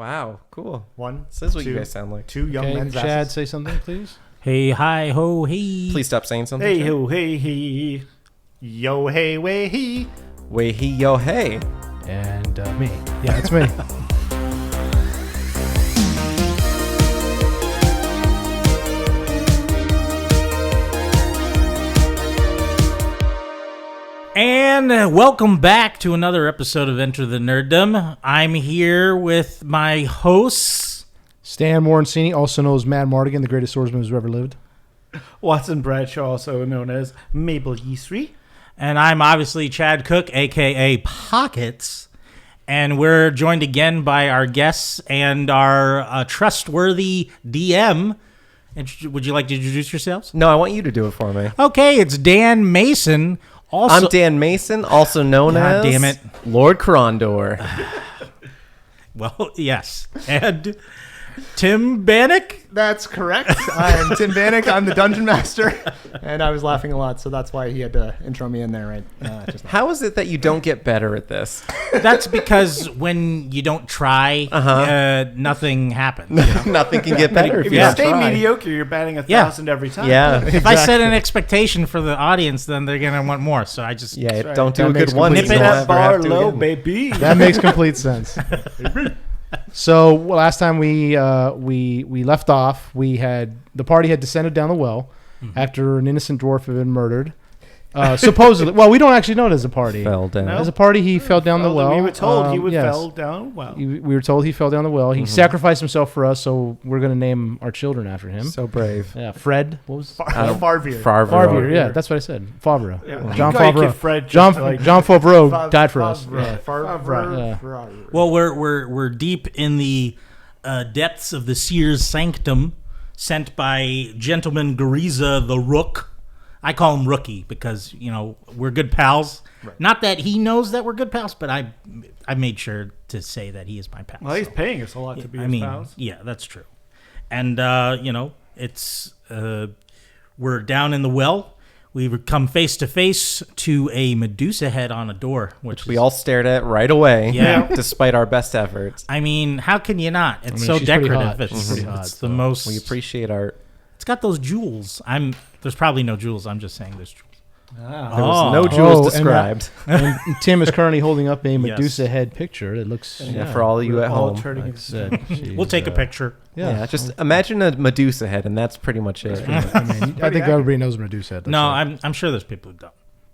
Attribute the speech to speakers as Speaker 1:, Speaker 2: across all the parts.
Speaker 1: Wow, cool.
Speaker 2: One.
Speaker 1: This is what you guys sound like.
Speaker 2: Two young men's
Speaker 3: Chad,
Speaker 2: asses.
Speaker 3: say something, please.
Speaker 4: Hey, hi, ho, hey.
Speaker 1: Please stop saying something.
Speaker 2: Hey
Speaker 1: Chad.
Speaker 2: ho, hey he. Yo, hey, way he.
Speaker 1: Way he, yo, hey.
Speaker 3: And me. Yeah, it's me.
Speaker 4: And welcome back to another episode of Enter the Nerdom. I'm here with my hosts.
Speaker 3: Stan Morancini, also known as Mad Mardigan, the greatest swordsman who's ever lived.
Speaker 2: Watson Bradshaw, also known as Mabel Yeasry.
Speaker 4: And I'm obviously Chad Cook, a.k.a. Pockets. And we're joined again by our guests and our trustworthy DM. Would you like to introduce yourselves?
Speaker 1: No, I want you to do it for me.
Speaker 4: Okay, it's Dan Mason. Also,
Speaker 1: I'm Dan Mason, also known
Speaker 4: God
Speaker 1: as
Speaker 4: damn it.
Speaker 1: Lord Crondor.
Speaker 4: Well, yes. And Tim Bannock.
Speaker 2: That's correct. I'm Tim Bannock. I'm the Dungeon Master. And I was laughing a lot, so that's why he had to intro me in there right just now.
Speaker 1: How is it that you don't get better at this?
Speaker 4: That's because when you don't try, nothing happens.
Speaker 1: Nothing can get better if
Speaker 2: If
Speaker 1: you
Speaker 2: you
Speaker 1: don't
Speaker 2: stay
Speaker 1: try.
Speaker 2: mediocre, you're batting 1,000 every time.
Speaker 1: Yeah.
Speaker 4: If I set an expectation for the audience, then they're going to want more. So I just...
Speaker 1: Yeah,
Speaker 2: right.
Speaker 1: don't do
Speaker 3: That
Speaker 1: a
Speaker 3: makes
Speaker 1: good one.
Speaker 3: complete
Speaker 1: you
Speaker 4: sense.
Speaker 1: don't
Speaker 4: Nip it
Speaker 1: ever
Speaker 2: Bar
Speaker 1: have to
Speaker 2: low,
Speaker 1: again.
Speaker 2: baby.
Speaker 3: That makes complete sense. So last time we left off, the party had descended down the well after an innocent dwarf had been murdered. Supposedly, well, we don't actually know it as a party.
Speaker 1: Fell down.
Speaker 2: No.
Speaker 3: As a party, he fell down the well.
Speaker 2: We were told he
Speaker 3: yes.
Speaker 2: fell down well.
Speaker 3: We were told he fell down the well. He sacrificed himself for us, so we're going to name our children after him.
Speaker 1: So brave.
Speaker 3: Yeah, Fred. What was
Speaker 2: Farvier.
Speaker 3: Favre? Yeah, that's what I said. Favre.
Speaker 2: Yeah.
Speaker 3: John
Speaker 2: You call your kid
Speaker 3: Favreau.
Speaker 2: Fred
Speaker 3: John
Speaker 2: just like-
Speaker 3: John Favreau died for us.
Speaker 2: Favre.
Speaker 3: Yeah.
Speaker 2: Favre.
Speaker 4: Well, we're deep in the depths of the Seer Sanctum, sent by Gentleman Gariza the Rook. I call him Rookie because, we're good pals. Right. Not that he knows that we're good pals, but I made sure to say that he is my pal.
Speaker 2: Well, he's paying us a lot to be his pals.
Speaker 4: Yeah, that's true. And, it's we're down in the well. We've come face to face to a Medusa head on a door, which
Speaker 1: We all stared at right away,
Speaker 4: Yeah.
Speaker 1: despite our best efforts.
Speaker 4: I mean, how can you not? It's so
Speaker 3: she's pretty
Speaker 4: decorative.
Speaker 3: hot.
Speaker 4: It's,
Speaker 3: She's pretty hot,
Speaker 4: it's the most.
Speaker 1: We appreciate art.
Speaker 4: It's got those jewels. There's probably no jewels. I'm just saying there's jewels.
Speaker 1: There was no jewels described.
Speaker 3: And Tim is currently holding up a Medusa head picture. It looks
Speaker 1: For all you
Speaker 2: We're
Speaker 1: at
Speaker 2: all
Speaker 1: home.
Speaker 2: turning
Speaker 3: like I
Speaker 2: it-
Speaker 3: said, she's,
Speaker 4: We'll take a picture.
Speaker 1: Yeah, just imagine a Medusa head, and that's pretty much it.
Speaker 3: I think everybody knows Medusa head.
Speaker 4: No, I'm sure there's people who don't.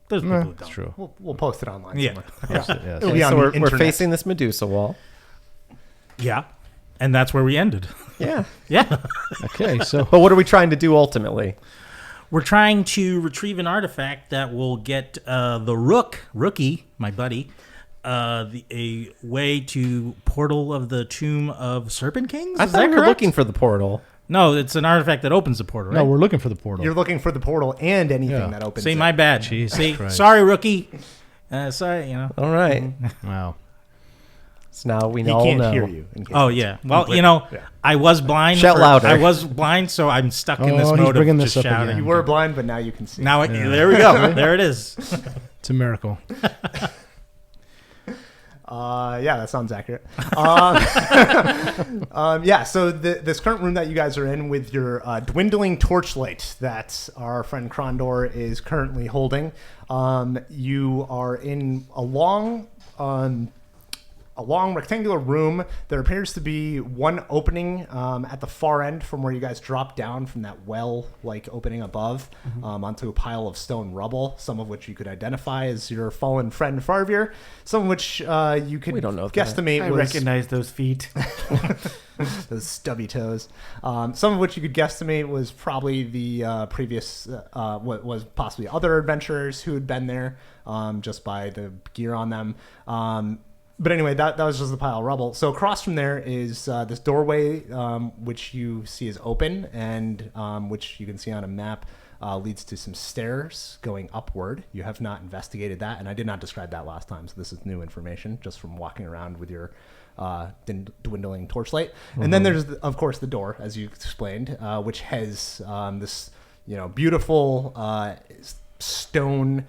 Speaker 4: There's people who don't.
Speaker 3: That's true.
Speaker 2: We'll post it online
Speaker 4: Yeah.
Speaker 2: somewhere.
Speaker 3: Yes.
Speaker 2: It'll be on
Speaker 1: So
Speaker 2: the
Speaker 1: we're
Speaker 2: internet.
Speaker 1: facing this Medusa wall.
Speaker 4: Yeah, and that's where we ended.
Speaker 1: Yeah.
Speaker 4: Yeah,
Speaker 3: Okay, so
Speaker 1: But what are we trying to do ultimately?
Speaker 4: we're trying to retrieve an artifact that will get the Rookie, my buddy, a way to portal of the tomb of Serpent Kings.
Speaker 1: I
Speaker 4: Is
Speaker 1: thought
Speaker 4: that
Speaker 1: we were
Speaker 4: correct?
Speaker 1: looking for the portal.
Speaker 4: No, it's an artifact that opens the portal, right?
Speaker 3: no, we're looking for the portal.
Speaker 2: You're looking for the portal and anything
Speaker 3: Yeah.
Speaker 2: that opens
Speaker 4: See,
Speaker 2: it.
Speaker 4: my bad.
Speaker 3: Jesus
Speaker 4: See,
Speaker 3: Christ.
Speaker 4: sorry, Rookie. Sorry,
Speaker 1: All right.
Speaker 3: Wow.
Speaker 1: So now we
Speaker 2: He
Speaker 1: all
Speaker 2: can't
Speaker 1: know.
Speaker 2: hear you. in case
Speaker 4: Oh
Speaker 2: it's-
Speaker 4: yeah. Well,
Speaker 2: Yeah.
Speaker 4: I was blind.
Speaker 1: Shout louder.
Speaker 4: I was blind, so I'm stuck in this
Speaker 3: Oh, he's
Speaker 4: mode of
Speaker 3: bringing
Speaker 4: just
Speaker 3: this up
Speaker 4: shouting.
Speaker 3: again.
Speaker 2: You were blind, but now you can see.
Speaker 4: Now, there we go. There it is.
Speaker 3: It's a miracle.
Speaker 2: Yeah, that sounds accurate. Yeah, so this current room that you guys are in with your dwindling torchlight that our friend Crondor is currently holding, you are in a long rectangular room. There appears to be one opening at the far end from where you guys drop down from that well-like opening above onto a pile of stone rubble, some of which you could identify as your fallen friend Farvier, some of which you could
Speaker 1: We don't know that.
Speaker 2: guesstimate
Speaker 5: I
Speaker 2: was
Speaker 5: recognize those feet.
Speaker 2: those stubby toes. Some of which you could guesstimate was probably the previous, what was possibly other adventurers who had been there just by the gear on them. But anyway, that was just a pile of rubble. So across from there is this doorway, which you see is open and which you can see on a map leads to some stairs going upward. You have not investigated that, and I did not describe that last time, so this is new information just from walking around with your dwindling torchlight. And then there's, of course, the door, as you explained, which has this beautiful stone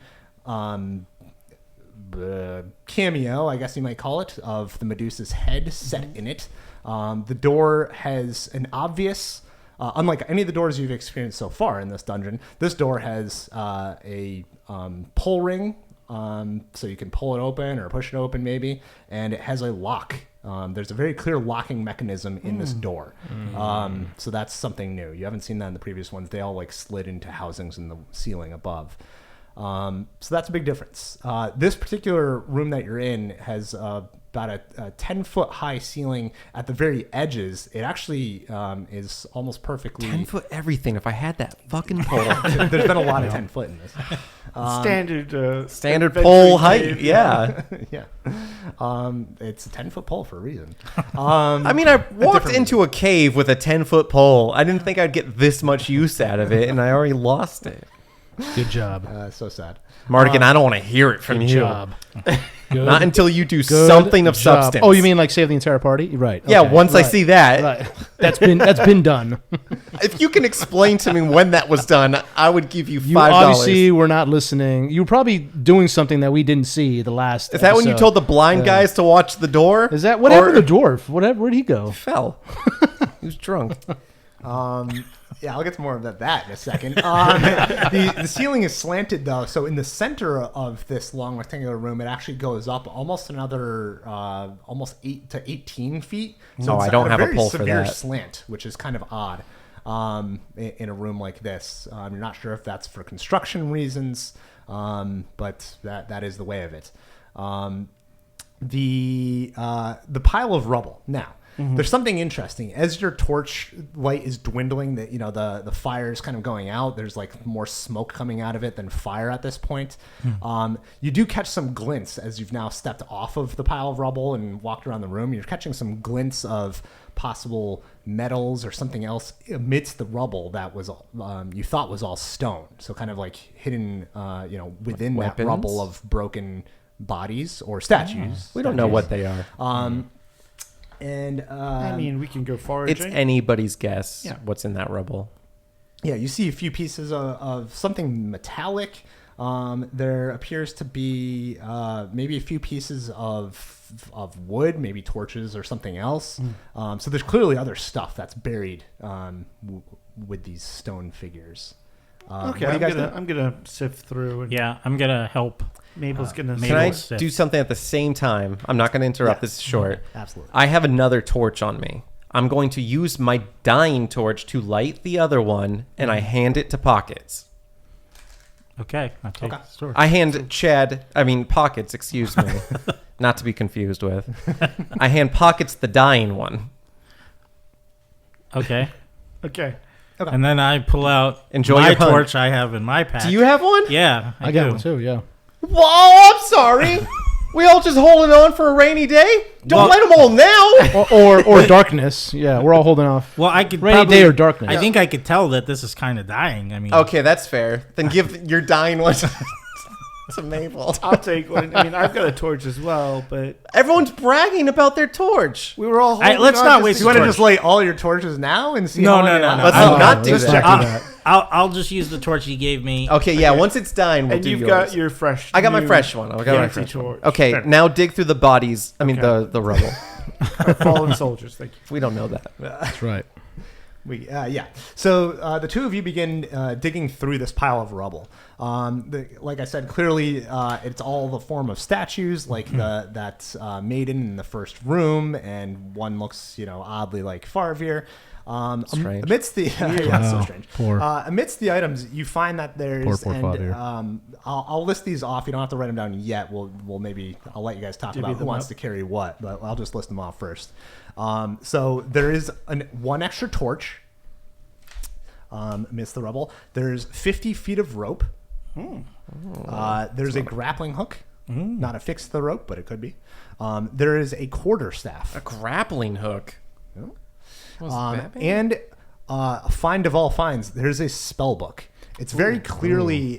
Speaker 2: cameo, I guess you might call it, of the Medusa's head set in it. The door has an obvious, unlike any of the doors you've experienced so far in this dungeon, this door has a pull ring, so you can pull it open or push it open maybe, and it has a lock. There's a very clear locking mechanism in this door. So that's something new. You haven't seen that in the previous ones. They all like slid into housings in the ceiling above. So that's a big difference. This particular room that you're in has about a 10-foot high ceiling at the very edges. It actually is almost perfectly
Speaker 1: 10-foot everything. If I had that fucking pole.
Speaker 2: There's been a lot of 10-foot in this.
Speaker 1: Standard pole height. Yeah.
Speaker 2: Yeah. It's a 10-foot pole for a reason.
Speaker 1: I mean, I walked into a cave with a 10-foot pole. I didn't think I'd get this much use out of it, and I already lost it.
Speaker 3: Good job.
Speaker 2: So sad.
Speaker 1: Mardigan, I don't want to hear it from
Speaker 3: Good
Speaker 1: you.
Speaker 3: job. Good.
Speaker 1: Not until you do
Speaker 3: Good
Speaker 1: something of
Speaker 3: job.
Speaker 1: substance.
Speaker 3: Oh, you mean like save the entire party? Right.
Speaker 1: Yeah,
Speaker 3: okay,
Speaker 1: once I
Speaker 3: right,
Speaker 1: see that.
Speaker 3: Right. That's been done.
Speaker 1: If you can explain to me when that was done, I would give you $5.
Speaker 3: You obviously were not listening. You were probably doing something that we didn't see the last
Speaker 1: Is that when you
Speaker 3: episode.
Speaker 1: told the blind guys to watch the door?
Speaker 3: Is that what happened to the dwarf? Where'd he go?
Speaker 1: Fell. He was drunk.
Speaker 2: Yeah, I'll get to more of that in a second. The ceiling is slanted, though, so in the center of this long rectangular room, it actually goes up almost another almost 8 to 18 feet. So
Speaker 1: No,
Speaker 2: it's
Speaker 1: I don't have a
Speaker 2: very
Speaker 1: pole for
Speaker 2: severe
Speaker 1: that.
Speaker 2: slant, which is kind of odd in a room like this. You're not sure if that's for construction reasons, but that is the way of it. The pile of rubble now. There's something interesting as your torch light is dwindling. That the fire is kind of going out. There's like more smoke coming out of it than fire at this point. You do catch some glints as you've now stepped off of the pile of rubble and walked around the room. You're catching some glints of possible metals or something else amidst the rubble that was you thought was all stone. So kind of like hidden, within that
Speaker 1: Weapons?
Speaker 2: rubble of broken bodies or statues.
Speaker 1: We don't know what they are.
Speaker 2: And
Speaker 5: I mean, we can go foraging.
Speaker 1: It's anybody's guess
Speaker 5: Yeah.
Speaker 1: what's in that rubble.
Speaker 2: yeah, you see a few pieces of something metallic. There appears to be maybe a few pieces of wood, maybe torches or something else. So there's clearly other stuff that's buried with these stone figures.
Speaker 5: Okay,
Speaker 2: what do you guys do?
Speaker 5: I'm gonna sift through, and
Speaker 4: Yeah, I'm gonna help.
Speaker 5: Mabel's gonna.
Speaker 4: Mabel-
Speaker 1: Can I
Speaker 4: sift.
Speaker 1: do something at the same time? I'm not going to interrupt.
Speaker 2: Yeah.
Speaker 1: This is short.
Speaker 2: Absolutely.
Speaker 1: I have another torch on me. I'm going to use my dying torch to light the other one, and I hand it to Pockets.
Speaker 4: Okay, I'll take
Speaker 2: Okay.
Speaker 4: the sword.
Speaker 1: I hand Pockets, excuse me, not to be confused with. I hand Pockets the dying one.
Speaker 4: Okay.
Speaker 5: Okay.
Speaker 4: And then I pull out
Speaker 1: Enjoy
Speaker 4: my
Speaker 1: your hunt.
Speaker 4: torch I have in my pack.
Speaker 1: Do you have one?
Speaker 4: Yeah,
Speaker 3: I got
Speaker 4: do.
Speaker 3: one too. Yeah.
Speaker 1: Whoa, I'm sorry. We all just holding on for a rainy day? Don't
Speaker 4: Well-
Speaker 1: light them all now.
Speaker 3: Or darkness. Yeah, we're all holding off.
Speaker 4: Well, I could
Speaker 3: Rainy
Speaker 4: probably,
Speaker 3: day or darkness.
Speaker 4: I think I could tell that this is kind of dying. I mean,
Speaker 1: Okay, that's fair. Then give your dying one to Mabel.
Speaker 5: I'll take one. I mean, I've got a torch as well, but
Speaker 1: Everyone's bragging about their torch.
Speaker 5: we were all. Holding
Speaker 4: let's
Speaker 5: on
Speaker 4: not
Speaker 5: just
Speaker 4: waste
Speaker 5: to
Speaker 2: You want to
Speaker 5: torch.
Speaker 2: just light all your torches now and see?
Speaker 4: No,
Speaker 2: how
Speaker 4: no,
Speaker 2: many
Speaker 4: no,
Speaker 2: last?
Speaker 4: no.
Speaker 1: Let's
Speaker 4: I'll-
Speaker 1: not do
Speaker 3: let's
Speaker 1: that.
Speaker 3: check that.
Speaker 4: I'll just use the torch you gave me.
Speaker 1: Okay, yeah. Once it's dying, we'll
Speaker 5: And
Speaker 1: do
Speaker 5: you've
Speaker 1: yours.
Speaker 5: got your fresh.
Speaker 1: I got my
Speaker 5: new
Speaker 1: fresh one. I got my
Speaker 5: fancy
Speaker 1: fresh one.
Speaker 5: torch.
Speaker 1: Okay,
Speaker 5: Fair.
Speaker 1: now dig through the bodies. I mean
Speaker 5: Okay.
Speaker 1: the rubble.
Speaker 5: Our fallen soldiers. Thank you.
Speaker 1: We don't know that.
Speaker 3: That's right.
Speaker 2: Yeah. So the two of you begin digging through this pile of rubble. Like I said, clearly it's all the form of statues, like that maiden in the first room, and one looks, oddly like Farvir.
Speaker 1: Strange.
Speaker 2: Amidst the yeah, so
Speaker 3: Wow,
Speaker 2: strange.
Speaker 3: poor.
Speaker 2: Amidst the items, you find that there's
Speaker 3: Poor
Speaker 2: and
Speaker 3: Farvir.
Speaker 2: I'll list these off. You don't have to write them down yet. We'll maybe I'll let you guys talk
Speaker 5: Divvy
Speaker 2: about who
Speaker 5: them
Speaker 2: wants
Speaker 5: up.
Speaker 2: to carry what, but I'll just list them off first. So there is one extra torch. Amidst the rubble, there's 50 feet of rope. There's a grappling hook, not affixed to the rope, but it could be. There is a quarter staff.
Speaker 1: A grappling hook. What's that mean?
Speaker 2: And a find of all finds, there's a spell book. It's very clearly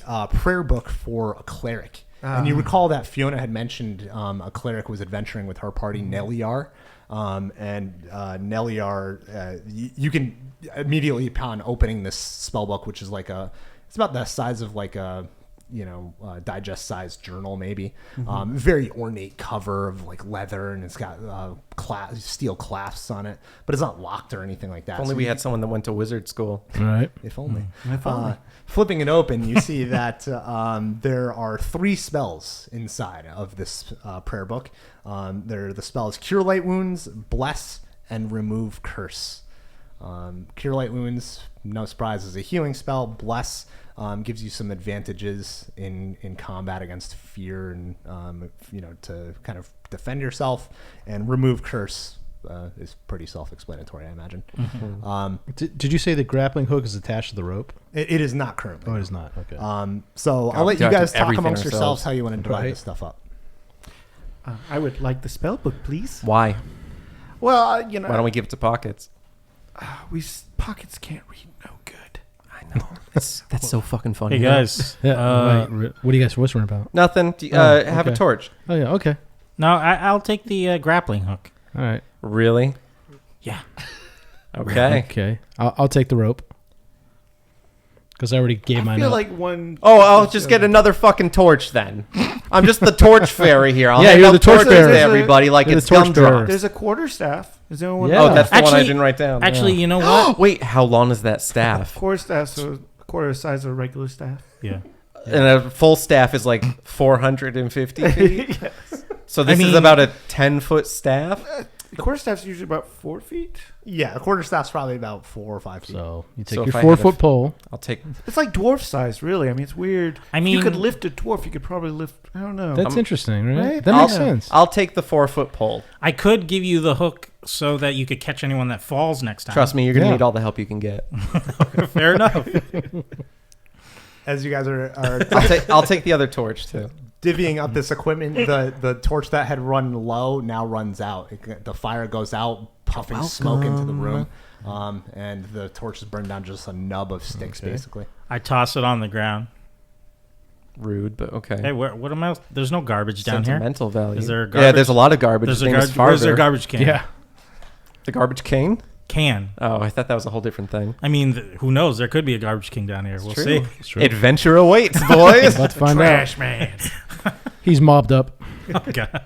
Speaker 2: a prayer book for a cleric. And you recall that Fiona had mentioned a cleric was adventuring with her party, Neliar. And Neliar, you can immediately upon opening this spell book, which is like it's about the size of like a digest-sized journal, maybe. Very ornate cover of like leather, and it's got steel clasps on it, but it's not locked or anything like that.
Speaker 1: If only we had someone that went to wizard school.
Speaker 3: Right.
Speaker 2: If only. Flipping it open, you see that there are 3 spells inside of this prayer book. They're the spells Cure Light Wounds, Bless, and Remove Curse. Cure Light Wounds, no surprise, is a healing spell. Bless gives you some advantages in combat against fear and to kind of defend yourself. And Remove Curse is pretty self-explanatory, I imagine.
Speaker 3: Did you say the grappling hook is attached to the rope?
Speaker 2: It is not currently.
Speaker 3: Oh, it is not. Okay.
Speaker 2: So I'll let you
Speaker 1: have to
Speaker 2: guys
Speaker 1: do
Speaker 2: talk
Speaker 1: everything
Speaker 2: amongst yourselves
Speaker 1: ourselves.
Speaker 2: how you want to divide
Speaker 3: Right.
Speaker 2: this stuff up.
Speaker 5: I would like the spell book, please.
Speaker 1: Why?
Speaker 5: Well,
Speaker 1: Why don't we give it to Pockets?
Speaker 5: Pockets can't read no good.
Speaker 1: I know. That's so fucking funny.
Speaker 4: Hey guys,
Speaker 3: What are you guys whispering about?
Speaker 1: Nothing. Have a
Speaker 3: okay.
Speaker 1: torch.
Speaker 3: Oh yeah. Okay.
Speaker 4: no, I'll take the grappling hook.
Speaker 3: All right.
Speaker 1: Really?
Speaker 4: Yeah.
Speaker 1: Okay.
Speaker 3: Okay. I'll take the rope because I already gave
Speaker 5: I
Speaker 3: mine
Speaker 5: feel
Speaker 3: up.
Speaker 5: like one.
Speaker 1: Oh, I'll just get another fucking torch then. I'm just the torch fairy here. I'll
Speaker 3: Yeah,
Speaker 1: hand
Speaker 3: you're
Speaker 1: out
Speaker 3: the torch
Speaker 1: torches
Speaker 3: bearer.
Speaker 1: to everybody like
Speaker 3: You're
Speaker 1: it's
Speaker 3: the torch bearer.
Speaker 1: gumdrops.
Speaker 5: There's a quarterstaff. Is there one?
Speaker 3: Yeah.
Speaker 1: Oh, that's the one I
Speaker 4: Actually-
Speaker 1: didn't write down.
Speaker 4: Actually, you know what?
Speaker 1: Wait, how long is that staff?
Speaker 5: Quarterstaff, so a quarter the size of a regular staff.
Speaker 4: Yeah.
Speaker 1: And a full staff is like 450 feet.
Speaker 5: Yes.
Speaker 1: So this is
Speaker 4: mean-
Speaker 1: about a 10-foot staff?
Speaker 5: The quarterstaff's usually about 4 feet.
Speaker 2: Yeah, a quarterstaff's probably about 4 or 5 feet.
Speaker 3: So you take
Speaker 1: So
Speaker 3: your
Speaker 1: if I
Speaker 3: 4-foot
Speaker 1: had
Speaker 3: pole.
Speaker 1: I'll take...
Speaker 5: It's like dwarf size, really. I mean, it's weird.
Speaker 4: I
Speaker 5: If
Speaker 4: mean-
Speaker 5: you could lift a dwarf. You could probably lift. I don't know.
Speaker 3: That's interesting, right?
Speaker 5: Right?
Speaker 3: That makes sense.
Speaker 1: I'll take the 4-foot pole.
Speaker 4: I could give you the hook so that you could catch anyone that falls next time.
Speaker 1: Trust me, you're going to
Speaker 3: Yeah.
Speaker 1: need all the help you can get.
Speaker 4: Fair enough.
Speaker 2: As you guys are
Speaker 1: I'll take the other torch too.
Speaker 2: divvying up this equipment, the torch that had run low now runs out. The fire goes out, puffing smoke into the room, and the torch is burned down to just a nub of sticks, basically.
Speaker 4: I toss it on the ground.
Speaker 1: Rude, but okay.
Speaker 4: Hey, what am I? There's no garbage down here.
Speaker 1: Sentimental value.
Speaker 4: Is there
Speaker 1: Yeah,
Speaker 4: garbage?
Speaker 1: there's a lot of garbage.
Speaker 4: There's
Speaker 1: His
Speaker 4: a
Speaker 1: name is
Speaker 4: where's their
Speaker 1: Farther.
Speaker 4: garbage can?
Speaker 3: Yeah.
Speaker 1: The garbage cane?
Speaker 4: Can.
Speaker 1: Oh, I thought that was a whole different thing.
Speaker 4: I mean, who knows? There could be a garbage king down here. We'll
Speaker 1: true.
Speaker 4: see.
Speaker 3: It's true.
Speaker 1: Adventure awaits, boys.
Speaker 3: Let's find out.
Speaker 4: Trash man.
Speaker 3: He's mobbed up.
Speaker 4: Oh, God.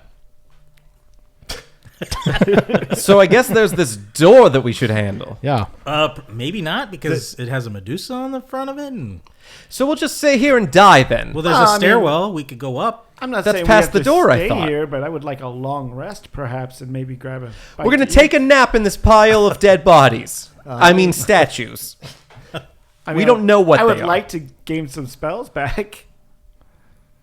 Speaker 1: So I guess there's this door that we should handle.
Speaker 3: Yeah.
Speaker 4: Maybe not because it has a Medusa on the front of it. And,
Speaker 1: So we'll just stay here and die then.
Speaker 4: well, there's
Speaker 5: I
Speaker 4: a
Speaker 5: mean-
Speaker 4: stairwell. We could go up.
Speaker 5: I'm not
Speaker 1: That's
Speaker 5: saying
Speaker 1: past
Speaker 5: we
Speaker 1: the
Speaker 5: have
Speaker 1: door,
Speaker 5: to
Speaker 1: I
Speaker 5: stay
Speaker 1: thought.
Speaker 5: here, but I would like a long rest, perhaps, and maybe grab a.
Speaker 1: We're going to take a nap in this pile of dead bodies. I mean statues. We don't know what
Speaker 5: I would
Speaker 1: they are.
Speaker 5: like to gain some spells back.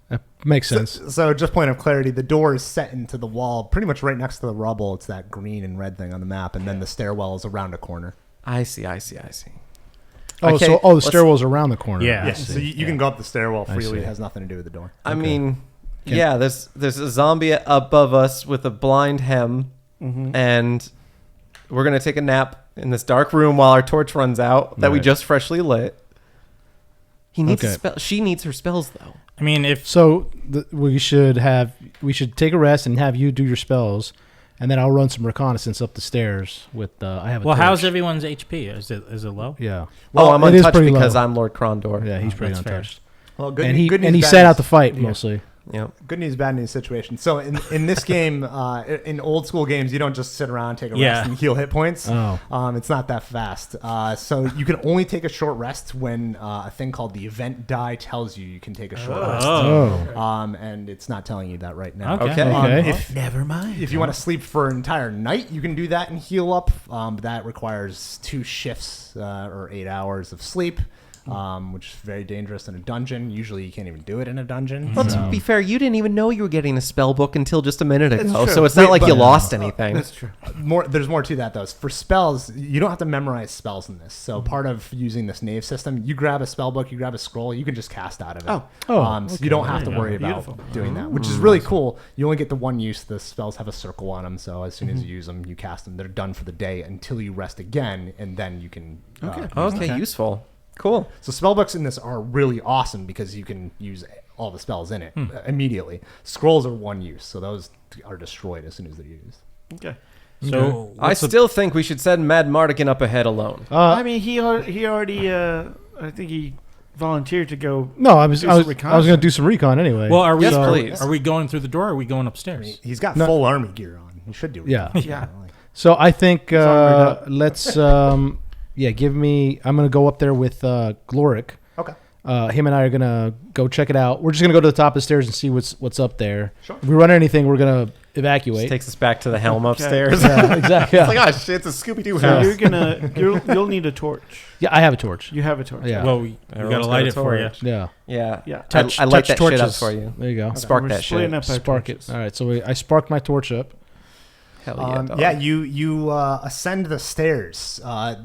Speaker 3: That makes sense.
Speaker 2: So just point of clarity, the door is set into the wall, pretty much right next to the rubble. It's that green and red thing on the map, and then the stairwell is around a corner.
Speaker 1: I see.
Speaker 3: Oh,
Speaker 1: Okay,
Speaker 3: so the
Speaker 1: let's-
Speaker 3: stairwell's around the corner.
Speaker 4: Yeah.
Speaker 3: I
Speaker 2: Yeah,
Speaker 3: see.
Speaker 2: so you can go up the stairwell
Speaker 3: I
Speaker 2: freely.
Speaker 3: see.
Speaker 2: It has nothing to do with the door.
Speaker 1: I mean, yeah, there's a zombie above us with a blind hem, and we're going to take a nap in this dark room while our torch runs out that we
Speaker 3: Right.
Speaker 1: just freshly lit. He needs a
Speaker 3: Okay.
Speaker 1: spell. She needs her spells, though.
Speaker 4: I mean, if
Speaker 3: So we should take a rest and have you do your spells, and then I'll run some reconnaissance up the stairs with. I have a
Speaker 4: well, how's
Speaker 3: torch.
Speaker 4: everyone's HP? Is it low?
Speaker 3: Yeah.
Speaker 1: Oh, I'm
Speaker 3: it is
Speaker 1: untouched
Speaker 3: pretty
Speaker 1: because
Speaker 3: low.
Speaker 1: I'm Lord Krondor.
Speaker 3: Yeah, he's pretty
Speaker 4: that's fair.
Speaker 3: untouched.
Speaker 2: Well, good,
Speaker 3: And he
Speaker 2: good news,
Speaker 3: and he
Speaker 2: bad
Speaker 3: sat
Speaker 2: news.
Speaker 3: out the fight
Speaker 2: Yeah.
Speaker 3: mostly.
Speaker 1: Yep.
Speaker 2: Good news, bad news situation. So in this game, in old school games, you don't just sit around, take a
Speaker 4: Yeah.
Speaker 2: rest, and heal hit points.
Speaker 3: Oh.
Speaker 2: It's not that fast. So you can only take a short rest when a thing called the event die tells you can take a short rest.
Speaker 3: Oh.
Speaker 2: And it's not telling you that right now.
Speaker 4: Okay.
Speaker 1: Okay.
Speaker 3: Okay.
Speaker 5: Never mind.
Speaker 2: If you want to sleep for an entire night, you can do that and heal up. But that requires 2 shifts or 8 hours of sleep, which is very dangerous in a dungeon. Usually you can't even do it in a dungeon.
Speaker 1: Well,
Speaker 2: so-
Speaker 1: to be fair, you didn't even know you were getting a spell book until just a minute ago,
Speaker 5: That's true.
Speaker 1: so it's not
Speaker 2: Wait,
Speaker 1: like
Speaker 2: but-
Speaker 1: you lost anything.
Speaker 5: That's true.
Speaker 2: There's more to that though. For spells, you don't have to memorize spells in this. So part of using this knave system, you grab a spell book, you grab a scroll, you can just cast out of it. So you don't have to worry about doing that, which is really cool. You only get the one use. The spells have a circle on them, so as soon as you use them, you cast them. They're done for the day until you rest again, and then you can.
Speaker 1: Okay, useful. Cool.
Speaker 2: So spellbooks in this are really awesome because you can use all the spells in it immediately. Scrolls are one use, so those are destroyed as soon as they're used.
Speaker 5: Okay.
Speaker 4: So
Speaker 1: I still think we should send Mad Mardigan up ahead alone.
Speaker 5: I mean, he already. I think he volunteer to go.
Speaker 3: No, I was
Speaker 5: do
Speaker 3: going
Speaker 5: some
Speaker 3: to do some recon anyway.
Speaker 4: Well, are we?
Speaker 1: Yes, please.
Speaker 4: Are we going through the door? Or are we going upstairs?
Speaker 2: He's got full army gear on. He should do it.
Speaker 3: Yeah.
Speaker 5: Yeah.
Speaker 3: So I think
Speaker 5: armored up.
Speaker 3: let's give me. I'm going to go up there with Gloric.
Speaker 2: Okay.
Speaker 3: Him and I are going to go check it out. We're just going to go to the top of the stairs and see what's up there.
Speaker 2: Sure.
Speaker 3: If we run anything, we're going to evacuate.
Speaker 1: This takes us back to the helm
Speaker 5: Okay.
Speaker 1: upstairs.
Speaker 3: Yeah, exactly.
Speaker 1: It's like, oh shit, it's a Scooby-Doo
Speaker 5: So
Speaker 1: house.
Speaker 5: you'll need a torch.
Speaker 3: Yeah, I have a torch.
Speaker 5: You have a torch.
Speaker 3: Yeah.
Speaker 4: Well, we
Speaker 1: Everyone's
Speaker 4: got to
Speaker 1: got
Speaker 4: light
Speaker 1: a
Speaker 4: it for you.
Speaker 1: torch.
Speaker 3: Yeah,
Speaker 1: Yeah.
Speaker 5: Yeah.
Speaker 1: I light
Speaker 4: touch
Speaker 1: that shit up
Speaker 4: torches.
Speaker 1: for you.
Speaker 3: there you go.
Speaker 1: Spark
Speaker 5: We're
Speaker 1: that
Speaker 5: splitting
Speaker 1: shit.
Speaker 5: up our
Speaker 3: Spark
Speaker 5: torches.
Speaker 3: it. All right, so I sparked my torch up.
Speaker 1: Hell yeah, dog.
Speaker 2: Yeah, you ascend the stairs.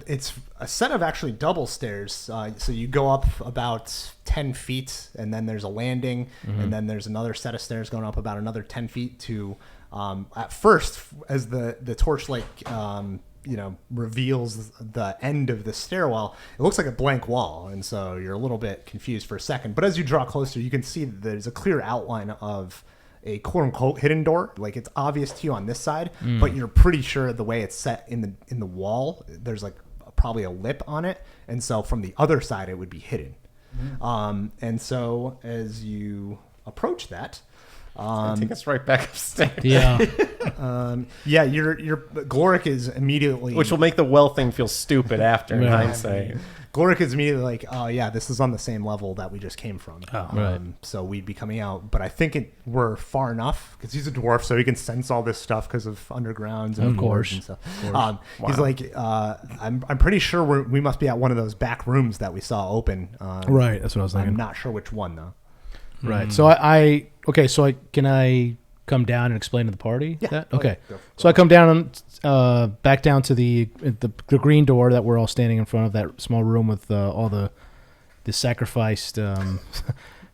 Speaker 2: It's a set of actually double stairs. So you go up about 10 feet, and then there's a landing, and then there's another set of stairs going up about another 10 feet to, at first, as the torchlight, reveals the end of the stairwell, it looks like a blank wall, and so you're a little bit confused for a second. But as you draw closer, you can see that there's a clear outline of a quote-unquote hidden door. Like, it's obvious to you on this side, but you're pretty sure the way it's set in the wall, there's like probably a lip on it, and so from the other side it would be hidden. And so as you approach that,
Speaker 1: Take us right back upstairs.
Speaker 3: Yeah.
Speaker 2: your Gloric is immediately,
Speaker 1: Which will make the well thing feel stupid after in
Speaker 3: Yeah.
Speaker 1: hindsight.
Speaker 2: Gloric is immediately like, oh yeah, this is on the same level that we just came from.
Speaker 3: Right.
Speaker 2: So we'd be coming out, but I think we're far enough because he's a dwarf, so he can sense all this stuff because of undergrounds and
Speaker 3: Of course.
Speaker 2: and stuff. He's like, I'm pretty sure we must be at one of those back rooms that we saw open.
Speaker 3: Right. That's what I was thinking.
Speaker 2: I'm not sure which one though.
Speaker 3: Right. So can I come down and explain to the party that? Okay.
Speaker 2: Go
Speaker 3: So I come down back down to the green door that we're all standing in front of, that small room with all the sacrificed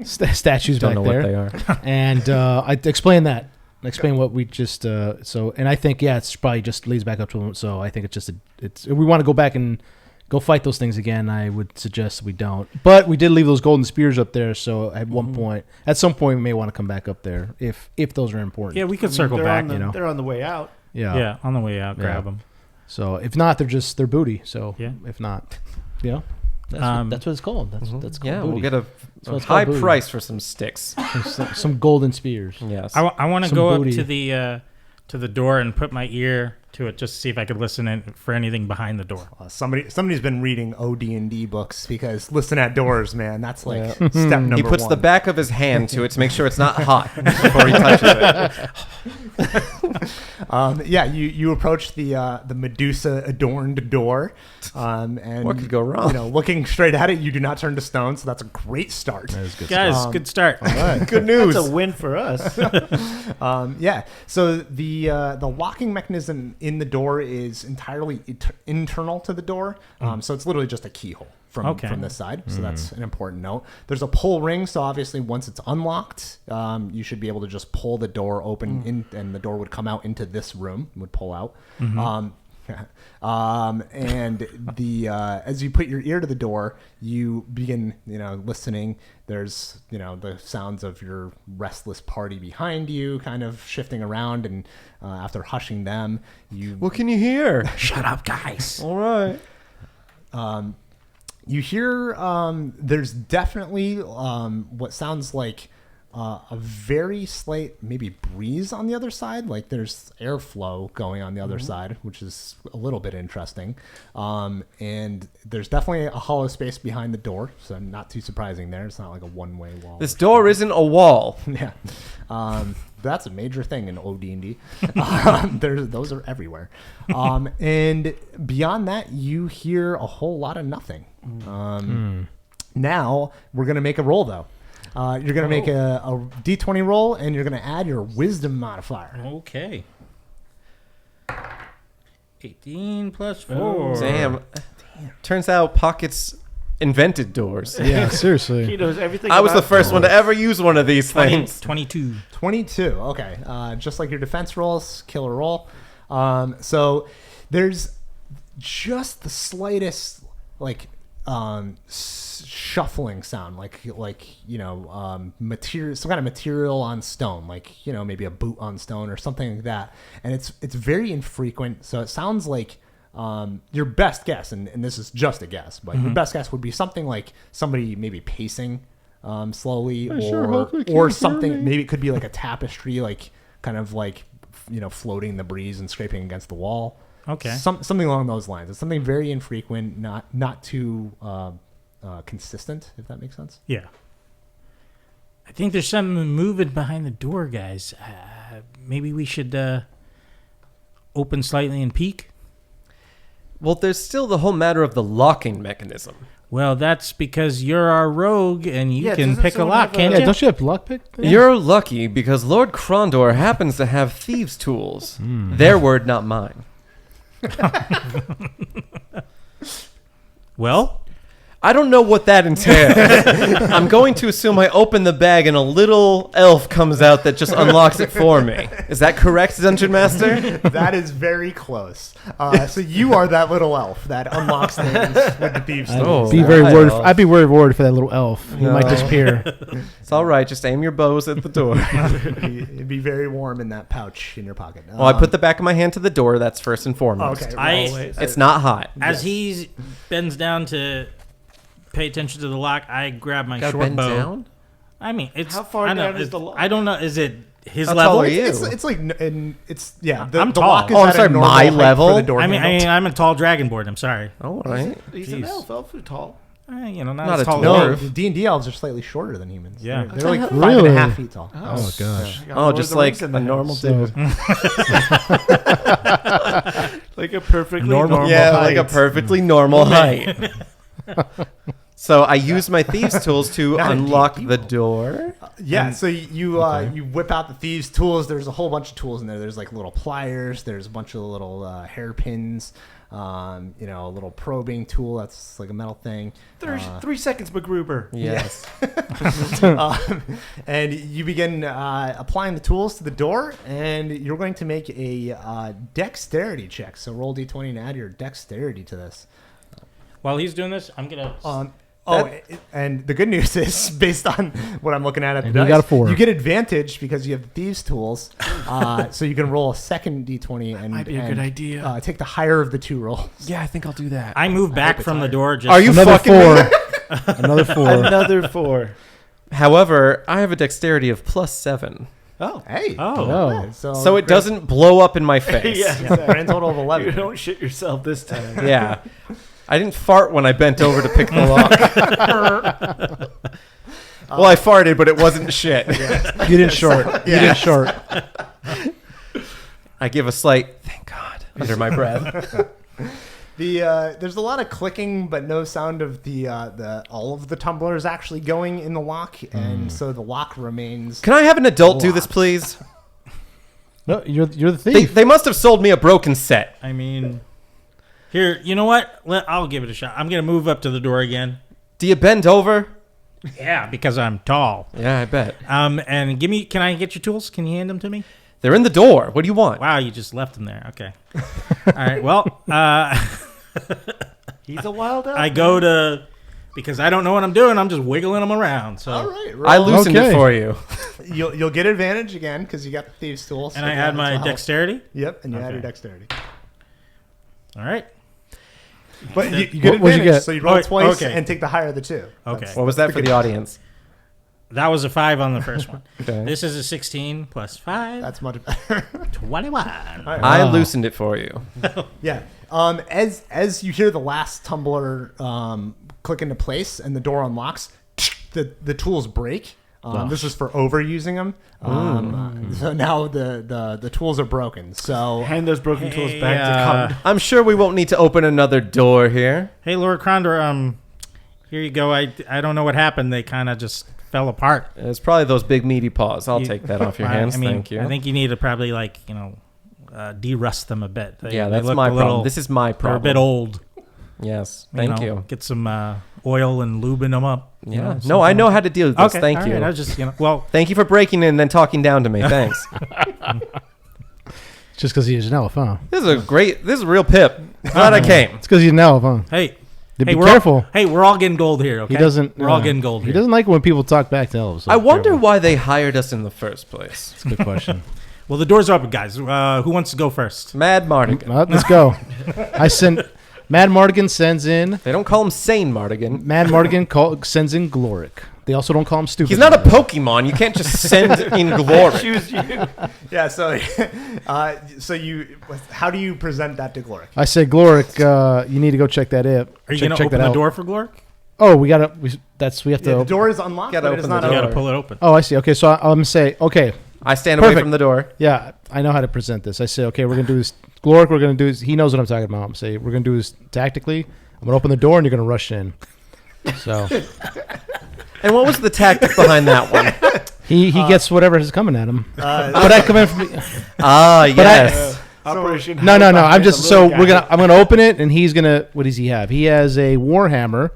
Speaker 3: statues
Speaker 1: Don't
Speaker 3: back
Speaker 1: know
Speaker 3: there.
Speaker 1: what they are.
Speaker 3: And I explain that. I explain what we just and I think it's probably just leads back up to them. So I think it's just if we want to go back and go fight those things again, I would suggest we don't. But we did leave those golden spears up there, so at some point, we may want to come back up there if those are important.
Speaker 4: Yeah, we could circle
Speaker 5: They're
Speaker 4: back.
Speaker 5: on they're on the way out.
Speaker 3: Yeah.
Speaker 4: On the way out, grab them.
Speaker 3: So if not, they're booty. So
Speaker 4: Yeah.
Speaker 3: if not, that's what it's called. That's called
Speaker 1: Yeah,
Speaker 3: booty.
Speaker 1: we'll get a
Speaker 3: it's
Speaker 1: high
Speaker 3: called booty.
Speaker 1: price for some sticks.
Speaker 3: some golden spears.
Speaker 1: Yes.
Speaker 4: I want to
Speaker 3: Some
Speaker 4: go
Speaker 3: booty.
Speaker 4: up to the door and put my ear to it just to see if I could listen for anything behind the door.
Speaker 2: Somebody's been reading OD&D books because listen at doors, man. That's like step number
Speaker 1: He puts
Speaker 2: one.
Speaker 1: the back of his hand to it to make sure it's not hot before he touches it.
Speaker 2: You approach the Medusa adorned door, and
Speaker 1: What could go wrong?
Speaker 2: Looking straight at it, you do not turn to stone, so that's a great start.
Speaker 3: That is good.
Speaker 4: Guys, good start.
Speaker 1: Good news.
Speaker 5: That's a win for us.
Speaker 2: So the locking mechanism in the door is entirely internal to the door, so it's literally just a keyhole from this side. So that's an important note. There's a pull ring, so obviously once it's unlocked, you should be able to just pull the door open in, and the door would come out into this room, would pull out. And as you put your ear to the door, you begin, listening. There's, the sounds of your restless party behind you kind of shifting around, and after hushing them,
Speaker 1: What can you hear?
Speaker 4: Shut up, guys.
Speaker 1: All right.
Speaker 2: you hear there's definitely what sounds like a very slight maybe breeze on the other side. Like there's airflow going on the other side, which is a little bit interesting. And there's definitely a hollow space behind the door, so not too surprising there. It's not like a one-way wall.
Speaker 1: This door isn't a wall.
Speaker 2: Yeah. That's a major thing in OD&D. Those are everywhere. And beyond that, you hear a whole lot of nothing. Now, we're going to make a roll, though. You're going to make a D20 roll, and you're going to add your wisdom modifier.
Speaker 4: Okay. 18 plus 4.
Speaker 1: Damn. Turns out Pockets invented doors.
Speaker 3: Yeah, seriously.
Speaker 5: He knows everything.
Speaker 1: I was the
Speaker 5: about
Speaker 1: first one to ever use one of these
Speaker 4: 20,
Speaker 1: things.
Speaker 4: 22.
Speaker 2: 22. Okay. Just like your defense rolls, killer roll. So there's just the slightest shuffling sound, material, some kind of material on stone, maybe a boot on stone or something like that. And it's very infrequent. So it sounds like Your best guess, and this is just a guess, but your best guess would be something like somebody maybe pacing slowly, or something. Maybe it could be like a tapestry, like kind of like floating in the breeze and scraping against the wall.
Speaker 4: Okay.
Speaker 2: Something along those lines. It's something very infrequent, not too consistent, if that makes sense.
Speaker 4: Yeah. I think there's something moving behind the door, guys. Maybe we should open slightly and peek.
Speaker 1: Well, there's still the whole matter of the locking mechanism.
Speaker 4: Well, that's because you're our rogue and you can
Speaker 5: doesn't
Speaker 4: pick a
Speaker 5: someone
Speaker 4: lock,
Speaker 5: have
Speaker 4: can't
Speaker 3: Yeah,
Speaker 4: you?
Speaker 3: don't you have luck pick? Yeah.
Speaker 1: You're lucky because Lord Krondor happens to have thieves' tools. Their word, not mine.
Speaker 4: Well,
Speaker 1: I don't know what that entails. I'm going to assume I open the bag and a little elf comes out that just unlocks it for me. Is that correct, Dungeon Master?
Speaker 2: That is very close. So you are that little elf that unlocks things with the thieves' tools.
Speaker 3: I'd be very worried for that little elf. He might disappear.
Speaker 1: It's all right. Just aim your bows at the door.
Speaker 2: It'd be very warm in that pouch in your pocket.
Speaker 1: Well, I put the back of my hand to the door. That's first and foremost.
Speaker 2: Okay.
Speaker 1: It's not hot.
Speaker 4: as he bends down to pay attention to the lock, I grab my
Speaker 1: Gotta
Speaker 4: short
Speaker 1: bend
Speaker 4: bow.
Speaker 1: down?
Speaker 4: I mean, it's
Speaker 5: How far
Speaker 4: I know,
Speaker 5: down is the lock?
Speaker 4: I don't know. Is it his
Speaker 1: How
Speaker 4: level?
Speaker 1: tall are you?
Speaker 2: It's like yeah.
Speaker 4: I'm
Speaker 2: The
Speaker 4: tall.
Speaker 2: lock is
Speaker 1: Oh, I'm
Speaker 2: at a
Speaker 1: sorry,
Speaker 2: normal
Speaker 1: my
Speaker 2: height
Speaker 1: level?
Speaker 2: For the door
Speaker 4: I mean,
Speaker 2: handle.
Speaker 4: I'm a tall dragonborn. I'm sorry.
Speaker 1: All right.
Speaker 5: He's an
Speaker 4: Jeez.
Speaker 5: elf. Elf are tall.
Speaker 4: Not
Speaker 1: Not
Speaker 4: as
Speaker 1: a
Speaker 4: tall as
Speaker 1: dwarf.
Speaker 4: you.
Speaker 2: No, D&D elves are slightly shorter than humans.
Speaker 4: Yeah.
Speaker 2: They're like
Speaker 3: Really?
Speaker 2: 5.5 feet tall.
Speaker 3: Oh gosh.
Speaker 5: I got
Speaker 1: Oh,
Speaker 5: Lord
Speaker 1: just
Speaker 5: of the
Speaker 1: like
Speaker 5: Rings in
Speaker 1: a
Speaker 5: the
Speaker 1: normal
Speaker 5: house.
Speaker 1: dude.
Speaker 5: Like a perfectly
Speaker 4: Normal
Speaker 1: Yeah,
Speaker 5: height.
Speaker 1: like a perfectly normal height. So I use my thieves' tools to
Speaker 2: Not a
Speaker 1: unlock
Speaker 2: D&D
Speaker 1: the
Speaker 2: roll.
Speaker 1: door.
Speaker 2: Yeah, so you whip out the thieves' tools. There's a whole bunch of tools in there. There's like little pliers. There's a bunch of little hairpins. A little probing tool that's like a metal thing.
Speaker 5: 3 seconds, MacGruber.
Speaker 1: Yes.
Speaker 2: And you begin applying the tools to the door, and you're going to make a dexterity check. So roll d20 and add your dexterity to this.
Speaker 4: While he's doing this, I'm gonna.
Speaker 2: And the good news is, based on what I'm looking at the
Speaker 3: And
Speaker 2: dice,
Speaker 3: you got a 4.
Speaker 2: you get advantage because you have the thieves' tools. So you can roll a second d20 and
Speaker 5: might be a good idea.
Speaker 2: Take the higher of the two rolls.
Speaker 5: Yeah, I think I'll do that.
Speaker 4: I move back from the door. Just
Speaker 1: Are you
Speaker 3: Another
Speaker 1: fucking
Speaker 3: 4. Another 4.
Speaker 5: Another 4.
Speaker 1: However, I have a dexterity of +7.
Speaker 5: Oh.
Speaker 2: Hey.
Speaker 3: Oh.
Speaker 1: So it doesn't blow up in my face.
Speaker 5: Yeah.
Speaker 2: Grand total of 11.
Speaker 5: You don't shit yourself this time.
Speaker 1: Yeah. I didn't fart when I bent over to pick the lock. Well, I farted, but it wasn't shit.
Speaker 3: You didn't short. You didn't short.
Speaker 1: I give a slight, thank God, under my breath.
Speaker 2: There's a lot of clicking, but no sound of the all of the tumblers actually going in the lock, and so the lock remains.
Speaker 1: Can I have an adult do this, please?
Speaker 3: No, you're the thief.
Speaker 1: They must have sold me a broken set.
Speaker 4: I mean, here. You know what? I'll give it a shot. I'm gonna move up to the door again.
Speaker 1: Do you bend over?
Speaker 4: Yeah, because I'm tall.
Speaker 1: Yeah, I bet.
Speaker 4: And give me. Can I get your tools? Can you hand them to me?
Speaker 1: They're in the door. What do you want?
Speaker 4: Wow, you just left them there. Okay. All right. Well,
Speaker 5: He's a wild elf.
Speaker 4: I go to because I don't know what I'm doing. I'm just wiggling them around. So
Speaker 2: All right,
Speaker 1: I loosened it for you.
Speaker 2: You'll get advantage again because you got the thieves' tools.
Speaker 4: and I add my dexterity.
Speaker 2: Yep, and you add
Speaker 4: Okay.
Speaker 2: your dexterity.
Speaker 4: All right.
Speaker 2: But you get
Speaker 3: What'd you
Speaker 2: advantage,
Speaker 3: get?
Speaker 2: so you roll
Speaker 4: Oh,
Speaker 2: twice
Speaker 4: okay.
Speaker 2: and take the higher of the two.
Speaker 4: Okay.
Speaker 1: What was that for the audience?
Speaker 4: That was a 5 on the first one.
Speaker 1: Okay.
Speaker 4: This is a 16 plus 5.
Speaker 2: That's much better.
Speaker 4: 21.
Speaker 1: I loosened it for you.
Speaker 2: Yeah. As you hear the last tumbler click into place and the door unlocks, the tools break. This is for overusing them. So now the tools are broken. So
Speaker 5: Hand those broken tools back to Condor.
Speaker 1: I'm sure we won't need to open another door here.
Speaker 4: Hey, Lord Krondor, here you go. I don't know what happened. They kind of just fell apart.
Speaker 1: It's probably those big meaty paws. I'll take that off your hands.
Speaker 4: I mean,
Speaker 1: Thank you.
Speaker 4: I think you need to probably de-rust them a bit.
Speaker 1: Yeah,
Speaker 4: they
Speaker 1: that's
Speaker 4: look
Speaker 1: my
Speaker 4: a little-
Speaker 1: problem. This is my
Speaker 4: They're
Speaker 1: problem.
Speaker 4: a bit old.
Speaker 1: Yes, thank you.
Speaker 4: Get some oil and lubing them up.
Speaker 1: Yeah. No, I know how to deal with this.
Speaker 4: Okay,
Speaker 1: Thank
Speaker 4: all
Speaker 1: you.
Speaker 4: right, I was just well,
Speaker 1: Thank you for breaking in and then talking down to me. Thanks.
Speaker 3: Just because he's an elf, huh?
Speaker 1: This is a real pip. Glad I came.
Speaker 3: It's because he's an elf, huh?
Speaker 4: hey,
Speaker 3: Be
Speaker 4: we're
Speaker 3: careful.
Speaker 4: We're all getting gold here. Okay,
Speaker 3: He doesn't.
Speaker 4: We're all getting gold
Speaker 3: He
Speaker 4: here.
Speaker 3: doesn't like it when people talk back to elves. So
Speaker 1: I wonder
Speaker 3: careful.
Speaker 1: why they hired us in the first place.
Speaker 3: That's a good question.
Speaker 4: Well, the door's open, guys. Who wants to go first?
Speaker 1: Mad Mardigan.
Speaker 3: Let's go. Mad Mardigan sends in.
Speaker 1: They don't call him Sane Mardigan.
Speaker 3: Mad Mardigan sends in Gloric. They also don't call him stupid.
Speaker 1: He's not a Pokemon. You can't just send in Gloric.
Speaker 5: Choose you.
Speaker 2: Yeah. So, how do you present that to Gloric?
Speaker 3: I say, Gloric, you need to go check that out.
Speaker 4: Are you going to open the door for Gloric?
Speaker 3: Oh, we have to.
Speaker 2: The door is unlocked, but it's not
Speaker 4: You
Speaker 2: open.
Speaker 4: got to pull it open.
Speaker 3: Oh, I see. Okay, so I'm gonna say, okay.
Speaker 1: I stand away
Speaker 3: Perfect.
Speaker 1: from the door.
Speaker 3: Yeah, I know how to present this. I say, okay, we're gonna do this. Gloric, we're gonna do this. He knows what I'm talking about. I'm saying we're gonna do this tactically. I'm gonna open the door and you're gonna rush in. So
Speaker 1: And what was the tactic behind that one?
Speaker 3: he gets whatever is coming at him. But I come in from.
Speaker 1: Yes.
Speaker 5: Operation.
Speaker 3: No. I'm gonna open it and he's gonna. What does he have? He has a warhammer.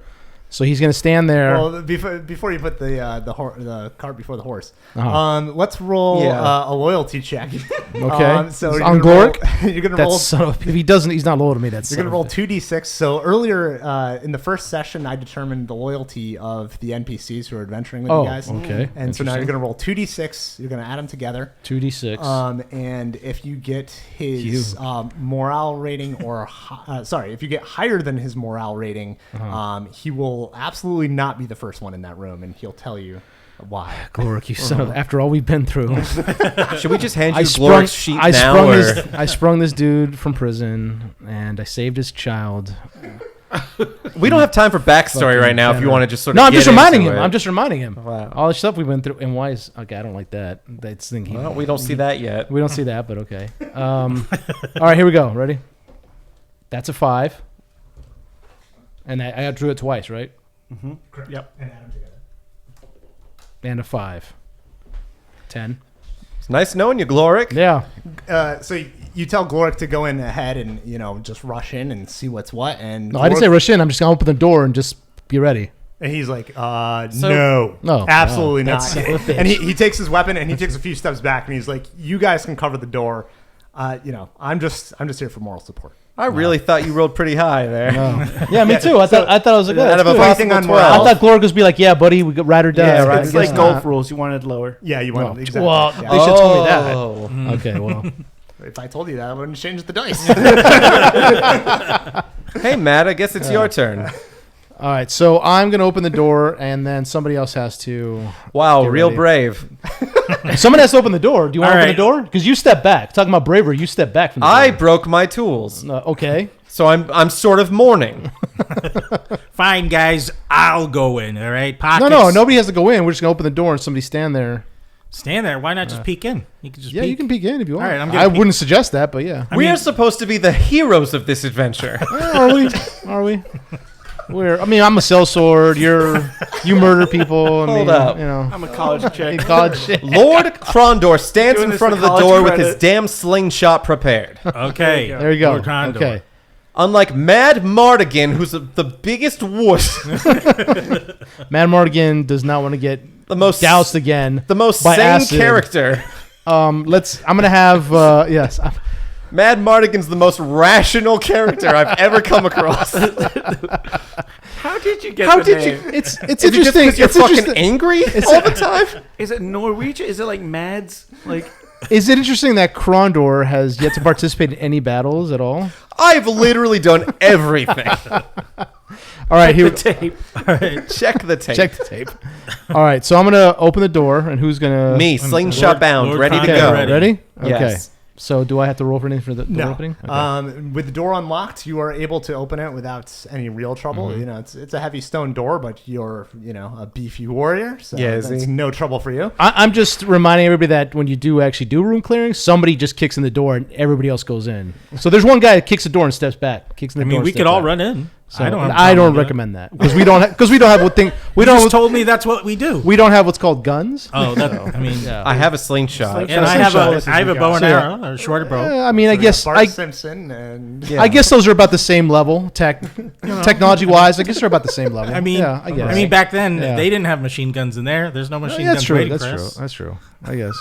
Speaker 3: So he's going to stand there.
Speaker 2: Well, before you put the cart before the horse,
Speaker 3: Uh-huh.
Speaker 2: let's roll a loyalty check.
Speaker 3: Okay.
Speaker 2: So
Speaker 3: It's
Speaker 2: you're
Speaker 3: on
Speaker 2: gonna
Speaker 3: Gloric?
Speaker 2: roll, you're going to roll.
Speaker 3: If he doesn't, he's not loyal to me.
Speaker 2: You're going to roll 2d6. So earlier in the first session, I determined the loyalty of the NPCs who are adventuring with you guys.
Speaker 3: Okay.
Speaker 2: And so now you're going to roll 2d6. You're going to add them together.
Speaker 3: 2d6.
Speaker 2: And if you get his morale rating, if you get higher than his morale rating, he will absolutely not be the first one in that room, and he'll tell you why.
Speaker 3: Gloric, you son of... After all we've been through.
Speaker 1: Should we just hand you Gloric's sheet now?
Speaker 3: I sprung this dude from prison, and I saved his child.
Speaker 1: We don't have time for backstory right now if you want to just sort of
Speaker 3: I'm
Speaker 1: get
Speaker 3: just reminding
Speaker 1: into
Speaker 3: him.
Speaker 1: it.
Speaker 3: I'm just reminding him.
Speaker 1: Wow.
Speaker 3: All the stuff we went through, and why is... Okay, I don't like that. That's thinking...
Speaker 1: Well, we don't see that yet.
Speaker 3: We don't see that, but okay. All right, here we go. Ready? That's a 5. And I drew it twice, right?
Speaker 2: Mm-hmm. Yep. And add them together.
Speaker 3: And a 5. 10.
Speaker 1: It's nice knowing you, Gloric.
Speaker 3: Yeah.
Speaker 2: So you tell Gloric to go in ahead and just rush in and see what's what. And
Speaker 3: No, I didn't say rush in. I'm just going to open the door and just be ready.
Speaker 2: And he's like, no, absolutely not. And he takes his weapon and he takes a few steps back and he's like, you guys can cover the door. I'm just here for moral support.
Speaker 1: I really thought you rolled pretty high there.
Speaker 3: No. Yeah, me too. I thought it was a good.
Speaker 1: Out of a possible 12.
Speaker 3: I thought Gloric was be like, yeah, buddy, we got ride or die.
Speaker 1: Yeah, right.
Speaker 5: It's like golf rules. You wanted lower.
Speaker 2: Yeah, you wanted exactly.
Speaker 3: Well,
Speaker 2: yeah.
Speaker 3: they should have told me that. Okay, well.
Speaker 2: If I told you that, I wouldn't change the dice.
Speaker 1: Hey, Matt, I guess it's your turn.
Speaker 3: All right, so I'm going to open the door, and then somebody else has to...
Speaker 1: Wow,
Speaker 3: Get
Speaker 1: real
Speaker 3: ready.
Speaker 1: brave.
Speaker 3: Someone has to open the door. Do you want to
Speaker 4: All
Speaker 3: open the door? Because you step back. Talking about bravery, you step back from the
Speaker 1: I
Speaker 3: door.
Speaker 1: broke my tools,
Speaker 3: Okay.
Speaker 1: so I'm sort of mourning.
Speaker 4: Fine, guys. I'll go in, all right? Pockets.
Speaker 3: No, nobody has to go in. We're just going to open the door and somebody stand there.
Speaker 4: Stand there. Why not just peek in? You can just
Speaker 3: Yeah,
Speaker 4: peek.
Speaker 3: you can peek in if you want.
Speaker 4: All right, I'm gonna
Speaker 3: I
Speaker 4: peek.
Speaker 3: wouldn't suggest that, but yeah.
Speaker 1: We are supposed to be the heroes of this adventure.
Speaker 3: Are we? Are we? I'm a sellsword. You murder people.
Speaker 1: Hold up.
Speaker 5: I'm a college chick.
Speaker 3: College shit.
Speaker 1: Lord Krondor stands
Speaker 5: Doing
Speaker 1: in
Speaker 5: this
Speaker 1: front
Speaker 5: for
Speaker 1: of the
Speaker 5: college
Speaker 1: door with his
Speaker 5: credit.
Speaker 1: damn slingshot prepared.
Speaker 4: Okay.
Speaker 3: There you go.
Speaker 4: Lord Condor.
Speaker 3: Okay.
Speaker 1: Unlike Mad Mardigan, who's the biggest wuss,
Speaker 3: Mad Mardigan does not want to get
Speaker 1: the most
Speaker 3: doused again.
Speaker 1: the most
Speaker 3: by
Speaker 1: sane
Speaker 3: acid.
Speaker 1: character.
Speaker 3: I'm gonna have yes.
Speaker 1: Mad Mardigan's the most rational character I've ever come across.
Speaker 5: How did you get
Speaker 1: How
Speaker 5: the
Speaker 1: did
Speaker 5: name?
Speaker 1: you?
Speaker 3: It's
Speaker 1: Is it just
Speaker 3: interesting.
Speaker 1: 'cause you're
Speaker 3: It's
Speaker 1: fucking
Speaker 3: interesting.
Speaker 1: angry all the time?
Speaker 5: Is it Norwegian? Is it like Mads? Like
Speaker 3: Is it interesting that Krondor has yet to participate in any battles at all?
Speaker 1: I've literally done everything.
Speaker 3: All right, here.
Speaker 5: the tape.
Speaker 1: Check the tape.
Speaker 3: Check the tape. All right, so I'm gonna open the door, and who's gonna?
Speaker 1: Me, slingshot bound,
Speaker 4: Lord
Speaker 1: ready to
Speaker 4: Condor,
Speaker 1: go.
Speaker 4: ready.
Speaker 3: Ready? Okay.
Speaker 1: Yes.
Speaker 3: So do I have to roll for anything for the door
Speaker 2: No.
Speaker 3: opening? Okay.
Speaker 2: With the door unlocked, you are able to open it without any real trouble.
Speaker 3: Mm-hmm.
Speaker 2: It's a heavy stone door, but you're a beefy warrior, so
Speaker 1: Yeah, is
Speaker 2: that's
Speaker 1: he?
Speaker 2: no trouble for you.
Speaker 3: I'm just reminding everybody that when you do actually do room clearing, somebody just kicks in the door and everybody else goes in. So there's one guy that kicks the door and steps back. Kicks in
Speaker 4: I
Speaker 3: the door.
Speaker 4: mean,
Speaker 3: and
Speaker 4: we
Speaker 3: steps
Speaker 4: could all
Speaker 3: back.
Speaker 4: run in.
Speaker 3: So
Speaker 4: I don't. Have a
Speaker 3: I
Speaker 4: problem
Speaker 3: don't
Speaker 4: with that.
Speaker 3: recommend that because we don't have what thing we
Speaker 4: You
Speaker 3: don't
Speaker 4: just told me that's what we do.
Speaker 3: we don't have what's called guns.
Speaker 4: Oh, that. I mean,
Speaker 3: Yeah.
Speaker 1: I have a slingshot.
Speaker 4: and I have
Speaker 3: Slingshot.
Speaker 4: a bow and
Speaker 3: So,
Speaker 4: arrow, or a shorter bow.
Speaker 3: I mean, I guess
Speaker 2: Bart
Speaker 3: I
Speaker 2: Simpson and
Speaker 1: Yeah.
Speaker 3: I guess those are about the same level, technology wise. I guess they're about the same level.
Speaker 4: I mean,
Speaker 3: yeah, I guess.
Speaker 4: I mean, back then
Speaker 3: Yeah.
Speaker 4: they didn't have machine guns in there. There's no machine
Speaker 3: that's
Speaker 4: guns
Speaker 3: true.
Speaker 4: waiting
Speaker 3: That's
Speaker 4: for
Speaker 3: true.
Speaker 4: us.
Speaker 3: That's true. I guess.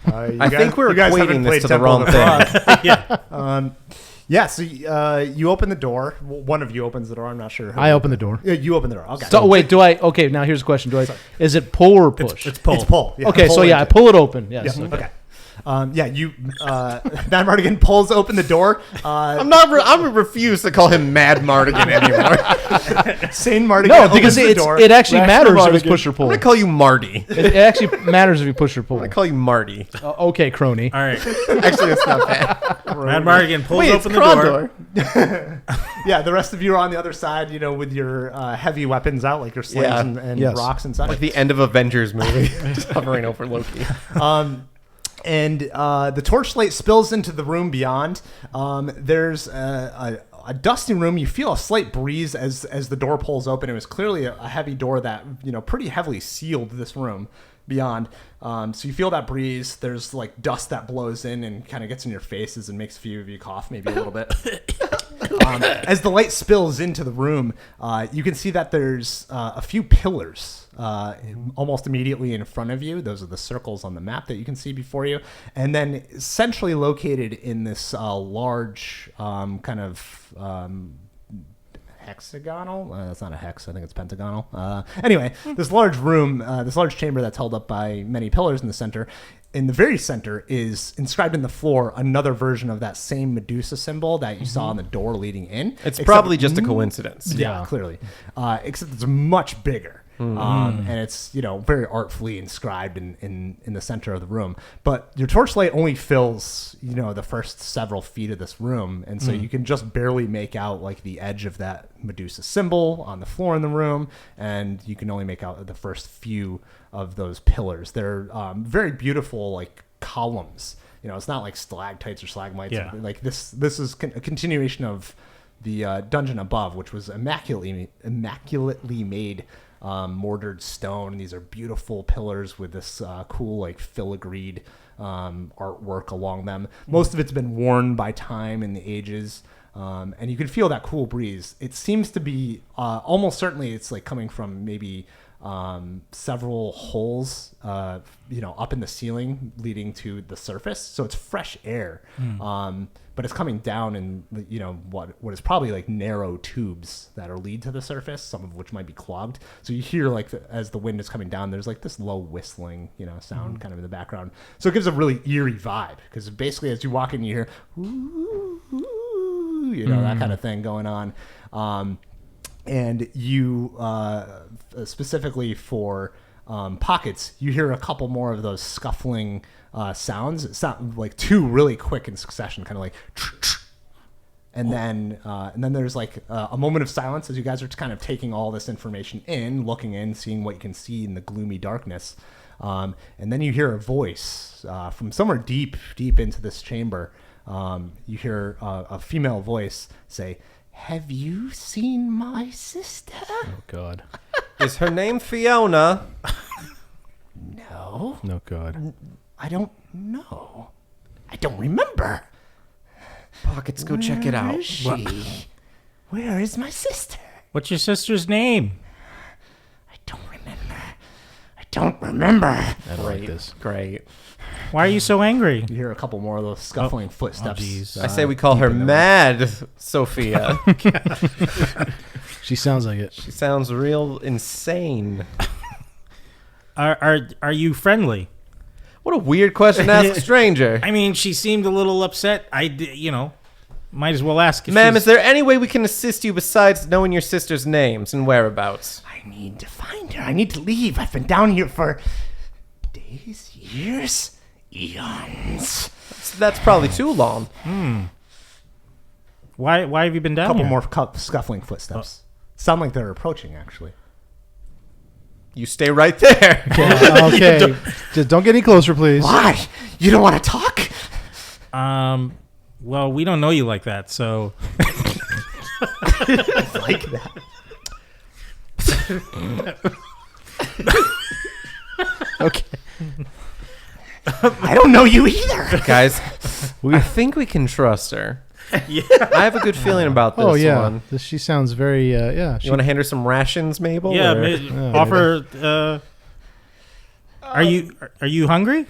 Speaker 1: I think we're
Speaker 2: you guys haven't
Speaker 1: equating
Speaker 2: played
Speaker 1: this to the
Speaker 2: Temple
Speaker 1: wrong
Speaker 2: of the
Speaker 1: thing.
Speaker 4: Yeah.
Speaker 2: Yeah, so you open the door. One of you opens the door. I'm not sure. Who.
Speaker 3: I open the door.
Speaker 2: Yeah, you open the door. Okay.
Speaker 3: So wait, do I? Okay, now here's a question. Is it pull or push?
Speaker 2: It's pull. Yeah,
Speaker 3: Okay,
Speaker 2: pull
Speaker 3: so yeah, I
Speaker 2: into it.
Speaker 3: pull it open. Yes.
Speaker 2: Yeah, okay. You Mad Mardigan pulls open the door.
Speaker 1: I'm refused to call him Mad Mardigan anymore.
Speaker 2: Sane Mardigan
Speaker 3: No, because
Speaker 2: opens the door.
Speaker 3: it actually
Speaker 5: Rational
Speaker 3: matters if it's
Speaker 5: Mardigan.
Speaker 3: push or
Speaker 1: I'm
Speaker 3: pull.
Speaker 1: gonna call you Marty.
Speaker 3: It actually matters if you push or pull.
Speaker 1: I'm gonna call you Marty.
Speaker 3: Okay, crony.
Speaker 4: All right.
Speaker 1: Actually, that's not bad.
Speaker 4: Mad Mardigan pulls
Speaker 1: Wait, it's
Speaker 4: open the door.
Speaker 1: Crondor.
Speaker 2: Yeah, the rest of you are on the other side, with your heavy weapons out, like your slings
Speaker 1: Yeah.
Speaker 2: and
Speaker 3: Yes.
Speaker 2: rocks and such.
Speaker 1: Like the end of Avengers movie, just hovering over Loki.
Speaker 2: And the torchlight spills into the room beyond. There's a dusty room. You feel a slight breeze as the door pulls open. It was clearly a heavy door that pretty heavily sealed this room beyond. So you feel that breeze. There's like dust that blows in and kind of gets in your faces and makes a few of you cough maybe a little bit. As the light spills into the room, you can see that there's a few pillars almost immediately in front of you. Those are the circles on the map that you can see before you. And then centrally located in this large kind of hexagonal. That's not a hex. I think it's pentagonal. Anyway, this large room, this large chamber that's held up by many pillars in the center. In the very center is inscribed in the floor another version of that same Medusa symbol that you saw on the door leading in.
Speaker 1: It's probably just a coincidence.
Speaker 2: Yeah, clearly. Except it's much bigger. And it's, very artfully inscribed in the center of the room. But your torchlight only fills, the first several feet of this room. And so you can just barely make out like the edge of that Medusa symbol on the floor in the room. And you can only make out the first few of those pillars. They're very beautiful, like columns. It's not like stalactites or stalagmites.
Speaker 4: Yeah.
Speaker 2: Like this is a continuation of the dungeon above, which was immaculately made mortared stone. These are beautiful pillars with this cool like filigreed artwork along them. Most of it's been worn by time and the ages, and you can feel that cool breeze. It seems to be almost certainly it's like coming from maybe several holes up in the ceiling leading to the surface, so it's fresh air. But it's coming down in what is probably like narrow tubes that are lead to the surface, some of which might be clogged. So you hear like as the wind is coming down, there's like this low whistling sound kind of in the background. So it gives a really eerie vibe, because basically as you walk in you hear ooh, that kind of thing going on. And you specifically for pockets, you hear a couple more of those scuffling sounds. It sound like two really quick in succession, kind of like, and then there's like a moment of silence as you guys are kind of taking all this information in, looking in, seeing what you can see in the gloomy darkness, and then you hear a voice from somewhere deep into this chamber. You hear a female voice say, "Have you seen my sister?"
Speaker 3: Oh God.
Speaker 1: Is her name Fiona?
Speaker 2: No.
Speaker 3: No God.
Speaker 2: I don't know. I don't remember.
Speaker 1: Pockets, go check it out.
Speaker 2: Where is she? Where is my sister?
Speaker 4: What's your sister's name?
Speaker 2: I don't remember.
Speaker 3: I don't like this.
Speaker 1: Great.
Speaker 4: Why are you so angry?
Speaker 2: You hear a couple more of those scuffling footsteps.
Speaker 4: geez.
Speaker 1: I say we call her Mad Sophia.
Speaker 3: She sounds like it.
Speaker 1: She sounds real insane.
Speaker 4: Are you friendly?
Speaker 1: What a weird question to ask a stranger.
Speaker 4: I mean, she seemed a little upset. Might as well ask. If
Speaker 1: Ma'am,
Speaker 4: she's-
Speaker 1: is there any way we can assist you besides knowing your sister's names and whereabouts?
Speaker 2: I need to find her. I need to leave. I've been down here for days, years, eons.
Speaker 1: That's probably too long.
Speaker 4: Why have you been
Speaker 2: A
Speaker 4: down
Speaker 2: couple
Speaker 4: here?
Speaker 2: more scuffling footsteps. Sound like they're approaching, actually.
Speaker 1: You stay right there.
Speaker 3: Okay. Just don't get any closer, please.
Speaker 2: Why? You don't want to talk?
Speaker 4: Well, we don't know you like that, so
Speaker 2: Like that.
Speaker 3: Okay.
Speaker 2: I don't know you either.
Speaker 1: Guys, I think we can trust her.
Speaker 4: yeah.
Speaker 1: I have a good feeling about this
Speaker 3: Oh yeah.
Speaker 1: one.
Speaker 3: She sounds very yeah.
Speaker 1: You want to hand her some rations, Mabel?
Speaker 4: Yeah,
Speaker 1: or-
Speaker 4: offer. Are you hungry?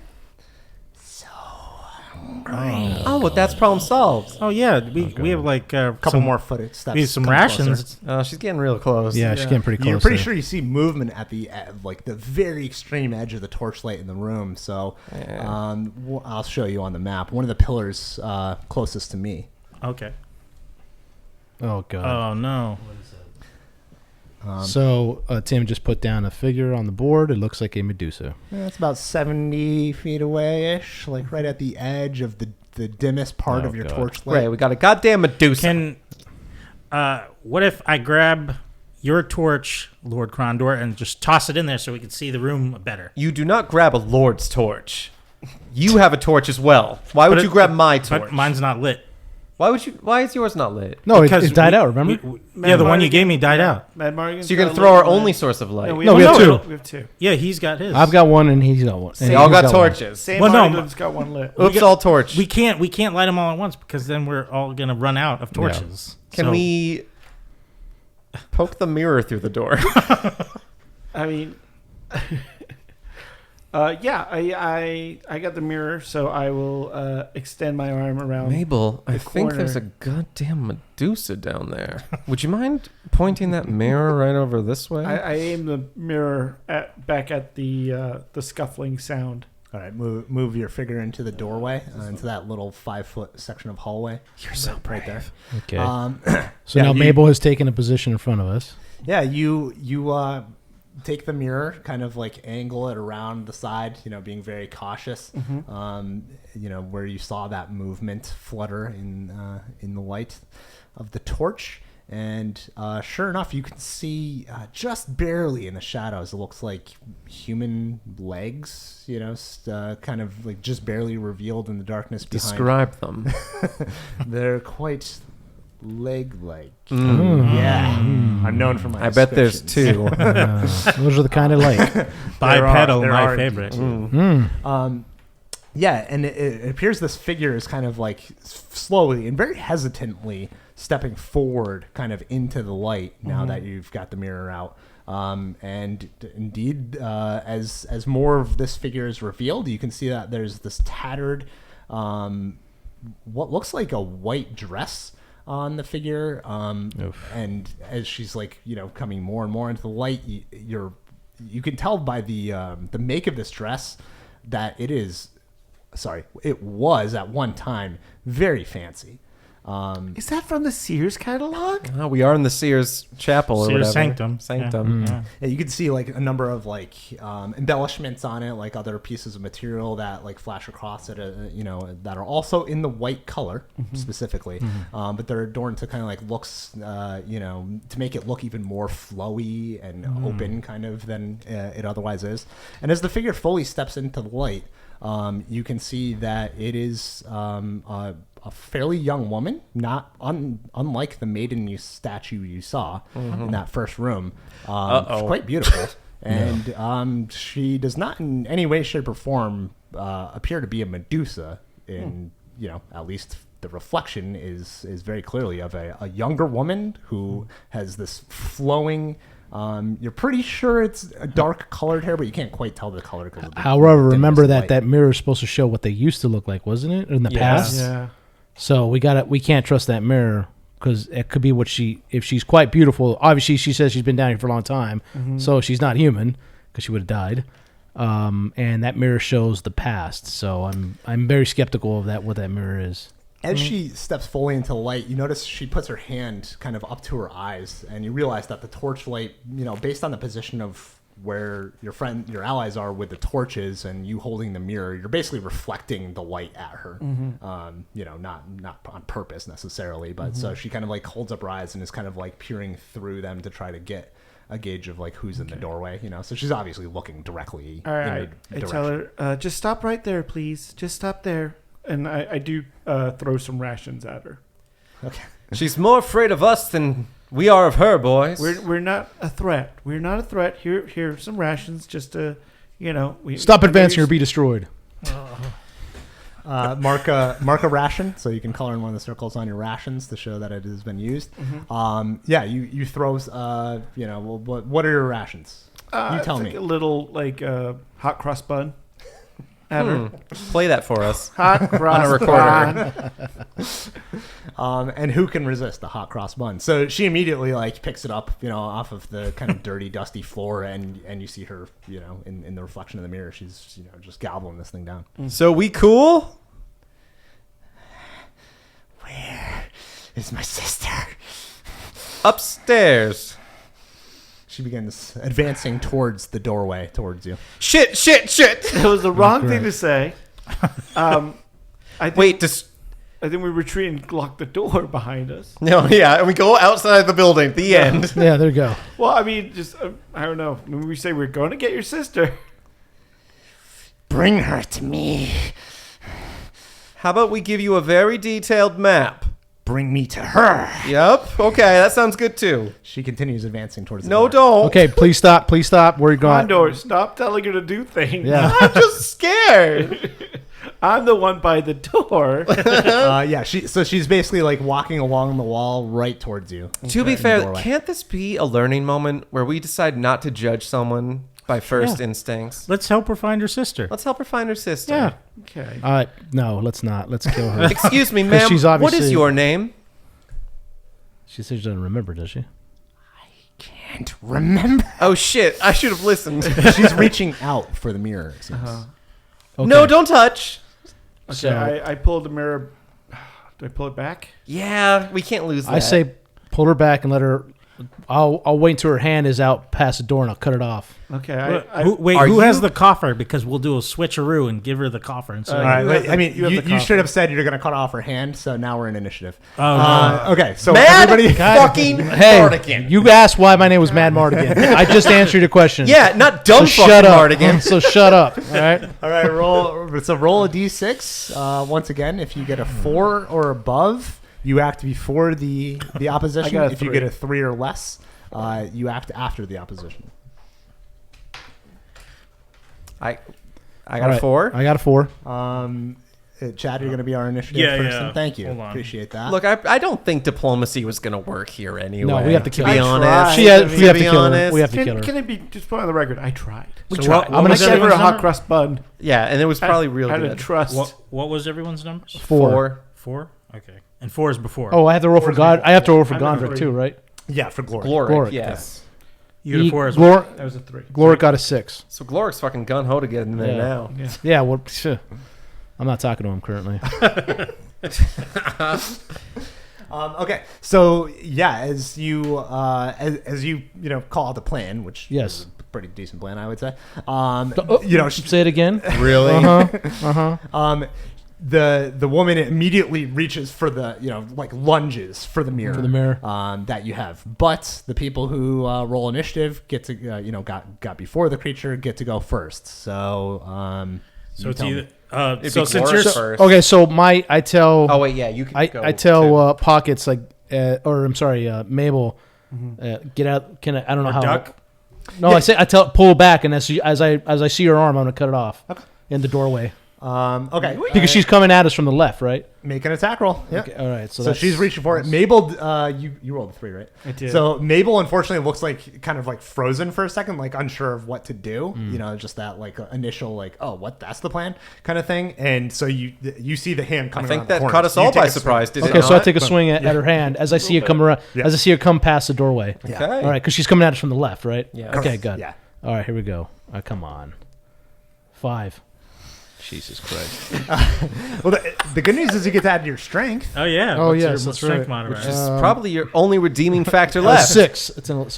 Speaker 2: So hungry.
Speaker 1: Oh, well, that's problem solved.
Speaker 4: Oh yeah, we have like a
Speaker 2: couple more footage steps.
Speaker 4: We have some
Speaker 2: coming
Speaker 4: rations.
Speaker 2: closer.
Speaker 1: She's getting real close.
Speaker 3: Yeah, she's getting pretty close.
Speaker 2: You're pretty
Speaker 3: there.
Speaker 2: sure you see movement at the very extreme edge of the torchlight in the room. So I'll show you on the map. One of the pillars closest to me.
Speaker 4: Okay.
Speaker 3: Oh god.
Speaker 4: Oh no.
Speaker 3: So Tim just put down a figure on the board. It looks like a Medusa.
Speaker 2: It's about 70 feet away-ish, like right at the edge of the dimmest part of your
Speaker 3: God.
Speaker 2: torchlight.
Speaker 1: Right, we got a goddamn Medusa.
Speaker 4: What if I grab your torch, Lord Krondor, and just toss it in there so we can see the room better?
Speaker 1: You do not grab a lord's torch. You have a torch as well. Why would you grab my torch?
Speaker 4: But mine's not lit.
Speaker 1: Why is yours not lit?
Speaker 3: No,
Speaker 4: Because
Speaker 3: it died out. Remember?
Speaker 4: Yeah, the one you gave me died out.
Speaker 5: Mad Morgan's
Speaker 1: So you're
Speaker 5: got
Speaker 1: gonna throw our
Speaker 5: lit
Speaker 1: only
Speaker 5: light.
Speaker 1: source of light.
Speaker 5: No,
Speaker 3: No, we have two.
Speaker 5: We have two.
Speaker 4: Yeah, he's got his.
Speaker 3: I've got one and he's got one. And
Speaker 1: They all
Speaker 3: he's
Speaker 1: got
Speaker 3: one.
Speaker 1: torches.
Speaker 5: Sam
Speaker 4: Well, no,
Speaker 5: Island's got one lit.
Speaker 1: Oops, all torch.
Speaker 4: We can't light them all at once because then we're all gonna run out of torches.
Speaker 1: Can
Speaker 4: So-
Speaker 1: we poke the mirror through the door?
Speaker 5: I mean, yeah, I got the mirror, so I will extend my arm around.
Speaker 1: Mabel, I
Speaker 5: the
Speaker 1: think there's a
Speaker 5: corner.
Speaker 1: goddamn Medusa down there. Would you mind pointing that mirror right over this way?
Speaker 5: I aim the mirror back at the scuffling sound.
Speaker 2: All right, move your figure into the doorway, into that little 5-foot section of hallway.
Speaker 1: You're so
Speaker 2: right there.
Speaker 3: Okay. So
Speaker 2: yeah,
Speaker 3: now
Speaker 2: you-
Speaker 3: Mabel has taken a position in front of us.
Speaker 2: Yeah, you take the mirror, kind of like angle it around the side, being very cautious. Where you saw that movement flutter in the light of the torch. And sure enough, you can see just barely in the shadows. It looks like human legs, kind of like just barely revealed in the darkness behind.
Speaker 1: Describe them.
Speaker 2: They're quite leg-like.
Speaker 1: Mm.
Speaker 2: Yeah, I'm known for my.
Speaker 1: I bet there's two.
Speaker 3: Those are the kind I like.
Speaker 4: Bipedal,
Speaker 2: there
Speaker 4: my
Speaker 2: are
Speaker 4: favorite.
Speaker 2: Yeah, and it appears this figure is kind of like slowly and very hesitantly stepping forward kind of into the light now that you've got the mirror out. And indeed, as more of this figure is revealed, you can see that there's this tattered, what looks like a white dress on the figure. And as she's coming more and more into the light, you can tell by the make of this dress that it was at one time very fancy.
Speaker 5: Is that from the Sears catalog?
Speaker 1: We are in the Sears Chapel or
Speaker 4: Seer
Speaker 1: whatever.
Speaker 4: Sanctum.
Speaker 1: Sanctum.
Speaker 4: Yeah.
Speaker 2: Yeah, you can see like a number of embellishments on it, like other pieces of material that flash across it, that are also in the white color specifically, but they're adorned to kind of looks, to make it look even more flowy and open kind of than it otherwise is. And as the figure fully steps into the light, you can see that it is a fairly young woman, not unlike the maiden statue you saw in that first room. She's quite beautiful. And she does not in any way, shape, or form appear to be a Medusa. At least the reflection is very clearly of a younger woman who has this flowing... you're pretty sure it's a dark colored hair, but you can't quite tell the color because of the
Speaker 3: However, remember
Speaker 2: dimmest light.
Speaker 3: that mirror is supposed to show what they used to look like, wasn't it? In the past?
Speaker 5: Yeah.
Speaker 3: So we can't trust that mirror because it could be if she's quite beautiful. Obviously, she says she's been down here for a long time, so she's not human because she would have died. And that mirror shows the past, so I'm very skeptical of what that mirror is.
Speaker 2: As she steps fully into the light, you notice she puts her hand kind of up to her eyes, and you realize that the torchlight, based on the position of where your allies are with the torches and you holding the mirror, you're basically reflecting the light at her. Not on purpose necessarily, but so she kind of holds up her eyes and is kind of peering through them to try to get a gauge of who's in the doorway. So she's obviously looking directly.
Speaker 5: All right. I tell her, just stop right there, please. Just stop there. And I do throw some rations at her.
Speaker 2: Okay.
Speaker 1: She's more afraid of us than we are of her, boys.
Speaker 5: We're not a threat. We're not a threat. Here are some rations. Just to,
Speaker 3: Stop advancing or be destroyed.
Speaker 2: Mark a ration, so you can color in one of the circles on your rations to show that it has been used. You throw. What are your rations? You tell
Speaker 5: it's
Speaker 2: me.
Speaker 5: a little hot cross bun. at her.
Speaker 1: Play that for us.
Speaker 5: Hot cross
Speaker 1: On a recorder.
Speaker 5: bun.
Speaker 2: And who can resist the hot cross bun? So she immediately like picks it up, off of the kind of dirty, dusty floor, and you see her, in the reflection of the mirror, she's just gobbling this thing down.
Speaker 1: So we cool?
Speaker 2: Where is my sister?
Speaker 1: Upstairs.
Speaker 2: She begins advancing towards the doorway, towards you.
Speaker 1: Shit.
Speaker 5: It was the wrong thing to say. I think,
Speaker 1: Wait,
Speaker 5: I think we retreat and lock the door behind us.
Speaker 1: no, yeah, and we go outside the building. The end.
Speaker 3: Yeah, there you go.
Speaker 5: Well, I mean, just I don't know. When we say we're going to get your sister,
Speaker 2: Bring her to me.
Speaker 1: How about we give you a very detailed map?
Speaker 2: Bring me to her.
Speaker 1: Yep. Okay, that sounds good too.
Speaker 2: She continues advancing towards the
Speaker 1: No,
Speaker 2: door.
Speaker 1: don't.
Speaker 3: Okay, please stop. Where are you going?
Speaker 5: Condor, stop telling her to do things.
Speaker 3: Yeah.
Speaker 1: I'm just scared.
Speaker 5: I'm the one by the door.
Speaker 2: Yeah, she's basically like walking along the wall right towards you.
Speaker 1: To be
Speaker 2: in the
Speaker 1: fair,
Speaker 2: doorway.
Speaker 1: can't this be a learning moment where we decide not to judge someone by first instincts?
Speaker 4: Let's help her find her sister.
Speaker 1: Let's help her find her sister.
Speaker 3: Yeah.
Speaker 5: Okay.
Speaker 3: No, let's not. Let's kill her.
Speaker 1: Excuse me, ma'am.
Speaker 3: she's
Speaker 1: What is
Speaker 3: obviously-
Speaker 1: your name?
Speaker 3: She says she doesn't remember, does she?
Speaker 2: Can't remember.
Speaker 1: Oh shit! I should have listened.
Speaker 2: She's reaching out for the mirror. It seems.
Speaker 3: Okay.
Speaker 1: No, don't touch.
Speaker 5: Okay,
Speaker 3: So-
Speaker 5: I pulled the mirror. Do I pull it back?
Speaker 1: Yeah, we can't lose that.
Speaker 3: I say pull her back and let her. I'll wait until her hand is out past the door and I'll cut it off.
Speaker 5: Okay.
Speaker 4: Who has the coffer? Because we'll do a switcheroo and give her the coffer. And so
Speaker 2: All right.
Speaker 5: have
Speaker 2: I mean,
Speaker 5: you have the
Speaker 2: you
Speaker 5: coffer.
Speaker 2: should have said you're going to cut off her hand. So now we're in initiative.
Speaker 4: no.
Speaker 2: Okay. So
Speaker 1: Mad
Speaker 2: everybody.
Speaker 1: fucking
Speaker 3: Hey,
Speaker 1: Mardigan.
Speaker 3: you asked why my name was Mad Mardigan. I just answered your question.
Speaker 1: Yeah, not dumb
Speaker 3: So
Speaker 1: fucking
Speaker 3: shut up.
Speaker 1: Mardigan.
Speaker 3: So shut up. All right.
Speaker 2: All right. Roll a d6. Once again, if you get a 4 or above, you act before the opposition.
Speaker 5: I got a
Speaker 2: If you
Speaker 5: 3.
Speaker 2: get a 3 or less, you act after the opposition.
Speaker 1: I
Speaker 3: All
Speaker 1: got a
Speaker 3: right.
Speaker 1: 4.
Speaker 3: I got a 4.
Speaker 2: Chad, you're going to be our initiative
Speaker 4: Yeah,
Speaker 2: person.
Speaker 4: yeah.
Speaker 2: Thank you.
Speaker 4: Hold on.
Speaker 2: Appreciate that.
Speaker 1: Look, I don't think diplomacy was going to work here anyway.
Speaker 3: No, we have to kill
Speaker 1: be
Speaker 3: her.
Speaker 1: honest.
Speaker 3: We have
Speaker 1: to
Speaker 3: to
Speaker 1: be
Speaker 3: kill her.
Speaker 1: honest.
Speaker 3: We have to kill her.
Speaker 5: Can it be just put on the record? I tried.
Speaker 4: So
Speaker 3: tried.
Speaker 4: what
Speaker 3: I'm gonna
Speaker 4: was
Speaker 5: I gave her a
Speaker 4: everyone's
Speaker 5: hot
Speaker 4: number?
Speaker 5: crust bun.
Speaker 1: Yeah, and it was probably real
Speaker 5: I had
Speaker 1: good.
Speaker 5: a trust.
Speaker 4: What was everyone's numbers?
Speaker 3: 4.
Speaker 4: 4? Okay. And 4 is before.
Speaker 3: Oh, I have to roll for God. I have to roll for
Speaker 5: I got a
Speaker 3: Gondrick
Speaker 5: 3.
Speaker 3: too, right?
Speaker 2: Yeah, for glory.
Speaker 1: Gloric,
Speaker 3: Gloric,
Speaker 1: yes.
Speaker 4: You got a 4 as well.
Speaker 5: That was a 3.
Speaker 3: Gloric got a 6.
Speaker 1: So Gloric's fucking gun ho to get in there
Speaker 3: Yeah.
Speaker 1: now.
Speaker 5: Yeah.
Speaker 3: Yeah. Well, I'm not talking to him currently.
Speaker 2: Okay, so yeah, as you call out the plan, which
Speaker 3: Yes.
Speaker 2: is a pretty decent plan, I would say.
Speaker 3: Say it again.
Speaker 1: Really?
Speaker 2: The woman immediately reaches for the lunges for the mirror that you have, but the people who roll initiative get to got before the creature get to go first. So
Speaker 4: So it's
Speaker 2: tell
Speaker 4: either.
Speaker 2: me.
Speaker 1: It'd
Speaker 4: So
Speaker 1: be
Speaker 4: since
Speaker 1: Gloric
Speaker 4: you're
Speaker 1: first.
Speaker 3: Okay, so I tell.
Speaker 1: Oh wait, yeah, you can. go
Speaker 3: I tell
Speaker 1: too.
Speaker 3: Pockets Mabel, get out. Can I don't know how.
Speaker 4: duck.
Speaker 3: No, I tell pull back, and as I see her arm, I'm gonna cut it off in the doorway
Speaker 2: Okay,
Speaker 3: because she's coming at us from the left, right?
Speaker 2: make an attack roll. Yeah.
Speaker 3: Okay, all right. So,
Speaker 2: So she's reaching for it. Mabel, you rolled a 3, right?
Speaker 5: I did.
Speaker 2: So Mabel, unfortunately, looks like kind of like frozen for a second, like unsure of what to do. Just that like initial like, oh, what? That's the plan kind of thing. And so you see the hand
Speaker 1: I
Speaker 2: coming.
Speaker 1: think
Speaker 2: around the
Speaker 1: that
Speaker 2: corner.
Speaker 1: caught us
Speaker 2: So you
Speaker 1: all
Speaker 2: take
Speaker 1: by
Speaker 2: a swing.
Speaker 1: surprise. Did it
Speaker 3: Okay, so I
Speaker 1: not?
Speaker 3: take a swing at her hand as I see her come around,
Speaker 2: Yeah.
Speaker 3: as I see her come past the doorway.
Speaker 2: Yeah.
Speaker 1: Okay.
Speaker 3: All right, because she's coming at us from the left, right?
Speaker 1: Yeah.
Speaker 3: Okay,
Speaker 2: Correct.
Speaker 3: good.
Speaker 2: Yeah.
Speaker 3: All right, here we go. Come on. 5. Jesus Christ.
Speaker 2: Well, the good news is you get to add your strength.
Speaker 4: Oh yeah.
Speaker 3: Oh,
Speaker 4: What's
Speaker 3: yes,
Speaker 4: your
Speaker 3: that's
Speaker 4: strength
Speaker 3: right.
Speaker 4: modifier?
Speaker 1: Which is probably your only redeeming factor
Speaker 3: Oh,
Speaker 1: left.
Speaker 3: 6. So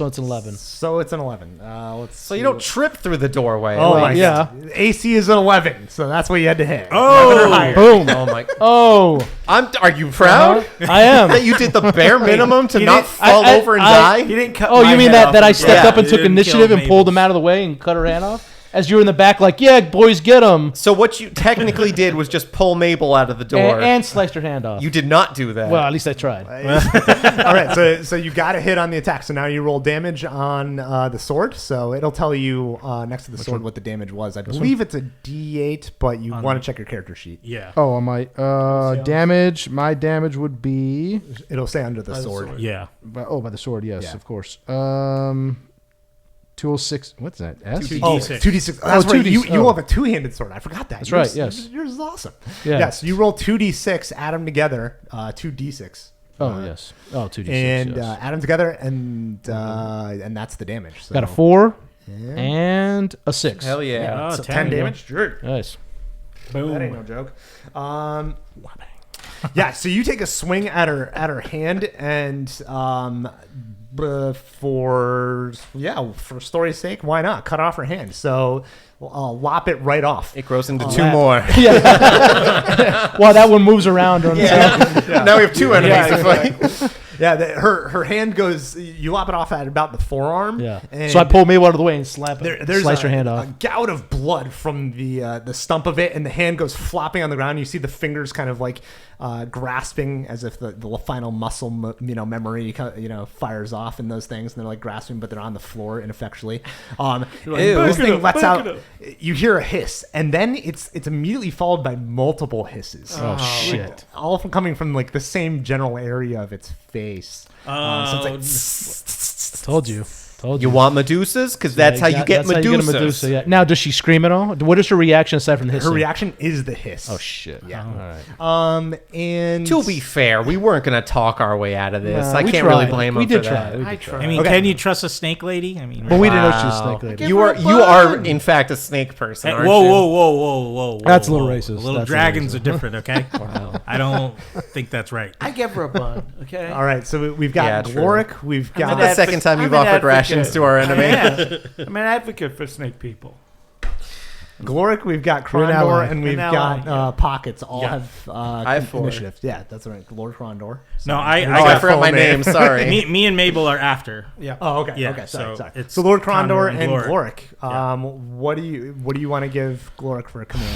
Speaker 3: it's an 11.
Speaker 2: So it's an 11. Let's.
Speaker 1: So you don't trip through the doorway.
Speaker 2: Oh
Speaker 3: Well,
Speaker 2: my
Speaker 3: yeah.
Speaker 2: God. AC is an 11, so that's what you had to hit.
Speaker 4: Oh!
Speaker 2: 11 or higher.
Speaker 3: Boom.
Speaker 1: Oh my!
Speaker 3: Oh,
Speaker 1: Are you proud
Speaker 3: I am.
Speaker 1: that you did the bare minimum to
Speaker 5: you
Speaker 1: not
Speaker 5: didn't-
Speaker 1: fall
Speaker 3: I-
Speaker 1: over and
Speaker 3: I-
Speaker 5: He
Speaker 1: die?
Speaker 5: didn't cut.
Speaker 3: Oh,
Speaker 5: my
Speaker 3: you mean
Speaker 5: head
Speaker 3: that I
Speaker 5: off.
Speaker 3: stepped
Speaker 1: Yeah.
Speaker 3: up and took
Speaker 4: You didn't
Speaker 3: initiative
Speaker 4: kill
Speaker 3: and pulled
Speaker 4: Mabel's.
Speaker 3: him out of the way and cut her hand off? As you were in the back, like, yeah, boys, get him.
Speaker 1: So what you technically did was just pull Mabel out of the door.
Speaker 3: And sliced her hand off.
Speaker 1: You did not do that.
Speaker 3: Well, at least I tried.
Speaker 2: All right, so you got a hit on the attack. So now you roll damage on the sword. So it'll tell you next to the sword what the damage was. I believe it's a D8, but you want to check your character sheet.
Speaker 4: Yeah.
Speaker 3: Oh, on my damage, my damage would be...
Speaker 2: It'll say under the sword.
Speaker 4: Yeah.
Speaker 3: By the sword, yes,
Speaker 2: Yeah.
Speaker 3: of course. 2 206. What's that? S?
Speaker 4: 2d6.
Speaker 2: 2d6. That's right.
Speaker 3: 2d6.
Speaker 2: You have a two-handed sword. I forgot that.
Speaker 3: That's right, yes.
Speaker 2: Yours is awesome.
Speaker 3: Yeah.
Speaker 2: Yes, you roll 2d6, add them together, 2d6.
Speaker 3: Oh, yes. Oh, 2d6.
Speaker 2: And
Speaker 3: yes.
Speaker 2: add them together, and that's the damage. So.
Speaker 3: Got a 4 and a 6.
Speaker 1: Hell yeah.
Speaker 4: Oh,
Speaker 2: So
Speaker 4: 10
Speaker 2: 10 damage. Sure.
Speaker 3: Nice.
Speaker 4: Boom.
Speaker 2: That ain't no joke. Yeah, so you take a swing at her hand, and for story's sake, why not cut off her hand? So I'll lop it right off.
Speaker 1: It grows into two more.
Speaker 3: Well, that one moves around on its own.
Speaker 1: Now we have two enemies to fight.
Speaker 2: Yeah, her hand goes. You lop it off at about the forearm.
Speaker 3: Yeah.
Speaker 2: And
Speaker 3: So I pull Mabel out of the way and slap it.
Speaker 2: there's
Speaker 3: Slice her hand
Speaker 2: a
Speaker 3: off.
Speaker 2: gout of blood from the stump of it, and the hand goes flopping on the ground. You see the fingers kind of like grasping as if the final muscle memory fires off in those things, and they're like grasping, but they're on the floor ineffectually. This thing lets out. You hear a hiss, and then it's immediately followed by multiple hisses.
Speaker 3: Oh, shit.
Speaker 2: All coming from like the same general area of its face. So it's like
Speaker 3: Told you.
Speaker 1: You want Medusas? Because that's how you get
Speaker 3: that's how you
Speaker 1: Medusas.
Speaker 3: get a Medusa, yeah. Now, does she scream at all? What is her reaction aside from the hissing?
Speaker 2: her reaction is the hiss.
Speaker 3: Oh, shit.
Speaker 2: Yeah.
Speaker 3: All right.
Speaker 2: And
Speaker 1: To be fair, we weren't going to talk our way out of this.
Speaker 3: No,
Speaker 1: I
Speaker 3: we
Speaker 1: can't really
Speaker 3: tried.
Speaker 1: blame
Speaker 3: We
Speaker 1: him
Speaker 3: did
Speaker 1: for
Speaker 3: try.
Speaker 1: that.
Speaker 3: We
Speaker 5: I
Speaker 3: did try.
Speaker 4: I mean,
Speaker 2: Okay.
Speaker 4: can you trust a snake lady? I mean,
Speaker 3: But we didn't know she was
Speaker 1: Wow.
Speaker 3: Snake Lady.
Speaker 1: You are in fact a snake person,
Speaker 4: Hey,
Speaker 1: aren't
Speaker 4: whoa,
Speaker 1: you?
Speaker 4: whoa.
Speaker 3: That's a little
Speaker 4: whoa.
Speaker 3: racist.
Speaker 4: Little
Speaker 3: That's a
Speaker 4: dragons
Speaker 3: little
Speaker 4: are different, okay? I don't think that's right.
Speaker 5: I give her a bun. Okay.
Speaker 2: all right, so we've got
Speaker 1: Yeah, true.
Speaker 2: Gloric. We've got
Speaker 1: The second time you've
Speaker 5: I'm an
Speaker 1: offered
Speaker 5: advocate.
Speaker 1: rations to our enemy.
Speaker 5: I'm an advocate for snake people.
Speaker 2: Gloric, we've got
Speaker 3: You're an ally.
Speaker 2: Krondor, and we've
Speaker 5: An ally,
Speaker 2: got Pockets. All
Speaker 4: Yeah.
Speaker 2: have
Speaker 1: I have 4.
Speaker 2: initiative. Yeah, that's right. Lord Krondor.
Speaker 4: No, I
Speaker 1: Oh, I
Speaker 4: got
Speaker 1: forgot my
Speaker 2: full name.
Speaker 1: name. Sorry.
Speaker 4: me and Mabel are after.
Speaker 5: Yeah.
Speaker 2: Oh, okay.
Speaker 4: Yeah,
Speaker 2: okay. Sorry.
Speaker 4: so
Speaker 2: Sorry.
Speaker 4: it's
Speaker 2: So Lord Krondor
Speaker 4: Krondor and
Speaker 2: and
Speaker 4: Gloric.
Speaker 2: Gloric. What do you want to give Gloric for a command?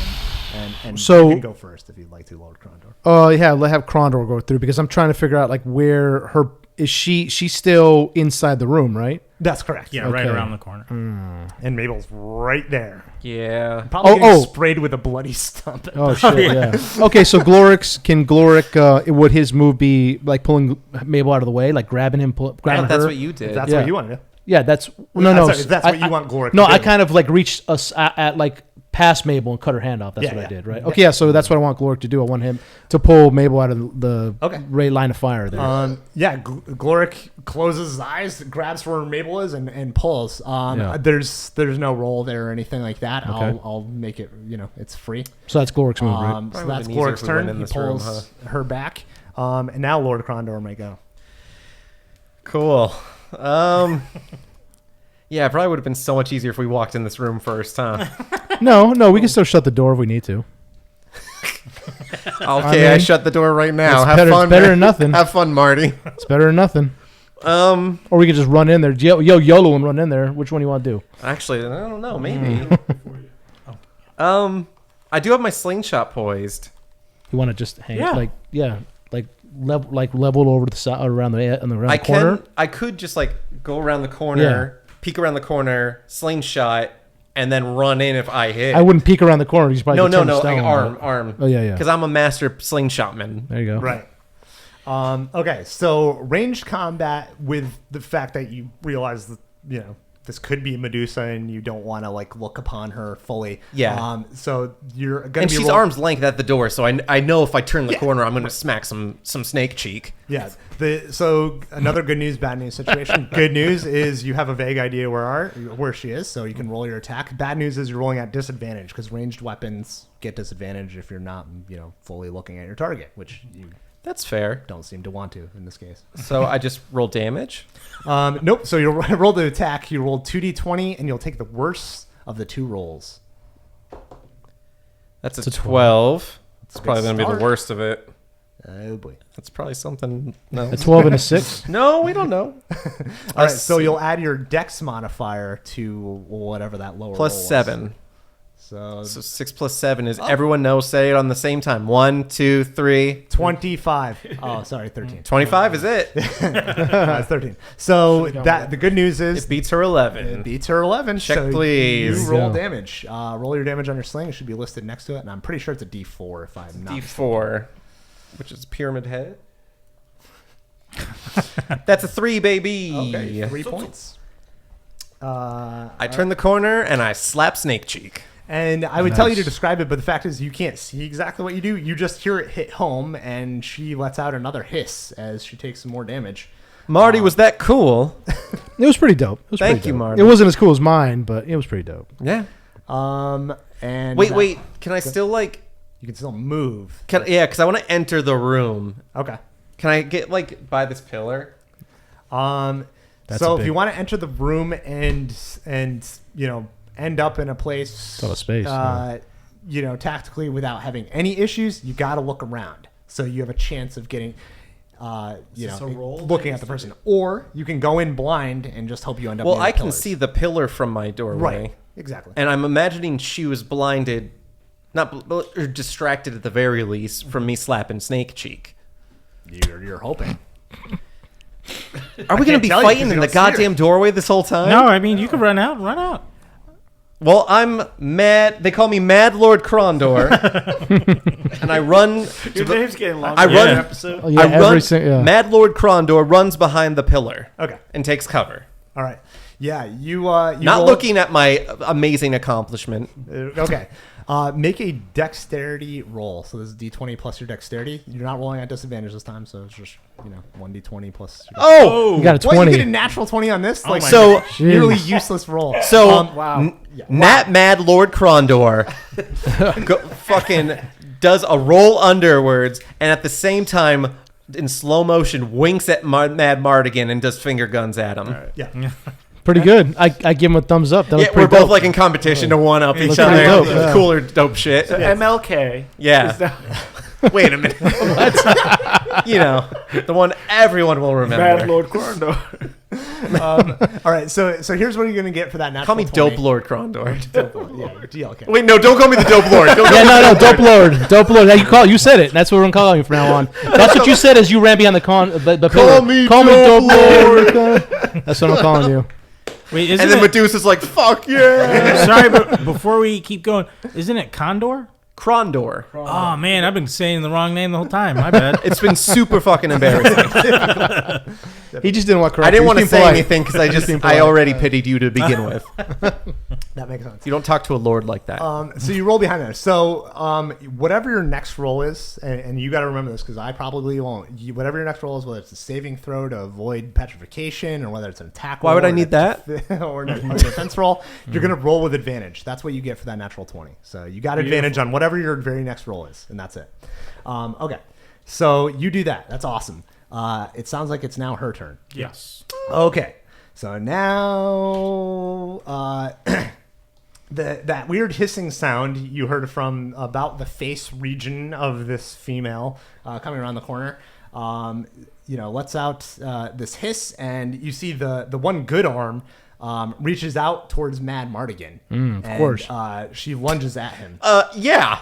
Speaker 2: And
Speaker 3: So-
Speaker 2: you can go first if you'd like to, Lord Krondor.
Speaker 3: Oh, yeah. Let have Krondor go through because I'm trying to figure out like where her is. She's still inside the room, right?
Speaker 2: That's correct.
Speaker 4: Yeah, right
Speaker 3: Okay.
Speaker 4: around the corner.
Speaker 2: And Mabel's right there.
Speaker 1: Yeah.
Speaker 2: Probably
Speaker 3: Oh,
Speaker 2: getting
Speaker 3: oh.
Speaker 2: sprayed with a bloody stump.
Speaker 3: Oh shit! Yeah. Okay, so Gloric, would his move be like pulling Mabel out of the way, like grabbing him, grabbing
Speaker 1: That's
Speaker 3: her?
Speaker 1: what you did.
Speaker 2: That's
Speaker 3: Yeah.
Speaker 2: what you want to do.
Speaker 3: Yeah, that's no.
Speaker 2: Sorry, that's what you want Gloric
Speaker 3: No,
Speaker 2: to
Speaker 3: I
Speaker 2: do.
Speaker 3: kind of like reached us at like past Mabel and cut her hand off. That's
Speaker 2: Yeah,
Speaker 3: what I
Speaker 2: yeah.
Speaker 3: did, right? Okay, yeah. So that's what I want Gloric to do. I want him to pull Mabel out of the
Speaker 2: Okay.
Speaker 3: line of fire there.
Speaker 2: Gloric closes his eyes, grabs where Mabel is, and pulls.
Speaker 3: Yeah.
Speaker 2: There's no roll there or anything like that.
Speaker 3: Okay.
Speaker 2: I'll make it. It's free.
Speaker 3: So that's Gloric's move, right?
Speaker 2: So
Speaker 1: Probably
Speaker 2: that's
Speaker 1: would've been easier
Speaker 2: Gloric's
Speaker 1: if we went
Speaker 2: turn.
Speaker 1: in
Speaker 2: He
Speaker 1: this room,
Speaker 2: pulls her back. And now Lord Krondor may go.
Speaker 1: Cool. Yeah, it probably would have been so much easier if we walked in this room first, huh?
Speaker 3: No, we can still shut the door if we need to.
Speaker 1: Okay, I
Speaker 3: mean,
Speaker 1: shut the door right now.
Speaker 3: it's
Speaker 1: Have
Speaker 3: better-
Speaker 1: fun.
Speaker 3: it's better
Speaker 1: man.
Speaker 3: than nothing.
Speaker 1: Have fun, Marty.
Speaker 3: It's better than nothing. Or we can just run in there, YOLO and run in there. Which one do you want to do?
Speaker 1: Actually, I don't know. Maybe. I do have my slingshot poised.
Speaker 3: You want to just hang,
Speaker 5: Yeah.
Speaker 3: leveled over to the side, around the corner.
Speaker 1: I could just like go around the corner, peek around the corner, slingshot, and then run in if I hit.
Speaker 3: I wouldn't peek around the corner. You probably
Speaker 1: No,
Speaker 3: could
Speaker 1: no,
Speaker 3: turn the
Speaker 1: no.
Speaker 3: stone,
Speaker 1: Like
Speaker 3: but-
Speaker 1: arm.
Speaker 3: Oh yeah.
Speaker 1: Because I'm a master slingshotman.
Speaker 3: There you go.
Speaker 2: Right. Okay, so ranged combat with the fact that you realize that this could be Medusa and you don't want to like look upon her fully.
Speaker 1: Yeah.
Speaker 2: So you're gonna
Speaker 1: And
Speaker 2: be
Speaker 1: she's arm's length at the door, so I know if I turn the corner, I'm going to smack some snake cheek.
Speaker 2: Yeah. So another good news, bad news situation. Good news is you have a vague idea where she is, so you can roll your attack. Bad news is you're rolling at disadvantage because ranged weapons get disadvantage if you're not fully looking at your target, which you
Speaker 1: That's fair.
Speaker 2: don't seem to want to in this case.
Speaker 1: So I just roll damage.
Speaker 2: Nope. So you roll the attack. You roll 2d20, and you'll take the worst of the two rolls.
Speaker 1: That's a 12. It's
Speaker 2: a good
Speaker 1: probably going to be
Speaker 2: start.
Speaker 1: the worst of it.
Speaker 2: Oh boy.
Speaker 1: That's probably something. No.
Speaker 3: A 12 and a 6.
Speaker 1: No, we don't know.
Speaker 2: All right. So you'll add your dex modifier to whatever that lower roll
Speaker 1: Plus
Speaker 2: was.
Speaker 1: 7.
Speaker 2: So
Speaker 1: So 6 plus 7 is everyone knows. Say it on the same time. 1, 2, 3.
Speaker 2: 25. Oh, sorry, 13.
Speaker 1: 25 is it.
Speaker 2: It's 13. So the good news is
Speaker 1: It beats her 11.
Speaker 2: it beats her 11.
Speaker 1: Check,
Speaker 2: so
Speaker 1: please.
Speaker 2: You roll
Speaker 3: Yeah.
Speaker 2: damage. Roll your damage on your sling. It should be listed next to it, and I'm pretty sure it's a D4 if I'm not.
Speaker 1: D4, which is pyramid head. That's a 3, baby.
Speaker 2: Okay, 3 points.
Speaker 1: I turn the corner and I slap Snake Cheek.
Speaker 2: And I would tell you to describe it, but the fact is you can't see exactly what you do. You just hear it hit home, and she lets out another hiss as she takes some more damage.
Speaker 1: Marty, was that cool?
Speaker 3: It was pretty dope.
Speaker 1: Thank you, Marty.
Speaker 3: It wasn't as cool as mine, but it was pretty dope.
Speaker 1: Yeah.
Speaker 2: And
Speaker 1: Wait. Can I still like?
Speaker 2: You can still move.
Speaker 1: Because I want to enter the room.
Speaker 2: Okay.
Speaker 1: Can I get like by this pillar?
Speaker 2: So if you want to enter the room and end up in a place,
Speaker 3: it's a lot of space.
Speaker 2: Tactically without having any issues, you got to look around. So you have a chance of getting, looking at the person, or you can go in blind and just hope you end up.
Speaker 1: Well,
Speaker 2: near
Speaker 1: I
Speaker 2: the
Speaker 1: can
Speaker 2: pillars.
Speaker 1: see the pillar from my doorway.
Speaker 2: Right. Exactly.
Speaker 1: And I'm imagining she was blinded, or distracted at the very least, from me slapping Snake Cheek.
Speaker 2: You're hoping.
Speaker 1: Are we going to be fighting in the goddamn doorway this whole time?
Speaker 4: No, I mean, you can run out.
Speaker 1: Well, I'm mad. They call me Mad Lord Krondor. And I run.
Speaker 5: Your name's getting longer.
Speaker 1: I run.
Speaker 5: Episode.
Speaker 3: Oh, yeah,
Speaker 1: Mad Lord Krondor runs behind the pillar.
Speaker 2: Okay.
Speaker 1: And takes cover.
Speaker 2: All right. Yeah, you
Speaker 1: not looking at my amazing accomplishment.
Speaker 2: Okay. Make a dexterity roll. So this is D20 plus your dexterity. You're not rolling at disadvantage this time, so it's just 1D20 plus.
Speaker 1: Oh,
Speaker 3: you got a 20.
Speaker 2: What, you get a natural 20 on this? Nearly useless roll.
Speaker 1: So
Speaker 2: wow.
Speaker 1: Mad Lord Krondor fucking does a roll underwards, and at the same time, in slow motion, winks at Mad Mardigan and does finger guns at him.
Speaker 5: Right.
Speaker 2: Yeah.
Speaker 3: Pretty good. I give him a thumbs up. That was
Speaker 1: we're
Speaker 3: pretty
Speaker 1: both
Speaker 3: dope.
Speaker 1: like in competition to one up each
Speaker 3: That's
Speaker 1: other.
Speaker 3: pretty dope, yeah.
Speaker 1: Cooler, dope shit.
Speaker 5: So MLK.
Speaker 1: Yeah. Wait a minute. The one everyone will remember.
Speaker 5: Bad Lord Corndo.
Speaker 2: All right. So here's what you're gonna get for that natural.
Speaker 1: Call me
Speaker 2: 20.
Speaker 1: Dope Lord Krondor.
Speaker 2: Dope Lord. Yeah. DLK.
Speaker 1: Wait, no, don't call me the Dope Lord.
Speaker 3: Dope Lord. Dope Lord. You said it. That's what we're calling you from now on. That's what you said as you ran behind the
Speaker 1: Call me
Speaker 3: Dope Lord. That's what I'm calling you.
Speaker 4: Wait,
Speaker 1: and then Medusa's like, fuck yeah.
Speaker 4: Sorry, but before we keep going, isn't it Condor?
Speaker 1: Krondor.
Speaker 4: Oh, man, I've been saying the wrong name the whole time. My bad.
Speaker 1: It's been super fucking embarrassing.
Speaker 3: He just didn't want to correct
Speaker 1: I didn't
Speaker 3: you.
Speaker 1: want to
Speaker 3: He's
Speaker 1: say
Speaker 3: being polite.
Speaker 1: anything because I already pitied you to begin with.
Speaker 2: That makes sense.
Speaker 1: You don't talk to a lord like that.
Speaker 2: So you roll behind there. So whatever your next roll is, and you got to remember this because I probably won't. Whatever your next roll is, whether it's a saving throw to avoid petrification or whether it's an attack roll.
Speaker 1: Why would I need that?
Speaker 2: Or a defense roll. You're going to roll with advantage. That's what you get for that natural 20. So you got advantage on whatever your very next roll is, and that's it. Okay. So you do that. That's awesome. It sounds like it's now her turn.
Speaker 5: Yes.
Speaker 2: Okay. So now that weird hissing sound you heard from about the face region of this female coming around the corner, lets out this hiss, and you see the one good arm reaches out towards Mad Mardigan.
Speaker 3: Of course.
Speaker 2: She lunges at him.
Speaker 1: Yeah.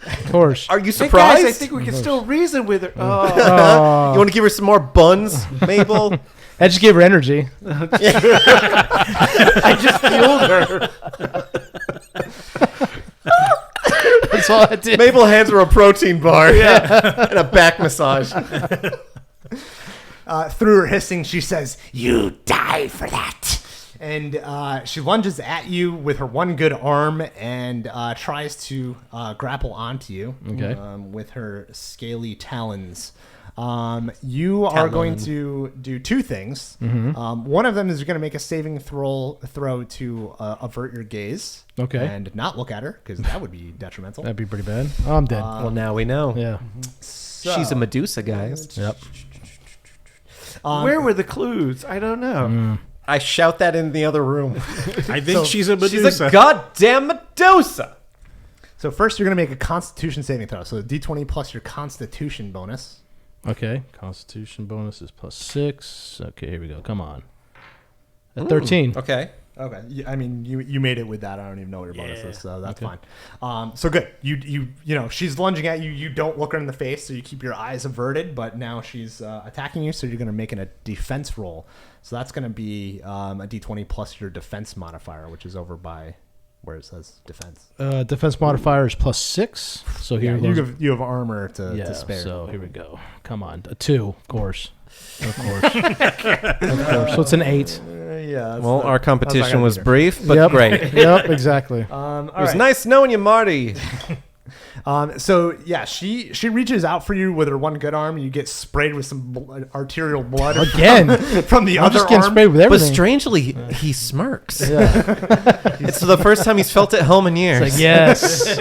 Speaker 3: Of course.
Speaker 1: Are you
Speaker 5: Hey
Speaker 1: surprised?
Speaker 5: guys, I think we can still reason with her.
Speaker 1: You want to give her some more buns, Mabel?
Speaker 3: That just gave her energy.
Speaker 5: I just fueled her.
Speaker 3: That's all I did.
Speaker 1: Mabel hands her a protein bar and a back massage.
Speaker 2: Through her hissing, she says, "You die for that." And she lunges at you with her one good arm and tries to grapple onto you with her scaly talons. You are going to do two things. One of them is you're going to make a saving throw to avert your gaze.
Speaker 3: Okay.
Speaker 2: And not look at her, because that would be detrimental.
Speaker 3: That'd be pretty bad. Oh, I'm dead.
Speaker 1: Well, now we know.
Speaker 3: Yeah.
Speaker 1: She's a Medusa, guys.
Speaker 3: Yep.
Speaker 5: Where were the clues? I don't know.
Speaker 1: I shout that in the other room.
Speaker 4: I think she's a Medusa.
Speaker 1: She's a goddamn Medusa.
Speaker 2: So first you're going to make a Constitution saving throw. So D20 plus your Constitution bonus.
Speaker 3: Okay. Constitution bonus is +6. Okay, here we go. Come on. At 13.
Speaker 1: Okay.
Speaker 2: Okay. I mean, you made it with that. I don't even know what your bonus is, so that's fine. So good. You she's lunging at you. You don't look her in the face, so you keep your eyes averted. But now she's attacking you, so you're going to make a defense roll. So that's going to be a D20 plus your defense modifier, which is over by where it says defense.
Speaker 3: Defense modifier is +6. So here
Speaker 2: you have armor to spare.
Speaker 3: So here we go. Come on. A 2, of course. Of course. Of course. So it's an 8.
Speaker 2: Yeah.
Speaker 1: Well, our competition was
Speaker 2: leader.
Speaker 1: brief, but
Speaker 3: Yep.
Speaker 1: great.
Speaker 3: Yep, exactly.
Speaker 2: All
Speaker 1: It was
Speaker 2: right.
Speaker 1: nice knowing you, Marty.
Speaker 2: So yeah, she reaches out for you with her one good arm. And you get sprayed with some arterial blood
Speaker 3: Again.
Speaker 2: from the
Speaker 3: I'm
Speaker 2: other
Speaker 3: just getting
Speaker 2: arm.
Speaker 3: sprayed with
Speaker 1: But
Speaker 3: everything.
Speaker 1: strangely, he smirks.
Speaker 3: Yeah.
Speaker 1: It's the first time he's felt at home in years.
Speaker 3: It's like, yes.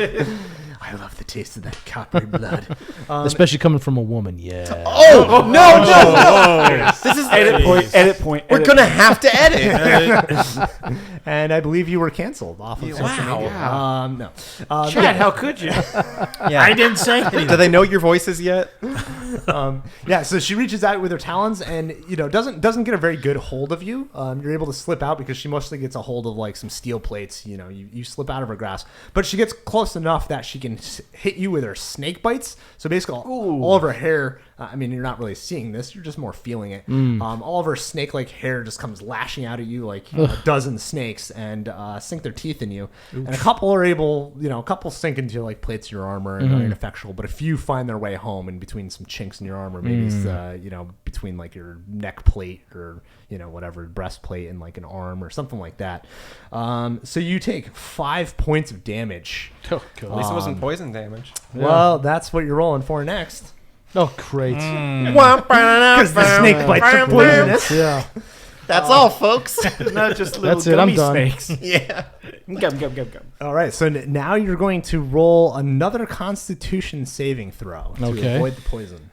Speaker 2: I love the taste of that coppery blood.
Speaker 3: Especially coming from a woman. Yeah.
Speaker 1: Oh, no. This is
Speaker 5: Edit point. Edit point.
Speaker 1: We're
Speaker 5: edit
Speaker 1: going to have to edit.
Speaker 2: And I believe you were canceled off of social media. No.
Speaker 5: Chad, how could you?
Speaker 1: Yeah.
Speaker 4: I didn't say anything.
Speaker 1: Do they know your voices yet?
Speaker 2: Yeah, so she reaches out with her talons, and doesn't get a very good hold of you. You're able to slip out because she mostly gets a hold of like some steel plates. You slip out of her grasp, but she gets close enough that she can hit you with her snake bites. So basically, all of her hair. I mean, you're not really seeing this; you're just more feeling it. All of her snake-like hair just comes lashing out at you like a dozen snakes, and sink their teeth in you. And a couple are able, a couple sink into like plates of your armor and are ineffectual, but a few find their way home in between some chinks in your armor, maybe it's, between like your neck plate or whatever breastplate and like an arm or something like that. So you take 5 points of damage.
Speaker 3: Oh,
Speaker 1: At least it wasn't poison damage.
Speaker 2: Well, that's what you're rolling for next.
Speaker 3: Oh, great.
Speaker 2: Because the snake bites are poisonous.
Speaker 3: Yeah.
Speaker 1: That's all, folks.
Speaker 5: Not just little
Speaker 3: That's it, I'm
Speaker 5: gummy
Speaker 3: done.
Speaker 5: snakes.
Speaker 1: Yeah.
Speaker 5: Gum.
Speaker 2: All right, so now you're going to roll another Constitution saving throw to
Speaker 3: Okay.
Speaker 2: avoid the poison.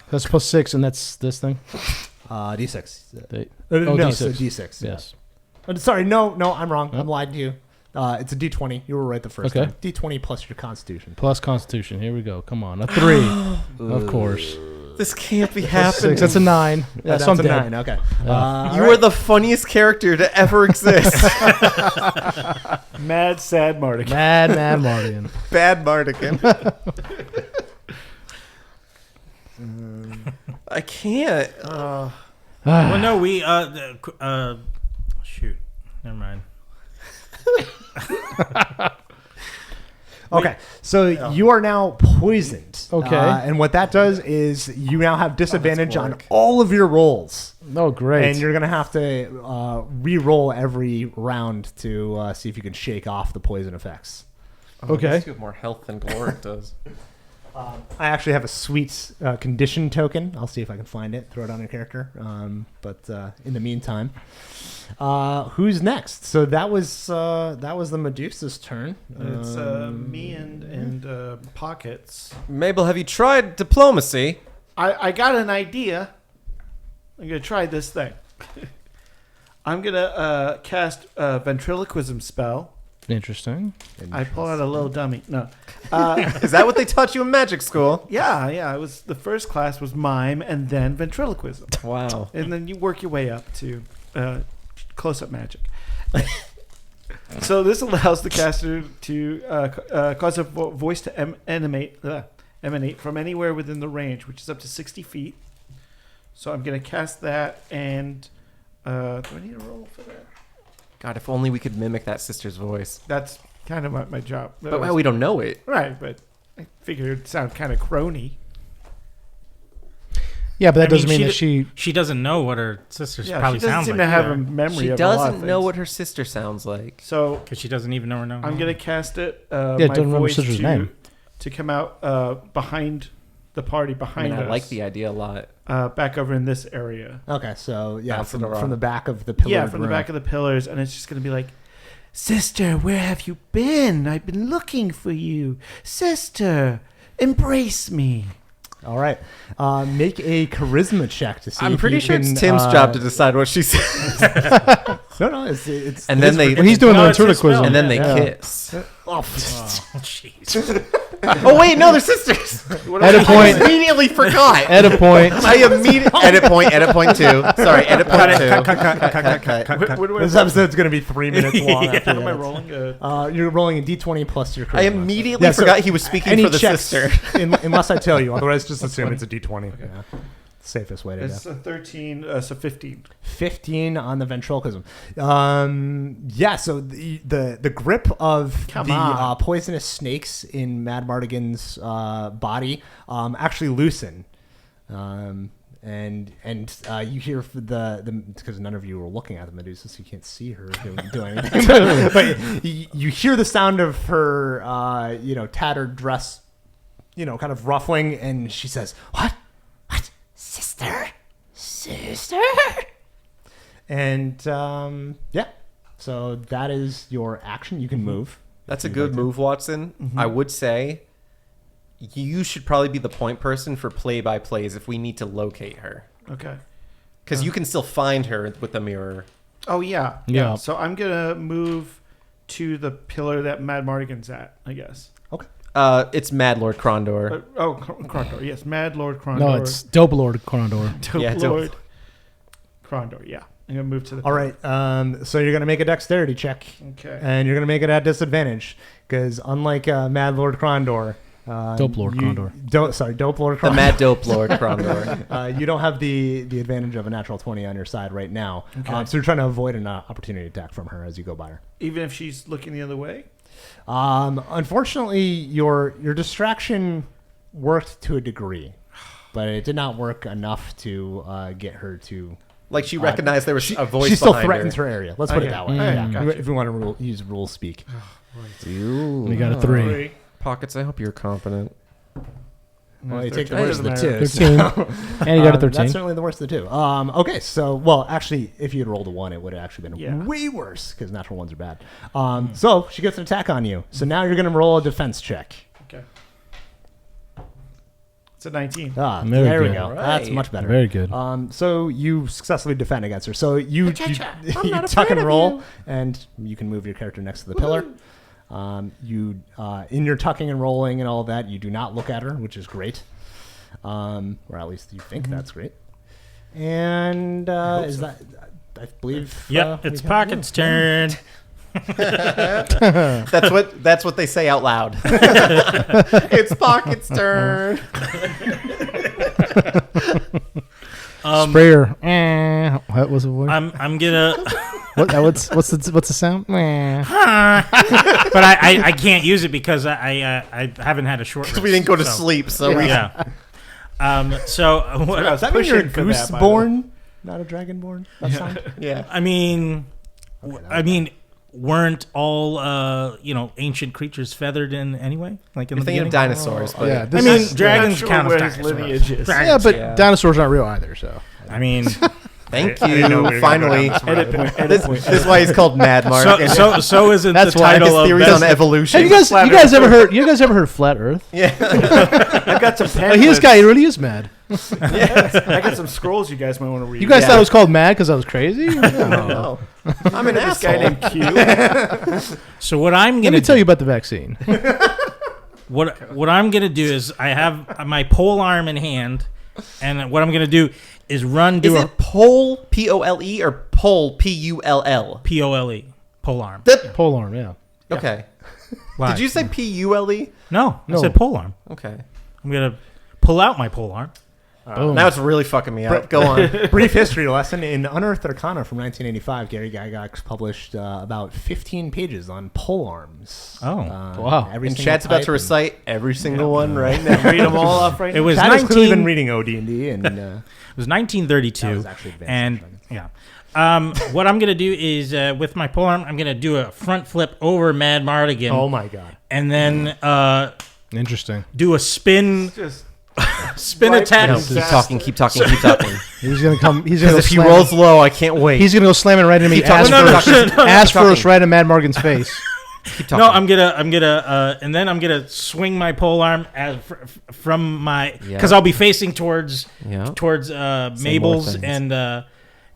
Speaker 3: That's +6, and that's this thing?
Speaker 2: D6.
Speaker 3: They-
Speaker 2: No,
Speaker 3: D6.
Speaker 2: so D6. yeah.
Speaker 3: Yes.
Speaker 2: Sorry, no, I'm wrong.
Speaker 3: Huh?
Speaker 2: I'm lying to you. It's a D20. You were right the first
Speaker 3: Okay.
Speaker 2: time. D20 plus your Constitution.
Speaker 3: Plus Constitution. Here we go. Come on. A 3. Of course.
Speaker 1: This can't be
Speaker 3: Six.
Speaker 1: happening.
Speaker 3: That's a 9. Yeah,
Speaker 2: That's
Speaker 3: so I'm
Speaker 2: a
Speaker 3: dead.
Speaker 2: 9. Okay.
Speaker 1: You
Speaker 2: all
Speaker 1: are the funniest character to ever exist.
Speaker 5: Mad, sad Marty.
Speaker 3: Mad Mardian.
Speaker 1: Bad Mardigan. I can't.
Speaker 4: Well, no, we shoot. Never mind.
Speaker 2: Okay, so you are now poisoned.
Speaker 3: Okay.
Speaker 2: And what that does is you now have disadvantage on
Speaker 1: work.
Speaker 2: all of your rolls.
Speaker 3: Oh, great.
Speaker 2: And you're going to have to re-roll every round to see if you can shake off the poison effects.
Speaker 3: Okay.
Speaker 1: You have more health than Gloric does.
Speaker 2: I actually have a sweet condition token. I'll see if I can find it, throw it on your character. But in the meantime, who's next? So that was the Medusa's turn.
Speaker 5: It's me and Pockets.
Speaker 1: Mabel, have you tried diplomacy?
Speaker 5: I got an idea. I'm going to try this thing. I'm going to cast a ventriloquism spell.
Speaker 3: Interesting.
Speaker 5: I pull out a little dummy. No.
Speaker 1: Is that what they taught you in magic school?
Speaker 5: Yeah. It was the first class was mime and then ventriloquism.
Speaker 1: Wow.
Speaker 5: And then you work your way up to close-up magic. So this allows the caster to cause a voice to emanate from anywhere within the range, which is up to 60 feet. So I'm going to cast that, and do I need a roll for that?
Speaker 1: God, if only we could mimic that sister's voice.
Speaker 5: That's kind of my job.
Speaker 1: But we don't know it.
Speaker 5: Right, but I figured it'd sound kind of crony.
Speaker 3: Yeah, but that
Speaker 4: I mean,
Speaker 3: doesn't mean that
Speaker 4: she doesn't know what her sister
Speaker 5: Yeah,
Speaker 4: probably
Speaker 5: she doesn't
Speaker 4: sounds
Speaker 5: seem
Speaker 4: like.
Speaker 5: to have a memory
Speaker 1: She
Speaker 5: of a lot of
Speaker 1: doesn't know
Speaker 5: things.
Speaker 1: what her sister sounds like.
Speaker 5: So
Speaker 4: Because she doesn't even know her name.
Speaker 5: I'm going to cast it.
Speaker 3: Yeah,
Speaker 5: My
Speaker 3: don't remember
Speaker 5: voice
Speaker 3: sister's name.
Speaker 5: to come out behind the party,
Speaker 1: I
Speaker 5: behind
Speaker 1: mean,
Speaker 5: us.
Speaker 1: I like the idea a lot.
Speaker 5: Back over in this area.
Speaker 2: Okay, so yeah,
Speaker 1: Bounce it
Speaker 2: from
Speaker 1: around.
Speaker 2: the back of the pillar.
Speaker 5: Yeah, from the back of the pillars, and it's just going to be like, Sister, where have you been? I've been looking for you. Sister, embrace me.
Speaker 2: All right, make a charisma check to see.
Speaker 1: I'm
Speaker 2: if
Speaker 1: pretty
Speaker 2: you
Speaker 1: sure
Speaker 2: can,
Speaker 1: it's Tim's job to decide what she says.
Speaker 2: No, it's
Speaker 1: And then they
Speaker 3: Well, he's doing
Speaker 4: No,
Speaker 3: the
Speaker 4: it's his
Speaker 3: ventriloquism.
Speaker 4: spell.
Speaker 1: and then they
Speaker 2: Yeah.
Speaker 1: kiss.
Speaker 4: Oh, jeez.
Speaker 1: Oh wait, no, they're sisters.
Speaker 3: At a
Speaker 1: I
Speaker 3: point.
Speaker 1: immediately forgot.
Speaker 3: At a point.
Speaker 1: I immediately edit point 2. Sorry, edit point 2.
Speaker 5: What
Speaker 2: This episode's going to be 3 minutes long. After
Speaker 5: am I
Speaker 2: that.
Speaker 5: rolling?
Speaker 2: You're rolling a d20 plus your charisma.
Speaker 1: I immediately
Speaker 2: Yeah, so
Speaker 1: forgot he was speaking
Speaker 2: Any
Speaker 1: for the
Speaker 2: checks,
Speaker 1: sister.
Speaker 2: unless I tell you. Otherwise, just assume it's a d20. Yeah. Safest way to
Speaker 5: It's
Speaker 2: go.
Speaker 5: a 13, so 15.
Speaker 2: 15 on the ventriloquism. Yeah, so the grip of
Speaker 5: Come
Speaker 2: the
Speaker 5: on.
Speaker 2: poisonous snakes in Mad Mardigan's body actually loosen. and you hear the because none of you were looking at the Medusa, so you can't see her do anything. But you hear the sound of her, tattered dress, kind of ruffling, and she says, "What, sister?" And so that is your action. You can move.
Speaker 1: That's a good move, Watson. I would say you should probably be the point person for play-by-plays if we need to locate her.
Speaker 5: Okay.
Speaker 1: Because you can still find her with the mirror.
Speaker 5: Oh, yeah.
Speaker 3: Yeah.
Speaker 5: So I'm going to move to the pillar that Mad Mardigan's at, I guess.
Speaker 2: Okay.
Speaker 1: It's Mad Lord Krondor.
Speaker 5: Krondor. Yes, Mad Lord Krondor.
Speaker 3: No, it's Dope Lord Condor.
Speaker 5: Dope Lord Krondor, yeah. I'm going to move to the
Speaker 2: All right. So you're going to make a dexterity check.
Speaker 5: Okay.
Speaker 2: And you're going to make it at disadvantage. Because unlike Mad Lord Krondor...
Speaker 3: Dope Lord Krondor.
Speaker 2: Dope Lord Krondor.
Speaker 1: The Mad Dope Lord Krondor.
Speaker 2: You don't have the advantage of a natural 20 on your side right now.
Speaker 5: Okay.
Speaker 2: So you're trying to avoid an opportunity attack from her as you go by her.
Speaker 5: Even if she's looking the other way?
Speaker 2: Unfortunately, your distraction worked to a degree. But it did not work enough to get her to...
Speaker 1: Like she recognized there was a voice
Speaker 2: She still
Speaker 1: behind
Speaker 2: threatens
Speaker 1: her.
Speaker 2: her area. Let's put it that way.
Speaker 5: Yeah, gotcha.
Speaker 2: If we want to use rule speak.
Speaker 3: We got a 3.
Speaker 1: Pockets, I hope you're competent.
Speaker 2: Well, you take the
Speaker 5: 13.
Speaker 2: worst of the two.
Speaker 3: 13. And you got a 13.
Speaker 2: That's certainly the worst of the two. Okay, so, well, actually, if you had rolled a 1, it would have actually been way worse, because natural 1s are bad. So, she gets an attack on you. So now you're going to roll a defense check.
Speaker 5: Okay. It's a 19.
Speaker 2: There
Speaker 3: Very
Speaker 2: we
Speaker 3: good.
Speaker 2: go.
Speaker 1: Right.
Speaker 2: That's much better.
Speaker 3: Very good.
Speaker 2: So you successfully defend against her. So you
Speaker 1: not
Speaker 2: tuck and
Speaker 1: afraid of
Speaker 2: roll,
Speaker 1: you.
Speaker 2: and you can move your character next to the pillar. In your tucking and rolling and all of that, you do not look at her, which is great. Or at least you think that's great. And is that? I believe.
Speaker 4: Yep,
Speaker 2: we
Speaker 4: it's
Speaker 2: have
Speaker 4: Pocket's
Speaker 2: you.
Speaker 4: turn.
Speaker 1: That's what they say out loud. It's Pocket's turn.
Speaker 3: Sprayer. What was the voice?
Speaker 4: I'm gonna,
Speaker 3: What's the sound?
Speaker 4: but I can't use it because I haven't had a short rest.
Speaker 1: We didn't go to
Speaker 4: so-
Speaker 1: sleep, so we.
Speaker 4: Yeah. So what?
Speaker 2: Does that mean you're a
Speaker 5: Pushing for that, by the
Speaker 2: goose-born, not a dragon-born? That sound?
Speaker 1: Yeah.
Speaker 4: I mean, weren't all ancient creatures feathered in anyway? Like in
Speaker 1: You're
Speaker 4: the
Speaker 1: thinking
Speaker 4: beginning?
Speaker 1: of dinosaurs, but
Speaker 3: yeah,
Speaker 4: I
Speaker 3: this
Speaker 4: mean,
Speaker 3: is-
Speaker 4: dragons
Speaker 5: Not sure
Speaker 4: count
Speaker 5: where
Speaker 4: as
Speaker 5: his
Speaker 4: dinosaurs.
Speaker 5: lineage is.
Speaker 3: yeah, but
Speaker 1: yeah.
Speaker 3: dinosaurs aren't real either. So
Speaker 4: I mean,
Speaker 1: thank
Speaker 5: didn't know we
Speaker 1: you.
Speaker 5: were
Speaker 1: Finally,
Speaker 5: gonna go down
Speaker 1: this is why he's called Mad Mark.
Speaker 4: so isn't
Speaker 3: That's
Speaker 4: the
Speaker 3: why
Speaker 1: his
Speaker 4: title of
Speaker 1: theories
Speaker 4: best
Speaker 1: on evolution.
Speaker 3: have you guys
Speaker 5: Flat
Speaker 3: ever heard? You guys ever heard of Flat Earth?
Speaker 1: Yeah.
Speaker 5: I've got some pamphlets.
Speaker 3: This guy really is mad.
Speaker 5: I got some scrolls you guys might want to read.
Speaker 3: You guys thought it was called mad because I was crazy? No.
Speaker 1: No. I'm an
Speaker 5: this
Speaker 1: asshole.
Speaker 5: guy named Q.
Speaker 4: So what I'm
Speaker 3: Let
Speaker 4: gonna
Speaker 3: me tell you about the vaccine.
Speaker 4: what I'm gonna do is I have my pole arm in hand, and what I'm gonna do is
Speaker 1: Is it pole, P-O-L-E, or pole, P-U-L-L?
Speaker 4: POLE pole arm.
Speaker 3: Pole arm, yeah.
Speaker 1: Okay.
Speaker 4: Why?
Speaker 1: Did you say P-U-L-E?
Speaker 4: No,
Speaker 3: No.
Speaker 4: I said pole arm.
Speaker 1: Okay.
Speaker 4: I'm gonna pull out my pole arm.
Speaker 3: Boom.
Speaker 1: Now it's really fucking me up. Go on.
Speaker 2: Brief history lesson. In Unearthed Arcana from 1985, Gary Gygax published about 15 pages on pole arms.
Speaker 4: Oh.
Speaker 3: Wow.
Speaker 2: Every
Speaker 1: And
Speaker 2: single
Speaker 1: Chad's about
Speaker 2: type
Speaker 1: to
Speaker 2: and-
Speaker 1: recite every single one right now.
Speaker 5: Read them all off right
Speaker 4: It
Speaker 5: now.
Speaker 4: was
Speaker 2: Chad has clearly been
Speaker 4: 19.
Speaker 2: reading OD&D, and
Speaker 4: It was 1932.
Speaker 2: That was actually advanced
Speaker 4: and
Speaker 2: Dragons.
Speaker 4: yeah. What I'm gonna do is with my pole arm, I'm gonna do a front flip over Mad Mardigan,
Speaker 2: oh my god.
Speaker 4: and then
Speaker 3: Interesting.
Speaker 4: do a spin
Speaker 5: Just
Speaker 4: attack.
Speaker 1: No,
Speaker 5: Yes.
Speaker 1: keep talking, keep talking, keep talking.
Speaker 3: He's gonna come. He's gonna.
Speaker 1: Because if he
Speaker 3: slam-
Speaker 1: rolls low, I can't wait.
Speaker 3: he's gonna go slamming right into me.
Speaker 1: Keep talking,
Speaker 3: Ass
Speaker 1: keep
Speaker 3: first.
Speaker 1: talking,
Speaker 3: Ass
Speaker 1: keep talking.
Speaker 3: first, right in Mad Morgan's face.
Speaker 1: Keep talking.
Speaker 4: No, I'm gonna and then I'm gonna swing my pole arm from my because I'll be facing towards
Speaker 1: Yeah.
Speaker 4: Mabel's
Speaker 1: things.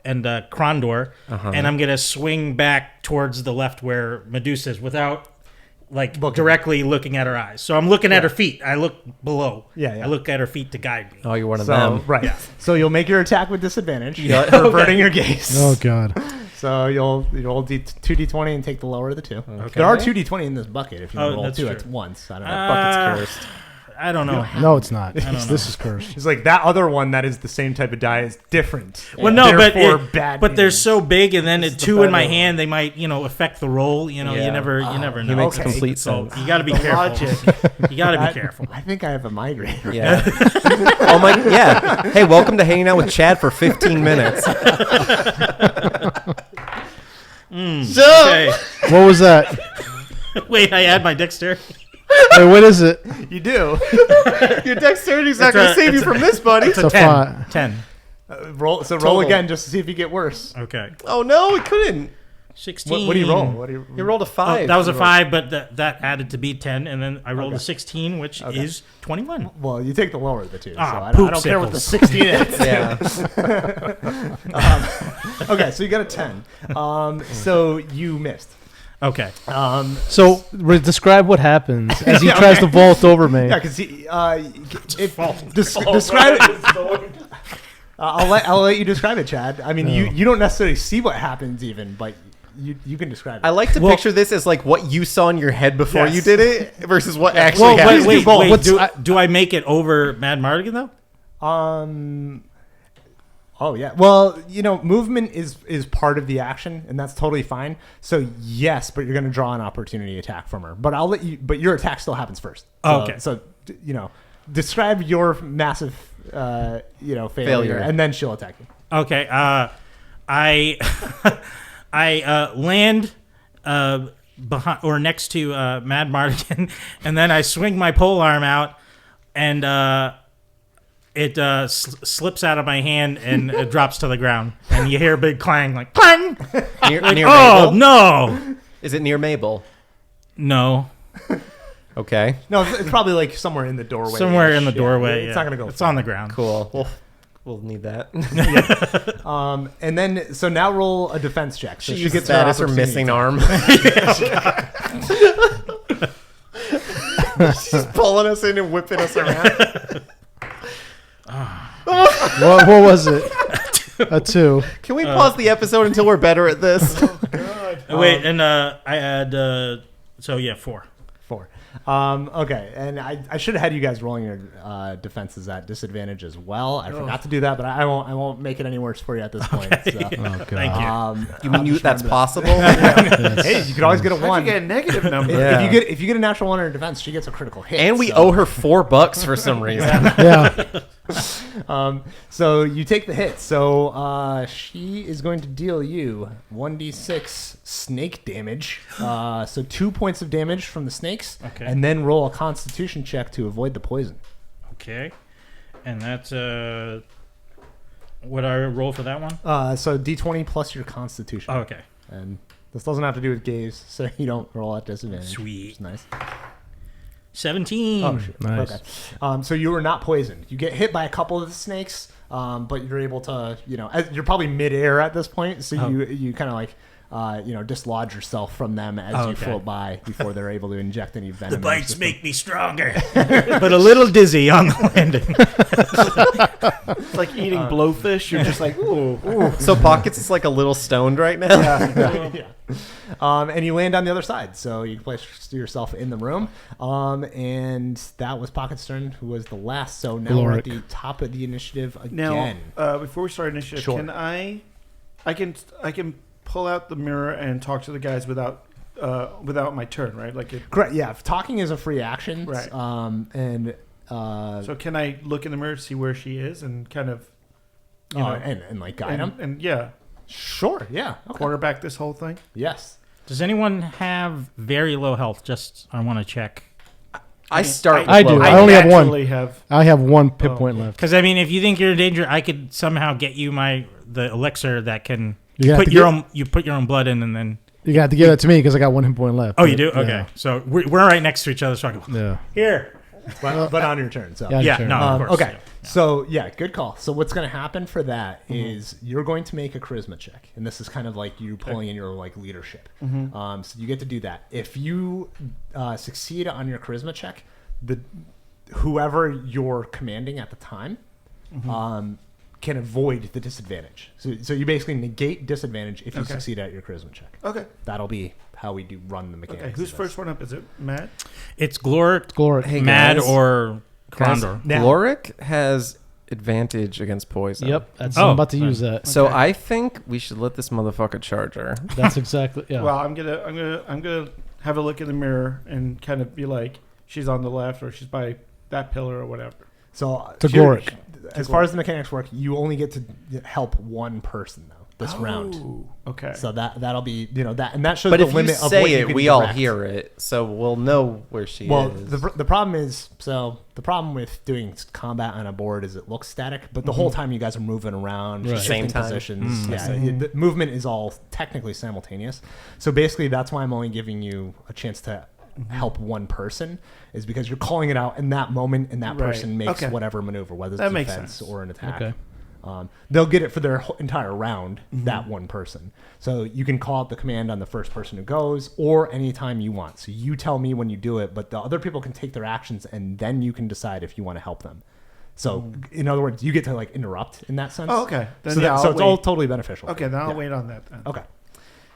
Speaker 4: and Krondor,
Speaker 1: Uh-huh.
Speaker 4: and I'm gonna swing back towards the left where Medusa is without
Speaker 2: Looking.
Speaker 4: directly looking at her eyes. So I'm looking at her feet. I look below.
Speaker 2: Yeah, yeah.
Speaker 4: I look at her feet to guide me.
Speaker 1: Oh, you're one of
Speaker 2: So,
Speaker 1: them.
Speaker 2: right. So you'll make your attack with disadvantage,
Speaker 1: Yeah.
Speaker 2: averting your gaze.
Speaker 3: Oh God.
Speaker 2: So you'll roll 2d20 and take the lower of the two.
Speaker 1: Okay.
Speaker 2: There are 2d20 in this bucket if you want
Speaker 4: Oh,
Speaker 2: to roll
Speaker 4: that's
Speaker 2: two
Speaker 4: true.
Speaker 2: at once. I don't know.
Speaker 1: Bucket's cursed.
Speaker 4: I don't know.
Speaker 3: No, it's not.
Speaker 4: don't know.
Speaker 3: This is cursed.
Speaker 2: He's like, that other one that is the same type of die is different.
Speaker 4: Well, no,
Speaker 2: Therefore,
Speaker 4: but
Speaker 2: bad
Speaker 4: they're
Speaker 2: news.
Speaker 4: so big, and then
Speaker 5: This is the
Speaker 4: two in my
Speaker 5: better
Speaker 4: hand, they might affect the roll. You
Speaker 1: Yeah.
Speaker 4: never know.
Speaker 1: He makes
Speaker 2: Okay.
Speaker 1: complete
Speaker 4: So
Speaker 1: sense.
Speaker 4: you got to be careful.
Speaker 5: Logic.
Speaker 4: You got to
Speaker 2: I-
Speaker 4: be careful.
Speaker 2: I think I have a migraine.
Speaker 1: Yeah. Oh my. Yeah. Hey, welcome to hanging out with Chad for 15 minutes.
Speaker 4: Okay.
Speaker 3: What was that?
Speaker 4: Wait, I add my dexterity.
Speaker 3: Wait, what is it?
Speaker 2: You do.
Speaker 1: Your dexterity's not
Speaker 4: It's
Speaker 1: going
Speaker 4: a-
Speaker 1: to save you
Speaker 4: it's a-
Speaker 1: from this, buddy.
Speaker 4: It's a
Speaker 3: It's a
Speaker 4: 10.
Speaker 3: five.
Speaker 4: 10.
Speaker 2: Roll
Speaker 1: Total.
Speaker 2: again just to see if you get worse.
Speaker 4: Okay.
Speaker 1: Oh no, it couldn't.
Speaker 4: 16.
Speaker 2: What do you roll? What do you?
Speaker 1: You rolled a 5.
Speaker 4: Oh, that was a 5, but that added to be 10, and then I rolled a
Speaker 2: Okay.
Speaker 4: 16, which is 21.
Speaker 2: Well, you take the lower of the two.
Speaker 4: Ah,
Speaker 2: so I
Speaker 4: poop
Speaker 2: don't care what the
Speaker 4: sickles.
Speaker 2: 16 is.
Speaker 1: Yeah.
Speaker 2: Okay, so you got a 10. So you missed.
Speaker 4: Okay.
Speaker 3: So describe what happens as he
Speaker 2: Yeah,
Speaker 3: tries
Speaker 2: okay.
Speaker 3: to vault over me.
Speaker 2: Yeah, because describe it. I'll let you describe it, Chad. I mean, you don't necessarily see what happens even, but you can describe it.
Speaker 1: I like to
Speaker 4: Well-
Speaker 1: picture this as like what you saw in your head before
Speaker 2: Yes.
Speaker 1: you did it versus what actually
Speaker 4: Well,
Speaker 1: happened.
Speaker 4: wait.
Speaker 3: What's-
Speaker 4: Do I make it over Mad Mardigan, though?
Speaker 2: Oh yeah. Well, movement is part of the action, and that's totally fine. So yes, but you're going to draw an opportunity attack from her. But I'll let you. But your attack still happens first.
Speaker 4: Oh, okay.
Speaker 2: So describe your massive, failure, and then she'll attack you.
Speaker 4: Okay. I land behind or next to Mad Mardigan, and then I swing my pole arm out, and it slips out of my hand and it drops to the ground, and you hear a big clang, like clang.
Speaker 1: near
Speaker 4: Oh
Speaker 1: Mabel?
Speaker 4: no,
Speaker 1: Is it near Mabel?
Speaker 4: no,
Speaker 1: Okay.
Speaker 2: No, it's probably like somewhere in the doorway.
Speaker 4: somewhere in the doorway.
Speaker 2: It's not going to go.
Speaker 4: It's on the ground.
Speaker 1: Cool. We'll need that.
Speaker 2: And then so now roll a defense check. So she gets her
Speaker 1: status or
Speaker 2: opportunity
Speaker 1: missing
Speaker 2: attack.
Speaker 1: arm. She's pulling us in and whipping us around.
Speaker 3: What was it? A 2.
Speaker 1: Can we pause the episode until we're better at this?
Speaker 4: Wait, and I add 4.
Speaker 2: 4. Okay, and I should have had you guys rolling your defenses at disadvantage as well. I forgot to do that, but I won't make it any worse for you at this point. So.
Speaker 3: Oh, God.
Speaker 4: Thank you.
Speaker 1: You mean that's possible?
Speaker 2: Hey, you could always get a
Speaker 5: How'd
Speaker 2: 1.
Speaker 5: you get a negative number?
Speaker 1: Yeah.
Speaker 2: If you get a natural 1 in her defense, she gets a critical hit.
Speaker 1: And we
Speaker 2: so.
Speaker 1: owe her $4 for some reason.
Speaker 3: Yeah.
Speaker 2: So you take the hit. So she is going to deal you 1d6 snake damage. So 2 points of damage from the snakes.
Speaker 4: Okay.
Speaker 2: And then roll a Constitution check to avoid the poison.
Speaker 4: Okay, and that's what I roll for that one.
Speaker 2: So d20 plus your Constitution.
Speaker 4: Oh, okay,
Speaker 2: And this doesn't have to do with gaze, so you don't roll at disadvantage.
Speaker 4: Sweet.
Speaker 2: Which is nice.
Speaker 4: 17.
Speaker 2: Oh, shit.
Speaker 3: Nice.
Speaker 2: Okay. So you were not poisoned. You get hit by a couple of the snakes, but you're able to, you're probably midair at this point, so you kind of like, dislodge yourself from them as you
Speaker 4: Okay.
Speaker 2: float by before they're able to inject any venom.
Speaker 4: The
Speaker 2: in your
Speaker 4: bites
Speaker 2: system.
Speaker 4: make me stronger, but a little dizzy on the landing.
Speaker 5: It's like eating blowfish. You're just like, ooh.
Speaker 1: So Pockets is like a little stoned right now.
Speaker 2: Yeah. And you land on the other side, so you place yourself in the room. And that was Pocket's turn, who was the last. So now we're at
Speaker 3: Gloric.
Speaker 2: the top of the initiative
Speaker 5: Now,
Speaker 2: again.
Speaker 5: before we start initiative,
Speaker 2: Sure.
Speaker 5: can I can pull out the mirror and talk to the guys without my turn, right? Like it.
Speaker 2: Correct. Yeah. Talking is a free action.
Speaker 5: Right.
Speaker 2: So
Speaker 5: can I look in the mirror to see where she is and kind of,
Speaker 2: and like guide them.
Speaker 5: and yeah,
Speaker 2: Sure. Yeah. Okay.
Speaker 5: quarterback this whole thing?
Speaker 2: Yes.
Speaker 4: Does anyone have very low health? Just I want to check.
Speaker 1: I start.
Speaker 3: I
Speaker 1: with
Speaker 3: do.
Speaker 1: low.
Speaker 3: I only have one.
Speaker 5: naturally have.
Speaker 3: I have 1 hit
Speaker 5: Oh.
Speaker 3: point left.
Speaker 4: Because I mean, if you think you're in danger, I could somehow get you the elixir that can
Speaker 3: You
Speaker 4: put your own blood in, and then.
Speaker 3: You got to give that to me because I got 1 hit point left.
Speaker 4: Oh, you do?
Speaker 3: Yeah.
Speaker 4: Okay, so we're right next to each other. So I go
Speaker 3: Yeah.
Speaker 4: here.
Speaker 2: But on your turn. So.
Speaker 3: Yeah.
Speaker 4: Yeah,
Speaker 3: sure.
Speaker 4: no, of course.
Speaker 2: Okay. So yeah, good call. So what's going to happen for that is you're going to make a charisma check, and this is kind of like you pulling in your like leadership. So you get to do that. If you succeed on your charisma check, whoever you're commanding at the time can avoid the disadvantage. So you basically negate disadvantage if you
Speaker 5: Okay.
Speaker 2: succeed at your charisma check.
Speaker 5: Okay.
Speaker 2: That'll be how we do run the mechanics.
Speaker 5: Okay. Who's
Speaker 2: of this.
Speaker 5: first one up? Is it Matt?
Speaker 4: It's Gloric,
Speaker 3: Gloric.
Speaker 1: Hey,
Speaker 4: Mad,
Speaker 1: guys.
Speaker 4: or Krondor.
Speaker 2: Now-
Speaker 1: Gloric has advantage against poison.
Speaker 3: Yep, that's
Speaker 4: Oh,
Speaker 3: I'm about to
Speaker 4: fine.
Speaker 3: use that.
Speaker 1: So I think we should let this motherfucker charge her.
Speaker 3: That's exactly
Speaker 5: Well, I'm gonna have a look in the mirror and kind of be like, she's on the left or she's by that pillar or whatever.
Speaker 2: So
Speaker 3: To
Speaker 2: here-
Speaker 3: Gloric.
Speaker 2: as far as the mechanics work, you only get to help one person though this round.
Speaker 5: Okay.
Speaker 2: So that'll be that, and that shows
Speaker 1: But
Speaker 2: the
Speaker 1: if you
Speaker 2: limit of what
Speaker 1: say
Speaker 2: you
Speaker 1: it,
Speaker 2: can
Speaker 1: we all
Speaker 2: direct.
Speaker 1: hear it, so we'll know where she
Speaker 2: Well,
Speaker 1: is.
Speaker 2: the problem is, the problem with doing combat on a board is it looks static, but the whole time you guys are moving around,
Speaker 3: Right.
Speaker 2: shifting
Speaker 1: Same time.
Speaker 2: positions. The movement is all technically simultaneous. So basically, that's why I'm only giving you a chance to help one person, is because you're calling it out in that moment, and that
Speaker 5: Right.
Speaker 2: person makes
Speaker 5: Okay.
Speaker 2: whatever maneuver, whether it's
Speaker 5: That makes
Speaker 2: defense
Speaker 5: sense.
Speaker 2: or an attack.
Speaker 3: Okay.
Speaker 2: They'll get it for their entire round, that one person. So you can call out the command on the first person who goes, or anytime you want. So you tell me when you do it, but the other people can take their actions, and then you can decide if you want to help them. So in other words, you get to interrupt in that sense.
Speaker 5: Oh, okay. Then
Speaker 2: So,
Speaker 5: yeah,
Speaker 2: so
Speaker 5: I'll
Speaker 2: it's all
Speaker 5: wait.
Speaker 2: totally beneficial.
Speaker 5: Okay, then I'll
Speaker 2: Yeah.
Speaker 5: wait on that then.
Speaker 2: Okay.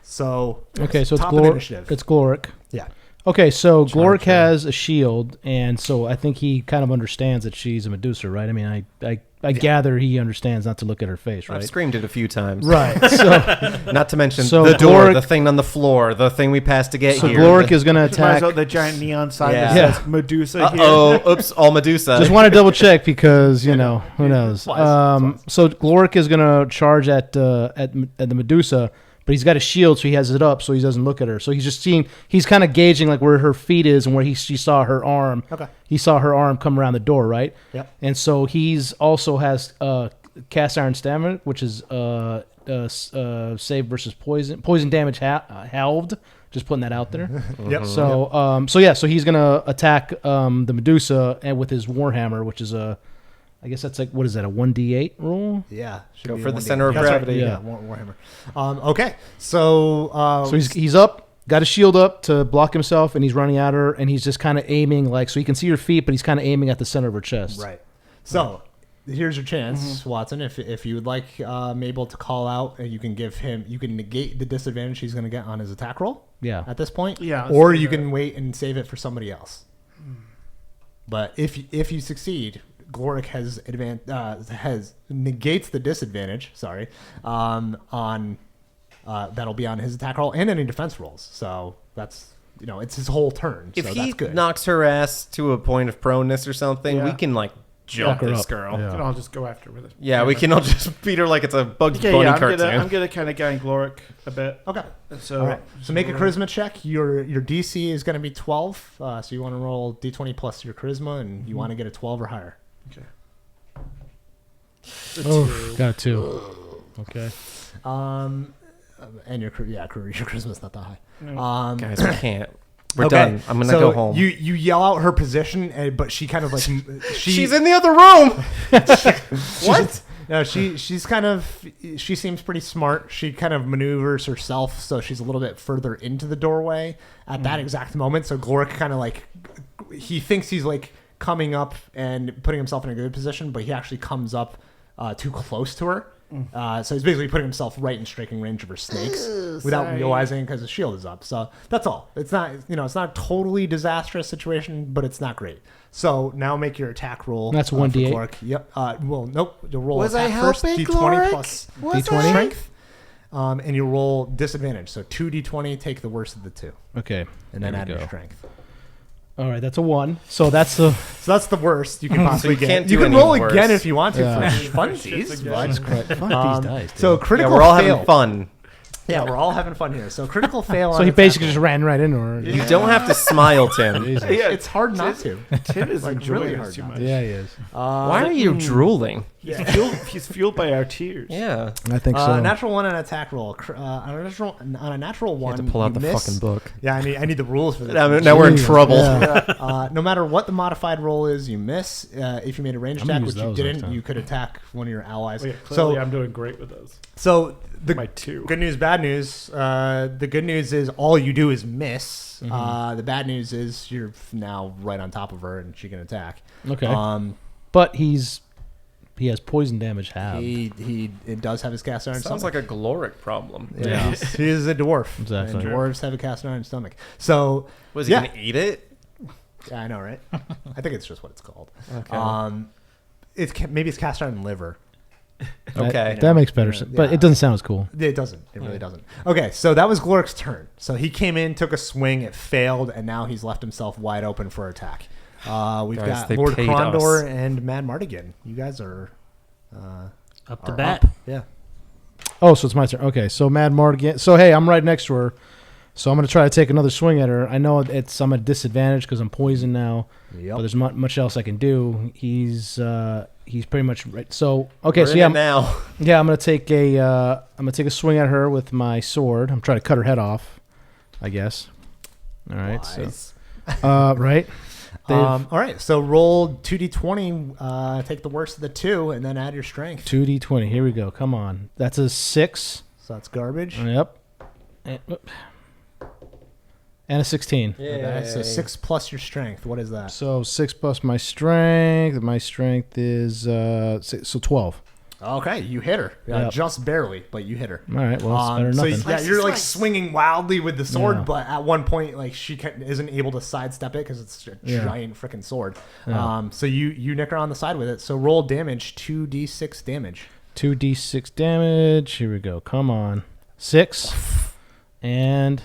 Speaker 2: So
Speaker 3: Okay, so it's
Speaker 2: top of
Speaker 3: Gloric.
Speaker 2: initiative.
Speaker 3: It's Gloric.
Speaker 2: Yeah.
Speaker 3: Okay, so Gloric
Speaker 2: her.
Speaker 3: has a shield, and so I think he kind of understands that she's a Medusa, right? I mean, I gather he understands not to look at her face,
Speaker 1: I've
Speaker 3: right?
Speaker 1: screamed it a few times.
Speaker 3: Right. So,
Speaker 1: Not to mention
Speaker 3: So
Speaker 1: the door,
Speaker 3: Gloric-
Speaker 1: the thing on the floor, the thing we passed to get
Speaker 3: so
Speaker 1: here.
Speaker 3: Gloric is going to
Speaker 5: Might as
Speaker 3: attack.
Speaker 5: well the giant neon sign that
Speaker 1: Yeah.
Speaker 5: says Medusa here.
Speaker 1: Uh-oh. Oops, all Medusa.
Speaker 3: Just want to double check because who knows?
Speaker 2: Wise.
Speaker 3: So Gloric is gonna charge at the Medusa, but he's got a shield, so he has it up, so he doesn't look at her. So he's just seeing. He's kind of gauging where her feet is and where she saw her arm.
Speaker 2: Okay.
Speaker 3: He saw her arm come around the door, right?
Speaker 2: Yep.
Speaker 3: And so he's also has cast iron stamina, which is save versus poison damage halved. Just putting that out there.
Speaker 2: Yep.
Speaker 3: So he's gonna attack the Medusa and with his Warhammer, which is I guess that's what is that, a 1d8 roll?
Speaker 2: Yeah. should
Speaker 1: Go
Speaker 2: be
Speaker 1: for
Speaker 2: a
Speaker 1: the
Speaker 2: 1D.
Speaker 1: center of
Speaker 2: That's right.
Speaker 1: gravity.
Speaker 2: Yeah. Warhammer. Okay. So.
Speaker 3: So he's up, got his shield up to block himself, and he's running at her, and he's just kind of aiming so he can see her feet, but he's kind of aiming at the center of her chest.
Speaker 2: Right. So here's your chance, Watson. If you would like Mabel to call out, you can negate the disadvantage he's going to get on his attack roll.
Speaker 3: Yeah.
Speaker 2: At this point.
Speaker 5: Yeah,
Speaker 2: Or
Speaker 5: let's do
Speaker 2: you
Speaker 5: that.
Speaker 2: can wait and save it for somebody else. But if you succeed, Gloric has negates the disadvantage. Sorry, on that'll be on his attack roll and any defense rolls. So that's it's his whole turn.
Speaker 1: if
Speaker 2: so
Speaker 1: he
Speaker 2: that's good.
Speaker 1: knocks her ass to a point of proneness or something, we
Speaker 5: Yeah.
Speaker 1: can jump
Speaker 3: Fuck her
Speaker 1: this
Speaker 3: up.
Speaker 1: girl.
Speaker 3: Yeah.
Speaker 5: Then I'll just go after with it.
Speaker 1: Yeah, we can all just beat her like it's a Bugs
Speaker 5: Okay,
Speaker 1: Bunny
Speaker 5: yeah,
Speaker 1: cartoon.
Speaker 5: I'm gonna kind of gang Gloric a bit.
Speaker 2: Okay.
Speaker 5: So,
Speaker 2: All right. So make a charisma check. Your DC is going to be 12. So you want to roll D20 plus your charisma, and you want to get a 12 or higher.
Speaker 5: Okay.
Speaker 3: Oh, got a 2. Okay.
Speaker 2: And your charisma's not that high.
Speaker 1: Guys, we can't. We're
Speaker 2: Okay,
Speaker 1: done. I'm gonna
Speaker 2: so
Speaker 1: go home.
Speaker 2: You yell out her position, but she kind of
Speaker 1: She's in the other room.
Speaker 2: what? No, she's kind of she seems pretty smart. She kind of maneuvers herself, so she's a little bit further into the doorway at that exact moment. So Gloric kind of he thinks he's coming up and putting himself in a good position, but he actually comes up too close to her. So he's basically putting himself right in striking range of her snakes without realizing because his shield is up. So that's all. It's not it's not a totally disastrous situation, but it's not great. So now make your attack roll.
Speaker 3: That's
Speaker 2: for
Speaker 3: 1d8.
Speaker 2: Gloric. Yep. Well, nope. You'll roll
Speaker 5: Was I
Speaker 2: attack first.
Speaker 5: helping,
Speaker 2: D20
Speaker 5: Gloric?
Speaker 2: plus
Speaker 3: D20?
Speaker 2: strength. And you roll disadvantage. So 2d20, take the worst of the two,
Speaker 3: Okay.
Speaker 2: and then
Speaker 3: There
Speaker 2: add
Speaker 3: we
Speaker 2: your
Speaker 3: go.
Speaker 2: strength.
Speaker 3: All right, that's a 1. So that's the.
Speaker 2: So that's the worst you can possibly
Speaker 1: you
Speaker 2: get.
Speaker 1: can't
Speaker 2: You
Speaker 1: do
Speaker 2: can
Speaker 1: any
Speaker 2: roll
Speaker 1: worse.
Speaker 2: again if you want to
Speaker 3: Yeah.
Speaker 2: for funsies. but,
Speaker 3: Fuck these dice.
Speaker 2: so
Speaker 3: dude.
Speaker 1: Yeah,
Speaker 2: critical
Speaker 1: we're all
Speaker 2: fail.
Speaker 1: having fun.
Speaker 2: Yeah, we're all having fun here. So critical fail.
Speaker 3: So
Speaker 2: on
Speaker 3: he
Speaker 2: attack
Speaker 3: basically
Speaker 2: roll.
Speaker 3: just ran right into her.
Speaker 1: You don't have to smile, Tim.
Speaker 3: Jesus.
Speaker 5: Yeah,
Speaker 2: It's hard not to.
Speaker 5: Tim is enjoying
Speaker 2: really
Speaker 5: this
Speaker 2: hard
Speaker 5: too
Speaker 2: not
Speaker 5: much.
Speaker 3: Yeah, he is.
Speaker 1: Why are you drooling?
Speaker 5: He's fueled by our tears.
Speaker 1: Yeah.
Speaker 3: I think so.
Speaker 2: Natural one on attack roll. On a natural one,
Speaker 1: You have to pull out
Speaker 2: you
Speaker 1: the
Speaker 2: miss.
Speaker 1: fucking book.
Speaker 2: Yeah, I need the rules for this.
Speaker 1: Now we're in
Speaker 3: Jesus,
Speaker 1: trouble.
Speaker 3: yeah.
Speaker 2: No matter what the modified roll is, you miss. If you made a ranged
Speaker 3: I'm gonna
Speaker 2: attack,
Speaker 3: use
Speaker 2: which you
Speaker 3: those next
Speaker 2: didn't,
Speaker 3: time.
Speaker 2: you could attack one of your allies.
Speaker 5: Well, yeah, clearly
Speaker 2: So,
Speaker 5: I'm doing great with those.
Speaker 2: so the
Speaker 5: My 2.
Speaker 2: good news, bad news. The good news is all you do is miss.
Speaker 3: Mm-hmm.
Speaker 2: The bad news is you're now right on top of her and she can attack.
Speaker 3: Okay. But he has poison damage halved.
Speaker 2: It does have his cast iron
Speaker 1: Sounds
Speaker 2: stomach.
Speaker 1: like a Gloric problem.
Speaker 3: Yeah.
Speaker 2: He is a dwarf.
Speaker 3: Exactly.
Speaker 2: And dwarves have a cast iron stomach. So
Speaker 1: Was he
Speaker 2: Yeah.
Speaker 1: gonna eat it?
Speaker 2: Yeah, I know, right? I think it's just what it's called.
Speaker 1: Okay.
Speaker 2: Maybe it's cast iron liver.
Speaker 1: Okay.
Speaker 3: That makes better sense. But it doesn't sound as cool.
Speaker 2: It doesn't. It really doesn't. Okay, so that was Glorik's turn. So he came in, took a swing, it failed, and now he's left himself wide open for attack. We've
Speaker 1: Guys,
Speaker 2: got
Speaker 1: they
Speaker 2: Lord
Speaker 1: paid
Speaker 2: Krondor
Speaker 1: us.
Speaker 2: and Mad Mardigan. You guys are
Speaker 4: Up to
Speaker 2: are
Speaker 4: bat.
Speaker 2: up. Yeah.
Speaker 3: Oh, so it's my turn. Okay, so Mad Mardigan. So, hey, I'm right next to her. So I'm going to try to take another swing at her. I know I'm at a disadvantage because I'm poisoned now.
Speaker 2: Yep.
Speaker 3: But there's not much else I can do. He's pretty much right. So okay,
Speaker 1: We're
Speaker 3: so
Speaker 1: in
Speaker 3: yeah,
Speaker 1: it now.
Speaker 3: yeah, I'm gonna take a swing at her with my sword. I'm trying to cut her head off, I guess. All right,
Speaker 2: Wise.
Speaker 3: so right.
Speaker 2: All right, so roll 2d20, take the worst of the two, and then add your strength.
Speaker 3: 2d20. Here we go. Come on. That's a 6.
Speaker 2: So that's garbage.
Speaker 3: Yep. And a 16.
Speaker 2: Okay, so 6 plus your strength. What is that?
Speaker 3: So 6 plus my strength. My strength is so 12.
Speaker 2: Okay, you hit her.
Speaker 3: Yep.
Speaker 2: Just barely, but you hit her.
Speaker 3: All right. Well, it's better than
Speaker 2: so
Speaker 3: nothing.
Speaker 2: yeah, you're like swinging wildly with the sword,
Speaker 3: Yeah.
Speaker 2: but at one point, like she isn't able to sidestep it because it's a
Speaker 3: Yeah.
Speaker 2: giant freaking sword.
Speaker 3: Yeah.
Speaker 2: So you nick her on the side with it. So roll damage, 2d6 damage.
Speaker 3: 2d6 damage. Here we go. Come on. 6 and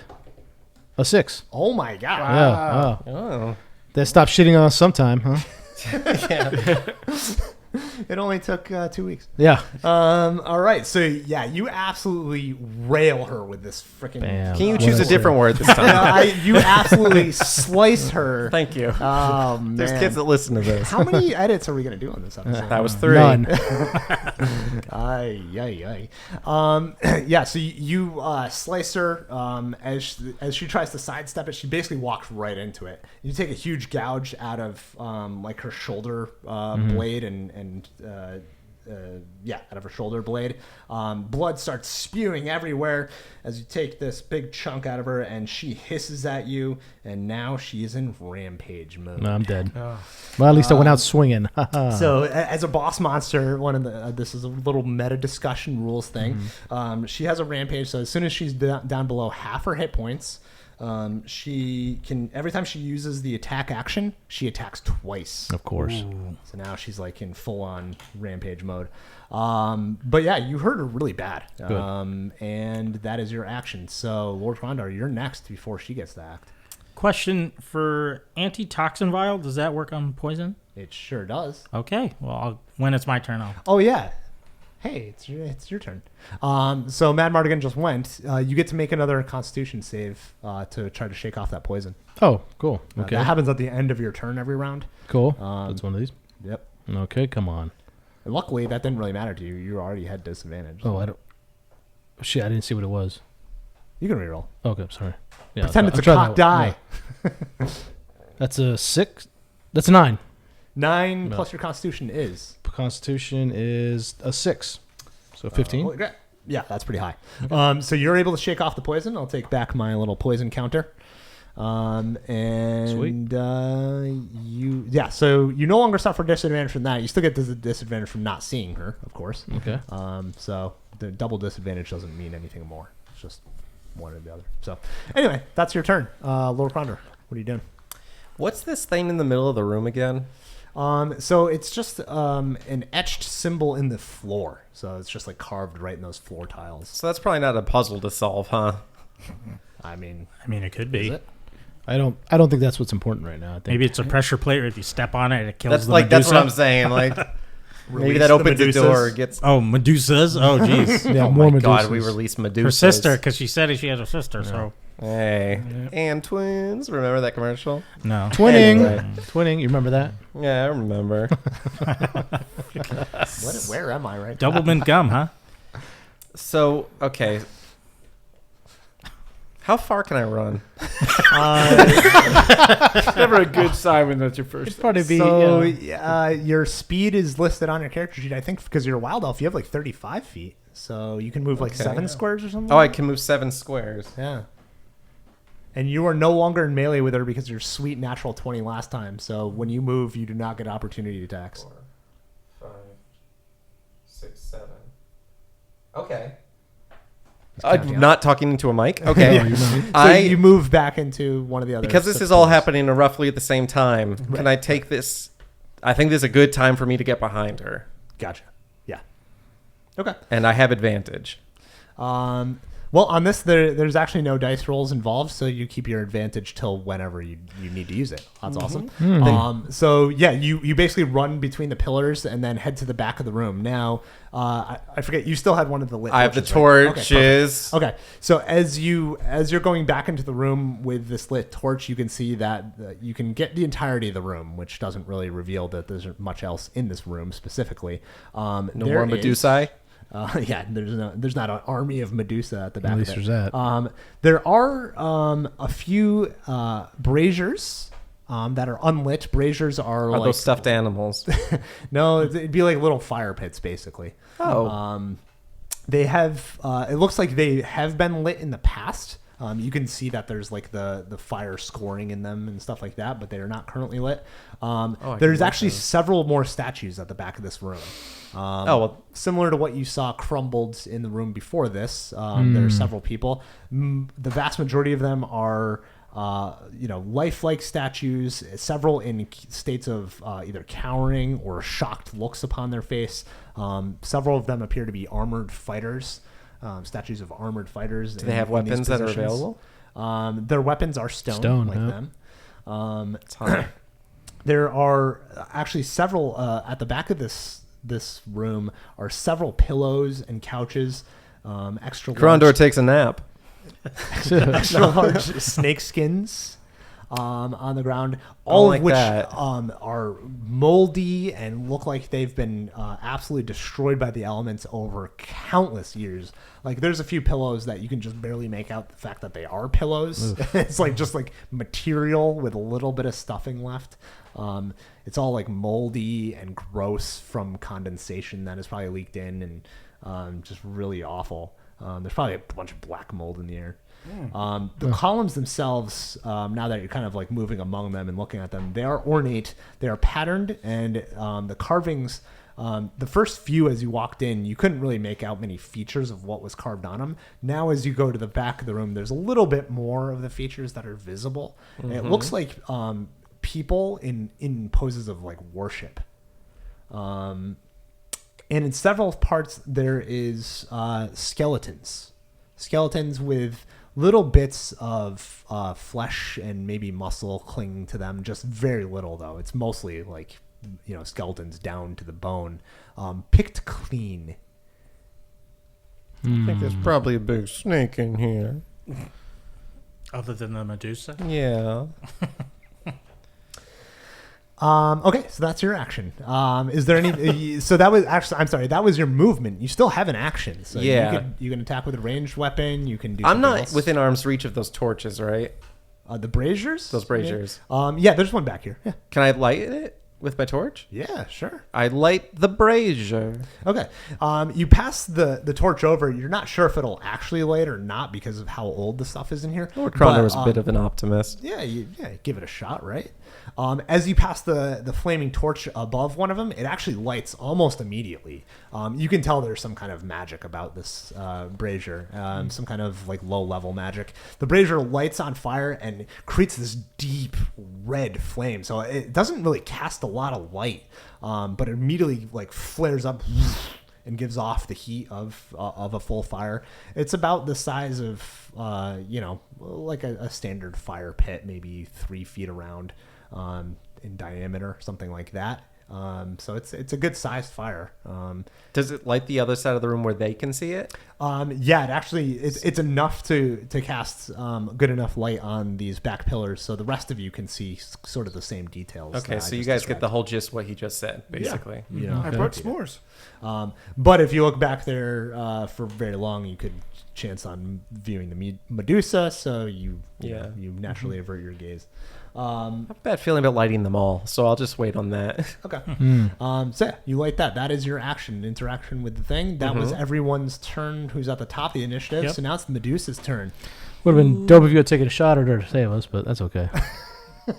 Speaker 3: a 6.
Speaker 2: Oh my god!
Speaker 3: Yeah. Oh.
Speaker 1: Oh.
Speaker 3: They stop shitting on us sometime, huh?
Speaker 2: It only took 2 weeks.
Speaker 3: Yeah.
Speaker 2: All right, so yeah, you absolutely rail her with this freaking.
Speaker 3: Bam.
Speaker 1: Can you
Speaker 3: What
Speaker 1: choose a
Speaker 3: else?
Speaker 1: different word this time?
Speaker 2: You absolutely slice her.
Speaker 1: Thank you.
Speaker 2: Oh man!
Speaker 1: There's kids that listen to this.
Speaker 2: How many edits are we gonna do on this episode?
Speaker 1: That was 3.
Speaker 3: None.
Speaker 2: Ay, ay, ay. Yeah, so you slice her as she tries to sidestep it. She basically walks right into it. You take a huge gouge out of like her shoulder blade and out of her shoulder blade. Blood starts spewing everywhere as you take this big chunk out of her, and she hisses at you, and now she is in rampage mode.
Speaker 3: No, I'm dead. Well, at least I went out swinging.
Speaker 2: So, as a boss monster, one of the this is a little meta discussion rules thing. She has a rampage, so as soon as she's down below half her hit points, she can every time she uses the attack action, she attacks twice.
Speaker 3: Of course.
Speaker 2: So now she's like in full on rampage mode. But yeah, you hurt her really bad. And that is your action. So Lord Krondor, you're next before she gets to act.
Speaker 4: Question for antitoxin vial. Does that work on poison?
Speaker 2: It sure does.
Speaker 4: Okay. Well, when it's my turn, I'll.
Speaker 2: Oh yeah. Hey, it's your turn. So Mad Mardigan just went. You get to make another Constitution save to try to shake off that poison.
Speaker 3: Oh, cool. Okay.
Speaker 2: That happens at the end of your turn every round.
Speaker 3: Cool. That's one of these.
Speaker 2: Yep.
Speaker 3: Okay, come on.
Speaker 2: And luckily, that didn't really matter to you. You already had disadvantage.
Speaker 3: Oh, I don't. Shit, I didn't see what it was.
Speaker 2: You can reroll.
Speaker 3: Okay, sorry. Yeah,
Speaker 2: Pretend
Speaker 3: I'll
Speaker 2: it's a
Speaker 3: try
Speaker 2: cocked
Speaker 3: that
Speaker 2: die.
Speaker 3: one. Yeah. That's a 6. That's a 9.
Speaker 2: 9
Speaker 3: No.
Speaker 2: plus your Constitution is.
Speaker 3: Constitution is a 6. So 15.
Speaker 2: Holy crap. Yeah, that's pretty high. So you're able to shake off the poison. I'll take back my little poison counter.
Speaker 3: Sweet.
Speaker 2: So you no longer suffer disadvantage from that. You still get the disadvantage from not seeing her, of course.
Speaker 3: Okay.
Speaker 2: So the double disadvantage doesn't mean anything more. It's just one or the other. So anyway, that's your turn. Lord Krondor, what are you doing?
Speaker 1: What's this thing in the middle of the room again?
Speaker 2: So it's just an etched symbol in the floor. So it's just like carved right in those floor tiles.
Speaker 1: So that's probably not a puzzle to solve, huh?
Speaker 2: I mean,
Speaker 4: it could
Speaker 2: is
Speaker 4: be.
Speaker 2: it?
Speaker 3: I don't think that's what's important right now. I think
Speaker 4: Maybe it's a pressure plate, or if you step on it, it kills
Speaker 1: That's
Speaker 4: the
Speaker 1: like that's
Speaker 4: Medusa.
Speaker 1: what I'm saying. Like maybe
Speaker 2: Release
Speaker 1: that
Speaker 2: the
Speaker 1: opens the
Speaker 2: Medusas.
Speaker 1: door. Gets
Speaker 4: Oh, Medusas. Oh, jeez.
Speaker 3: yeah,
Speaker 1: oh
Speaker 3: more
Speaker 1: my god,
Speaker 3: Medusas.
Speaker 1: we released Medusa.
Speaker 4: Her sister, because she said she has a sister. So
Speaker 1: Hey, and twins. Remember that commercial?
Speaker 4: no.
Speaker 3: Twinning.
Speaker 1: Anyway.
Speaker 3: Twinning. You remember that?
Speaker 1: Yeah, I remember.
Speaker 2: Where am I right now?
Speaker 4: Double mint gum, huh?
Speaker 1: So okay, how far can I run?
Speaker 5: Never a good sign when that's your first.
Speaker 3: Probably be.
Speaker 2: So your speed is listed on your character sheet. I think because you're a wild elf, you have like 35 feet. So you can move like
Speaker 1: Okay.
Speaker 2: 7 squares or something.
Speaker 1: Oh, I can move 7 squares.
Speaker 2: Yeah. And you are no longer in melee with her because you're sweet natural 20 last time. So when you move, you do not get opportunity attacks.
Speaker 1: 4, 5, 6, 7. Okay. Not talking into a mic. Okay.
Speaker 2: So you move back into one of the other.
Speaker 1: Because this is all happening roughly at the same time. Right. Can I take this? I think this is a good time for me to get behind her.
Speaker 2: Gotcha. Yeah. Okay.
Speaker 1: And I have advantage.
Speaker 2: Well, on this, there's actually no dice rolls involved, so you keep your advantage till whenever you need to use it. That's awesome. So, yeah, you basically run between the pillars and then head to the back of the room. Now, I forget, you still had one of the lit
Speaker 1: I have the
Speaker 2: torches.
Speaker 1: Right?
Speaker 2: Okay, so as you're going back into the room with this lit torch, you can see that you can get the entirety of the room, which doesn't really reveal that there's much else in this room specifically.
Speaker 1: No more Medusae?
Speaker 2: Yeah, there's not an army of Medusa at the back.
Speaker 3: At least
Speaker 2: of it.
Speaker 3: there's that.
Speaker 2: There are a few braziers that are unlit. Braziers are like
Speaker 1: those stuffed animals?
Speaker 2: No, it'd be like little fire pits, basically.
Speaker 1: Oh.
Speaker 2: They have. It looks like they have been lit in the past. You can see that there's like the fire scoring in them and stuff like that, but they are not currently lit. There's actually several more statues at the back of this room. Similar to what you saw crumbled in the room before this. There are several people. The vast majority of them are lifelike statues, several in states of either cowering or shocked looks upon their face. Several of them appear to be armored fighters. Statues of armored fighters.
Speaker 1: Do they have weapons that are available?
Speaker 2: Their weapons are stone like them. There are actually several at the back of this room are several pillows and couches. Extra
Speaker 1: Krondor takes a nap.
Speaker 2: extra large snake skins on the ground, all of which are moldy and look like they've been absolutely destroyed by the elements over countless years. Like there's a few pillows that you can just barely make out the fact that they are pillows. It's like just like material with a little bit of stuffing left. It's all like moldy and gross from condensation that has probably leaked in, and just really awful. There's probably a bunch of black mold in the air. The columns themselves, now that you're kind of like moving among them and looking at them, they are ornate, they are patterned, and the carvings, the first few as you walked in, you couldn't really make out many features of what was carved on them. Now as you go to the back of the room, there's a little bit more of the features that are visible. It looks like people in poses of like worship. And in several parts there is skeletons with little bits of flesh and maybe muscle clinging to them, just very little though. It's mostly like, skeletons down to the bone, picked clean.
Speaker 1: I think there's probably a big snake in here.
Speaker 4: Other than the Medusa?
Speaker 1: Yeah.
Speaker 2: Okay, so that's your action. Is there any? So that was actually. I'm sorry. That was your movement. You still have an action. So
Speaker 1: yeah.
Speaker 2: You can attack with a ranged weapon. You can do.
Speaker 1: I'm not
Speaker 2: else.
Speaker 1: within arm's reach of those torches, right?
Speaker 2: The braziers.
Speaker 1: Those braziers.
Speaker 2: Yeah. There's one back here. Yeah.
Speaker 1: Can I light it with my torch?
Speaker 2: Yeah, sure.
Speaker 1: I light the brazier.
Speaker 2: Okay. You pass the torch over. You're not sure if it'll actually light or not because of how old the stuff is in here.
Speaker 1: Lord Krondor was a bit of an optimist.
Speaker 2: Yeah. Give it a shot, right? As you pass the flaming torch above one of them, it actually lights almost immediately. You can tell there's some kind of magic about this brazier, some kind of like low-level magic. The brazier lights on fire and creates this deep red flame. So it doesn't really cast a lot of light, but it immediately like flares up and gives off the heat of a full fire. It's about the size of like a standard fire pit, maybe 3 feet around. In diameter, something like that. So it's a good sized fire.
Speaker 1: Does it light the other side of the room where they can see it?
Speaker 2: Yeah, it actually it's enough to cast good enough light on these back pillars, so the rest of you can see sort of the same details.
Speaker 1: Okay, so you guys get the whole gist what he just said, basically.
Speaker 2: Yeah.
Speaker 5: I brought s'mores.
Speaker 2: But if you look back there for very long, you could chance on viewing the Medusa, so you naturally avert your gaze.
Speaker 1: I have a bad feeling about lighting them all, so I'll just wait on that.
Speaker 2: Okay. So yeah, you light that. That is your interaction with the thing. That was everyone's turn who's at the top of the initiative.
Speaker 4: Yep.
Speaker 2: So now it's the Medusa's turn.
Speaker 3: Would have been dope if you had taken a shot at her to save us, but that's okay.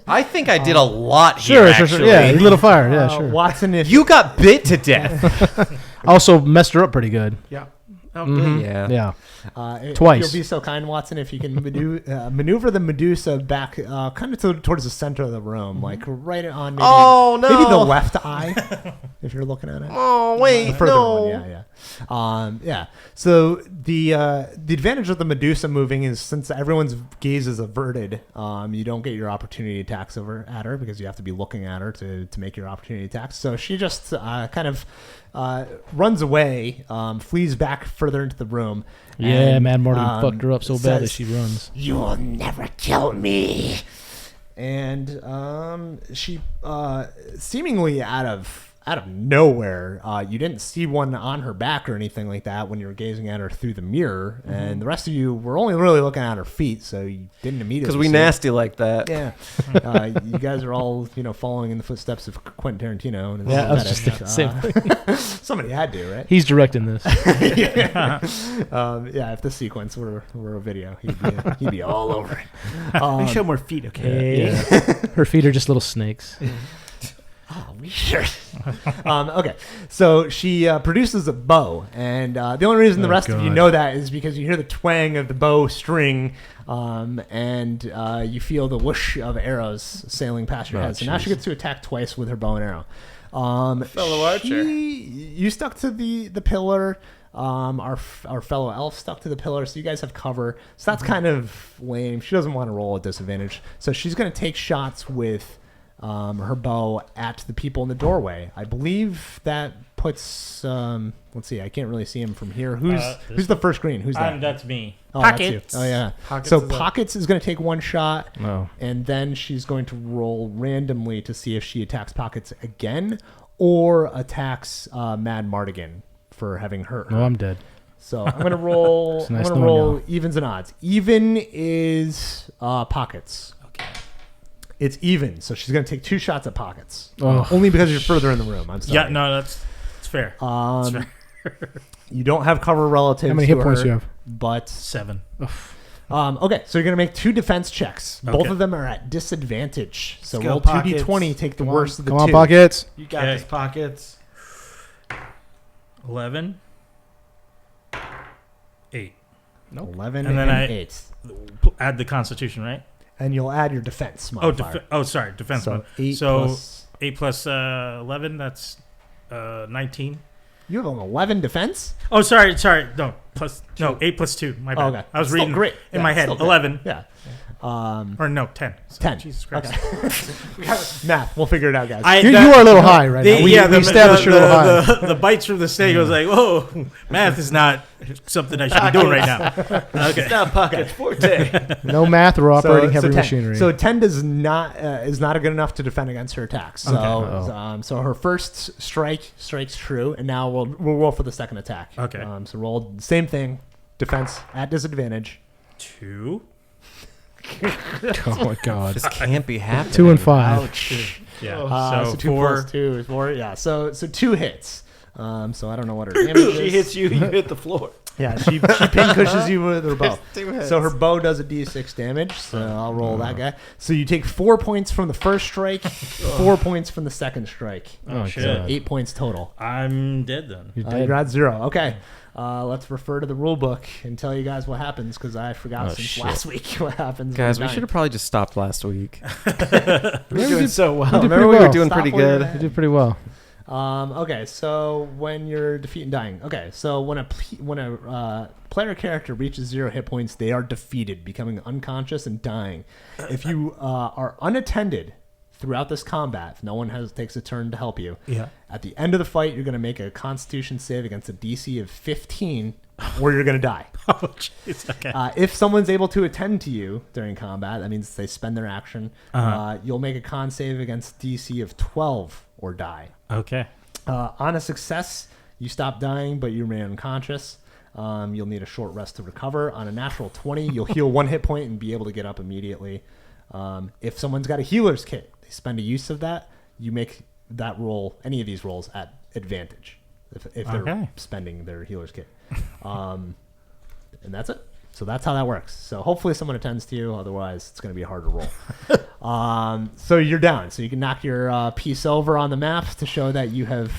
Speaker 1: I think I did a lot here, actually.
Speaker 3: Yeah, you lit a fire. Yeah, sure.
Speaker 2: Watson, if
Speaker 1: You got bit to death.
Speaker 3: Also messed her up pretty good.
Speaker 5: Yeah. Oh, good.
Speaker 1: Yeah.
Speaker 3: Yeah.
Speaker 2: If
Speaker 3: Twice.
Speaker 2: you'll be so kind, Watson, if you can maneuver the Medusa back kind of towards the center of the room, like right on maybe the left eye, if you're looking at it.
Speaker 1: Oh wait,
Speaker 2: The further
Speaker 1: no.
Speaker 2: one, yeah. So the advantage of the Medusa moving is since everyone's gaze is averted, you don't get your opportunity attacks over at her because you have to be looking at her to make your opportunity attacks. So she just kind of runs away, flees back further into the room.
Speaker 3: Yeah,
Speaker 2: and,
Speaker 3: Mad Mardigan fucked her up so bad that
Speaker 2: says,
Speaker 3: she runs.
Speaker 2: "You will never kill me." And she seemingly out of nowhere, you didn't see one on her back or anything like that when you were gazing at her through the mirror, and the rest of you were only really looking at her feet, so you didn't immediately
Speaker 1: Because we
Speaker 2: see
Speaker 1: nasty like that.
Speaker 2: it. Yeah, you guys are all following in the footsteps of Quentin Tarantino. And
Speaker 3: Yeah, I was just
Speaker 2: aesthetic.
Speaker 3: thinking the same thing.
Speaker 2: Somebody had to, right?
Speaker 3: He's directing this.
Speaker 2: Yeah, if the sequence were a video, he'd be all over it.
Speaker 5: We show more feet, okay?
Speaker 3: Her feet are just little snakes.
Speaker 2: Oh, weird. Okay, so she produces a bow, and the only reason the rest of you
Speaker 3: God.
Speaker 2: know that is because you hear the twang of the bow string, and you feel the whoosh of arrows sailing past your head. So now she gets to attack twice with her bow and arrow.
Speaker 1: Fellow archer.
Speaker 2: You stuck to the pillar. Our fellow elf stuck to the pillar, so you guys have cover. So that's kind of lame. She doesn't want to roll at disadvantage, so she's going to take shots with her bow at the people in the doorway. I believe that puts. Let's see. I can't really see him from here. Who's the first green? Who's that?
Speaker 4: That's me.
Speaker 2: Oh, that's you.
Speaker 4: Pockets.
Speaker 2: Oh yeah.
Speaker 5: Pockets
Speaker 2: So
Speaker 5: is up.
Speaker 2: Pockets is going to take one shot,
Speaker 3: No.
Speaker 2: and then she's going to roll randomly to see if she attacks Pockets again or attacks Mad Mardigan for having hurt her.
Speaker 3: No, I'm dead.
Speaker 2: So I'm gonna roll.
Speaker 3: It's nice
Speaker 2: I'm gonna
Speaker 3: knowing
Speaker 2: roll
Speaker 3: y'all.
Speaker 2: evens and odds. Even is Pockets.
Speaker 4: Okay.
Speaker 2: It's even, so she's gonna take two shots at Pockets.
Speaker 3: Oh.
Speaker 2: Only because you're further in the room. I'm sorry.
Speaker 4: Yeah, no, that's fair.
Speaker 2: You don't have cover relative.
Speaker 3: How many
Speaker 2: to
Speaker 3: hit points
Speaker 2: her,
Speaker 3: do you have?
Speaker 2: But
Speaker 4: 7.
Speaker 2: okay, so you're gonna make two defense checks. Both
Speaker 4: Okay.
Speaker 2: of them are at disadvantage. So
Speaker 5: Let's go,
Speaker 2: roll
Speaker 5: Pockets.
Speaker 2: 2d20. Take the worst of the
Speaker 3: Come
Speaker 2: two.
Speaker 3: on, Pockets.
Speaker 5: You got
Speaker 4: Okay.
Speaker 5: this, Pockets.
Speaker 4: 11. 8.
Speaker 2: 11
Speaker 4: And then
Speaker 2: and
Speaker 4: I-
Speaker 2: 8,
Speaker 4: Add the Constitution, right?
Speaker 2: and you'll add your defense
Speaker 4: Oh,
Speaker 2: modifier.
Speaker 4: sorry, defense.
Speaker 2: So
Speaker 4: mod.
Speaker 2: 8
Speaker 4: So
Speaker 2: plus.
Speaker 4: 8 plus 11. That's 19.
Speaker 2: You have an 11 defense.
Speaker 4: Oh, sorry. No, 8 plus 2. My bad.
Speaker 2: Oh, okay.
Speaker 4: I was
Speaker 2: Still
Speaker 4: reading
Speaker 2: great.
Speaker 4: in
Speaker 2: Yeah,
Speaker 4: my head.
Speaker 2: still great.
Speaker 4: 11.
Speaker 2: Yeah.
Speaker 4: Or no, 10. So,
Speaker 2: 10.
Speaker 4: Jesus Christ.
Speaker 2: Okay. Math. We'll figure it out, guys.
Speaker 3: You are a little high right now. We established you're a little high.
Speaker 4: The bites from the snake was like, whoa, math is not something I should be doing right now. Okay.
Speaker 5: It's not Pockets. Forte.
Speaker 3: No math or operating heavy
Speaker 2: 10.
Speaker 3: machinery.
Speaker 2: So 10 does not is not good enough to defend against her attacks. So
Speaker 3: Okay.
Speaker 2: so her first strikes true, and now we'll roll for the second attack.
Speaker 4: Okay.
Speaker 2: So roll same thing, defense at disadvantage.
Speaker 4: 2.
Speaker 3: oh my God.
Speaker 1: This can't be happening.
Speaker 3: 2 and 5.
Speaker 2: Ouch.
Speaker 4: Yeah.
Speaker 2: So 2
Speaker 4: 4.
Speaker 2: plus 2 is 4. Yeah. So 2 hits. So I don't know what her damage is.
Speaker 5: She hits you, you hit the floor.
Speaker 2: Yeah, she pin cushions you with her bow.
Speaker 1: 2 hits.
Speaker 2: So her bow does a d6 damage. So I'll roll that guy. So you take 4 points from the first strike, 4 points from the second strike.
Speaker 4: Oh, shit.
Speaker 3: God.
Speaker 2: 8 points total.
Speaker 4: I'm dead then.
Speaker 3: You're
Speaker 2: You're
Speaker 3: dead.
Speaker 2: at 0. Okay. Let's refer to the rule book and tell you guys what happens because I forgot
Speaker 3: Oh,
Speaker 2: since
Speaker 3: shit.
Speaker 2: last week what happens.
Speaker 1: Guys,
Speaker 2: when
Speaker 1: we
Speaker 2: you're
Speaker 1: should have probably just stopped last week.
Speaker 5: We're doing so well.
Speaker 3: You did
Speaker 1: Remember
Speaker 3: pretty
Speaker 1: we were
Speaker 3: well.
Speaker 1: doing
Speaker 2: Stop
Speaker 1: pretty
Speaker 2: where you're
Speaker 1: good.
Speaker 2: at.
Speaker 3: You did pretty well.
Speaker 2: Okay, so when you're defeating dying. Okay, so when a player character reaches 0 hit points, they are defeated, becoming unconscious and dying. If you are unattended throughout this combat, if no one takes a turn to help you,
Speaker 4: Yeah.
Speaker 2: at the end of the fight, you're going to make a Constitution save against a DC of 15, or you're going to die.
Speaker 4: Oh, jeez. Okay.
Speaker 2: If someone's able to attend to you during combat, that means they spend their action. You'll make a con save against DC of 12 or die.
Speaker 4: Okay.
Speaker 2: On a success, you stop dying, but you remain unconscious. You'll need a short rest to recover. On a natural 20, you'll heal 1 hit point and be able to get up immediately. If someone's got a healer's kit, they spend a use of that. You make that roll, any of these rolls, at advantage if they're
Speaker 4: Okay.
Speaker 2: spending their healer's kit. And that's it. So that's how that works. So hopefully someone attends to you. Otherwise, it's going to be hard to roll. So you're down. So you can knock your piece over on the map to show that you have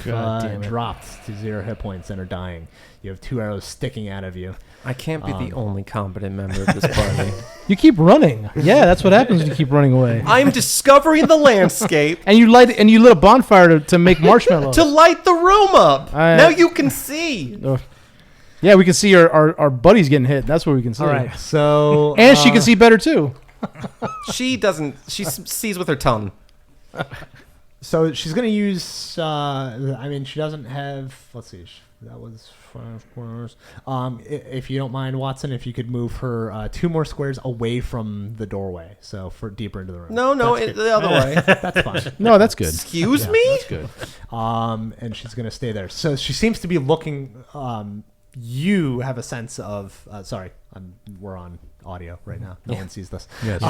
Speaker 2: dropped to 0 hit points and are dying. You have 2 arrows sticking out of you.
Speaker 1: I can't be the only competent member of this party.
Speaker 3: You keep running. Yeah, that's what happens when you keep running away.
Speaker 1: I'm discovering the landscape
Speaker 3: And you lit a bonfire to make marshmallows.
Speaker 1: to light the room up. Now you can see.
Speaker 3: Yeah, we can see our buddies getting hit. That's what we can see.
Speaker 2: All right. So
Speaker 3: And she can see better too.
Speaker 1: She doesn't. She sees with her tongue.
Speaker 2: So she's going to use. I mean, she doesn't have. Let's see. That was 5 corners. If you don't mind, Watson, if you could move her 2 more squares away from the doorway, so for deeper into the room.
Speaker 1: No, the other way.
Speaker 2: That's fine.
Speaker 3: No, that's good.
Speaker 1: Excuse me?
Speaker 3: That's good.
Speaker 2: And she's going to stay there. So she seems to be looking. You have a sense of. Sorry, we're on audio right now. No one sees this.
Speaker 3: Yes.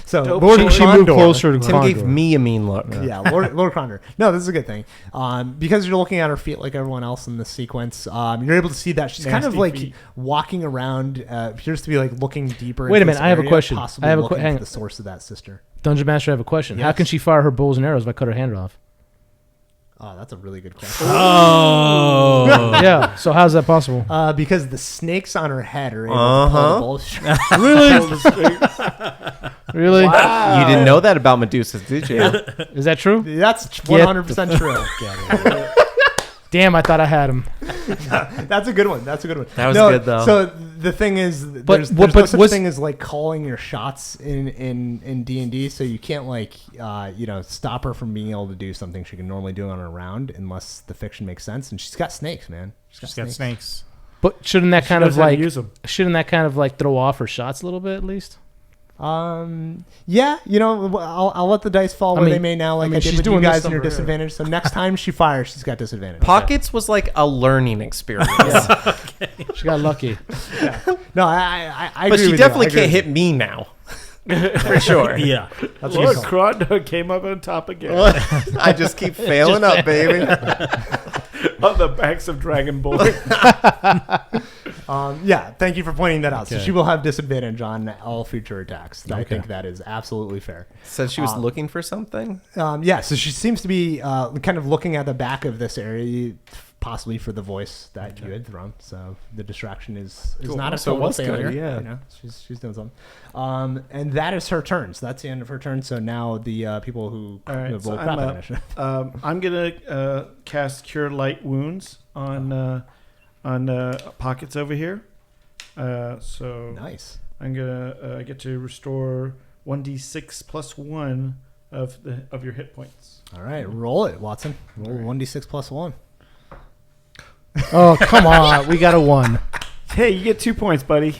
Speaker 2: So
Speaker 3: Lord, she moved closer to
Speaker 1: Tim
Speaker 3: Condor.
Speaker 1: gave me a mean look.
Speaker 2: Yeah, Lord Condor. No, this is a good thing. Because you're looking at her feet like everyone else in this sequence, you're able to see that she's kind of
Speaker 5: Nasty
Speaker 2: like
Speaker 5: feet.
Speaker 2: walking around, appears to be like looking deeper
Speaker 3: Wait a
Speaker 2: into
Speaker 3: minute,
Speaker 2: this
Speaker 3: I have a
Speaker 2: area,
Speaker 3: question.
Speaker 2: possibly
Speaker 3: I have a
Speaker 2: looking
Speaker 3: hang
Speaker 2: for
Speaker 3: on.
Speaker 2: the source of that sister.
Speaker 3: Dungeon Master, I have a question. How
Speaker 2: Yes.
Speaker 3: can she fire her bows and arrows if I cut her hand off?
Speaker 2: Oh, that's a really good question.
Speaker 4: Oh.
Speaker 3: Yeah. So how's that possible?
Speaker 2: Because the snakes on her head are able to pull the bullshit.
Speaker 3: Really?
Speaker 1: You didn't know that about Medusas, did you?
Speaker 3: Is that true?
Speaker 2: That's 100% true.
Speaker 3: Damn, I thought I had him.
Speaker 2: That's a good one. That's a good one.
Speaker 1: That was good, though.
Speaker 2: So the thing is, there's
Speaker 3: what-
Speaker 2: no
Speaker 3: but
Speaker 2: such
Speaker 3: what's-
Speaker 2: thing as like calling your shots in D&D. So you can't like stop her from being able to do something she can normally do on a round unless the fiction makes sense. And she's got snakes, man.
Speaker 4: She's got snakes.
Speaker 3: But shouldn't that kind
Speaker 5: knows
Speaker 3: of
Speaker 5: how to
Speaker 3: like
Speaker 5: use 'em.
Speaker 3: throw off her shots a little bit at least?
Speaker 2: Yeah, I'll let the dice fall where
Speaker 3: mean-
Speaker 2: they may now, like I, did
Speaker 3: she's
Speaker 2: with you
Speaker 3: doing this
Speaker 2: guys in your
Speaker 3: over here.
Speaker 2: disadvantage. So next time she fires, she's got disadvantage.
Speaker 1: Pockets was like a learning experience.
Speaker 3: She got lucky.
Speaker 2: No, I
Speaker 1: But
Speaker 2: agree
Speaker 1: she
Speaker 2: with
Speaker 1: definitely
Speaker 2: you. I agree
Speaker 1: can't hit me now. For sure.
Speaker 4: Yeah.
Speaker 2: That's a
Speaker 5: Lord
Speaker 2: good call.
Speaker 5: Crondor came up on top again
Speaker 1: I just keep failing up, baby.
Speaker 5: on the backs of Dragon Boy.
Speaker 2: Yeah, thank you for pointing that out. So
Speaker 3: Okay.
Speaker 2: she will have disadvantage on all future attacks. I
Speaker 3: Okay.
Speaker 2: think that is absolutely fair.
Speaker 1: Said she was looking for something.
Speaker 2: Yeah, so she seems to be kind of looking at the back of this area, possibly for the voice that you had thrown. So the distraction is
Speaker 1: Cool.
Speaker 2: not a
Speaker 1: So it
Speaker 2: total
Speaker 1: was good,
Speaker 2: failure.
Speaker 1: yeah.
Speaker 2: She's doing something. And that is her turn. So that's the end of her turn. So now the people who
Speaker 5: All right,
Speaker 2: have
Speaker 5: so
Speaker 2: rolled
Speaker 5: I'm
Speaker 2: crap
Speaker 5: up.
Speaker 2: initiative.
Speaker 5: I'm gonna cast Cure Light Wounds on Pockets over here. So
Speaker 2: Nice.
Speaker 5: I'm gonna get to restore 1d6 plus 1 of your hit points.
Speaker 2: All right, roll it, Watson. Roll 1d6 plus 1.
Speaker 3: Oh, come on. We got a 1.
Speaker 5: Hey, you get 2 points, buddy.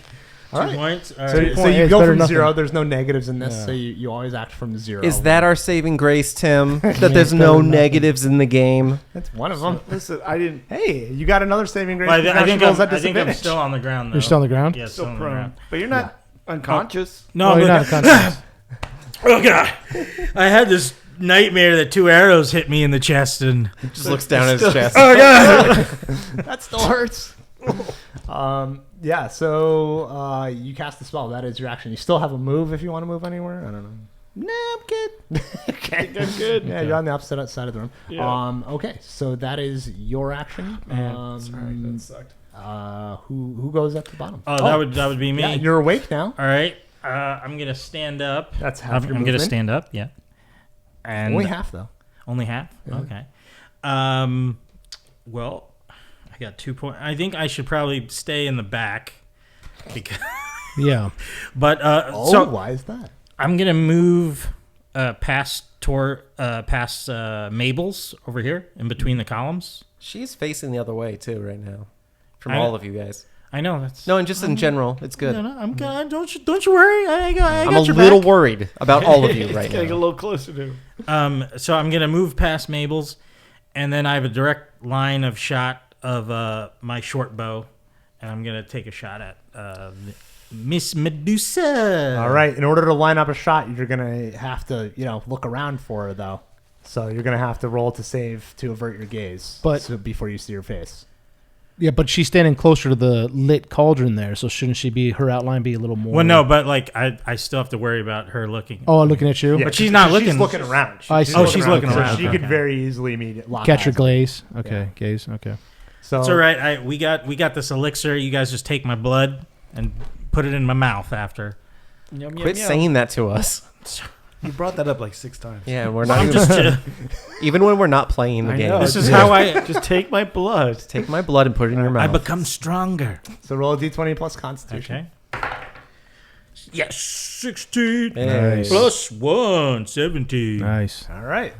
Speaker 2: All
Speaker 4: 2
Speaker 2: right.
Speaker 4: points. All
Speaker 2: So,
Speaker 4: right.
Speaker 2: so you
Speaker 3: It's
Speaker 2: go
Speaker 3: better
Speaker 2: from
Speaker 3: than
Speaker 2: 0.
Speaker 3: nothing.
Speaker 2: There's no negatives in this,
Speaker 3: Yeah.
Speaker 2: so you always act from 0.
Speaker 1: Is that our saving grace, Tim? That
Speaker 3: Yeah,
Speaker 1: there's
Speaker 3: it's better
Speaker 1: no
Speaker 3: than nothing.
Speaker 1: negatives in the game?
Speaker 2: That's one of them.
Speaker 5: Listen, I didn't.
Speaker 2: Hey, you got another saving grace.
Speaker 4: Well,
Speaker 2: because
Speaker 4: I
Speaker 2: now
Speaker 4: think
Speaker 2: she rolls at
Speaker 4: I'm
Speaker 2: disadvantage.
Speaker 4: still on the ground, though.
Speaker 3: You're still on the ground?
Speaker 4: Yeah,
Speaker 5: Still
Speaker 4: still on the
Speaker 5: prone,
Speaker 4: ground.
Speaker 5: but you're not unconscious.
Speaker 4: No,
Speaker 3: Oh, you're
Speaker 4: but,
Speaker 3: not unconscious.
Speaker 4: oh, God. I had this nightmare that 2 arrows hit me in the chest, and
Speaker 1: Just looks down at his chest.
Speaker 4: oh, God.
Speaker 2: That still hurts. Yeah, so you cast the spell. That is your action. You still have a move if you want to move anywhere. I don't know.
Speaker 1: No, I'm good.
Speaker 2: Okay.
Speaker 5: I'm good.
Speaker 2: Yeah, you're on the opposite side of the room.
Speaker 5: Yeah.
Speaker 2: Okay, so that is your action.
Speaker 5: That's all right. That sucked.
Speaker 2: Who goes at the bottom?
Speaker 4: Oh, that would be me.
Speaker 2: Yeah, you're awake now.
Speaker 4: All right. I'm going to stand up.
Speaker 2: That's half
Speaker 4: I'm
Speaker 2: your
Speaker 4: going to
Speaker 2: movement.
Speaker 4: stand up, yeah. And
Speaker 2: Only half though.
Speaker 4: Only half?
Speaker 2: Yeah.
Speaker 4: Okay. Well, I got 2 points. I think I should probably stay in the back. Because,
Speaker 3: Yeah.
Speaker 4: but
Speaker 2: So why is that?
Speaker 4: I'm gonna move past Mabel's over here in between the columns.
Speaker 1: She's facing the other way, too, right now. From
Speaker 4: I-
Speaker 1: all of you guys.
Speaker 4: I know that's
Speaker 1: No, and just in general, it's good.
Speaker 4: No, I'm good. Don't you worry. I got
Speaker 1: I'm a
Speaker 4: your
Speaker 1: little
Speaker 4: back.
Speaker 1: worried about all of you right
Speaker 5: Gotta get a
Speaker 1: now.
Speaker 5: little closer to him.
Speaker 4: So I'm gonna move past Mabel's, and then I have a direct line of shot of my short bow, and I'm gonna take a shot at Miss Medusa.
Speaker 2: All right. In order to line up a shot, you're gonna have to, look around for her though. So you're gonna have to roll to save to avert your gaze,
Speaker 3: But-
Speaker 2: before you see her face.
Speaker 3: Yeah, but she's standing closer to the lit cauldron there, so shouldn't her outline be a little more?
Speaker 4: Well, no, but like I still have to worry about her looking.
Speaker 3: Oh, looking at you?
Speaker 2: Yeah,
Speaker 4: But she's not looking.
Speaker 2: She's looking around.
Speaker 3: I see.
Speaker 4: Oh, she's looking
Speaker 2: So
Speaker 4: around.
Speaker 2: she
Speaker 4: Okay.
Speaker 2: could very easily meet lock
Speaker 3: Catch
Speaker 2: eyes
Speaker 3: your
Speaker 2: on
Speaker 3: gaze. Okay,
Speaker 2: Yeah.
Speaker 3: gaze. Okay.
Speaker 2: So
Speaker 4: It's all right. We got this elixir. You guys just take my blood and put it in my mouth after.
Speaker 5: Yum, yum,
Speaker 1: Quit
Speaker 5: yum.
Speaker 1: saying that to us.
Speaker 5: You brought that up like 6 times.
Speaker 1: Yeah, we're not
Speaker 4: I'm
Speaker 1: even,
Speaker 4: just.
Speaker 1: even when we're not playing the
Speaker 5: I
Speaker 1: game.
Speaker 5: know.
Speaker 4: This is how I
Speaker 5: Just take my blood.
Speaker 1: Take my blood and put it in your mouth.
Speaker 4: I become stronger.
Speaker 2: So roll a d20 plus Constitution.
Speaker 4: Okay. Yes, 16
Speaker 1: Nice.
Speaker 4: plus 1, 17.
Speaker 3: Nice.
Speaker 2: All right.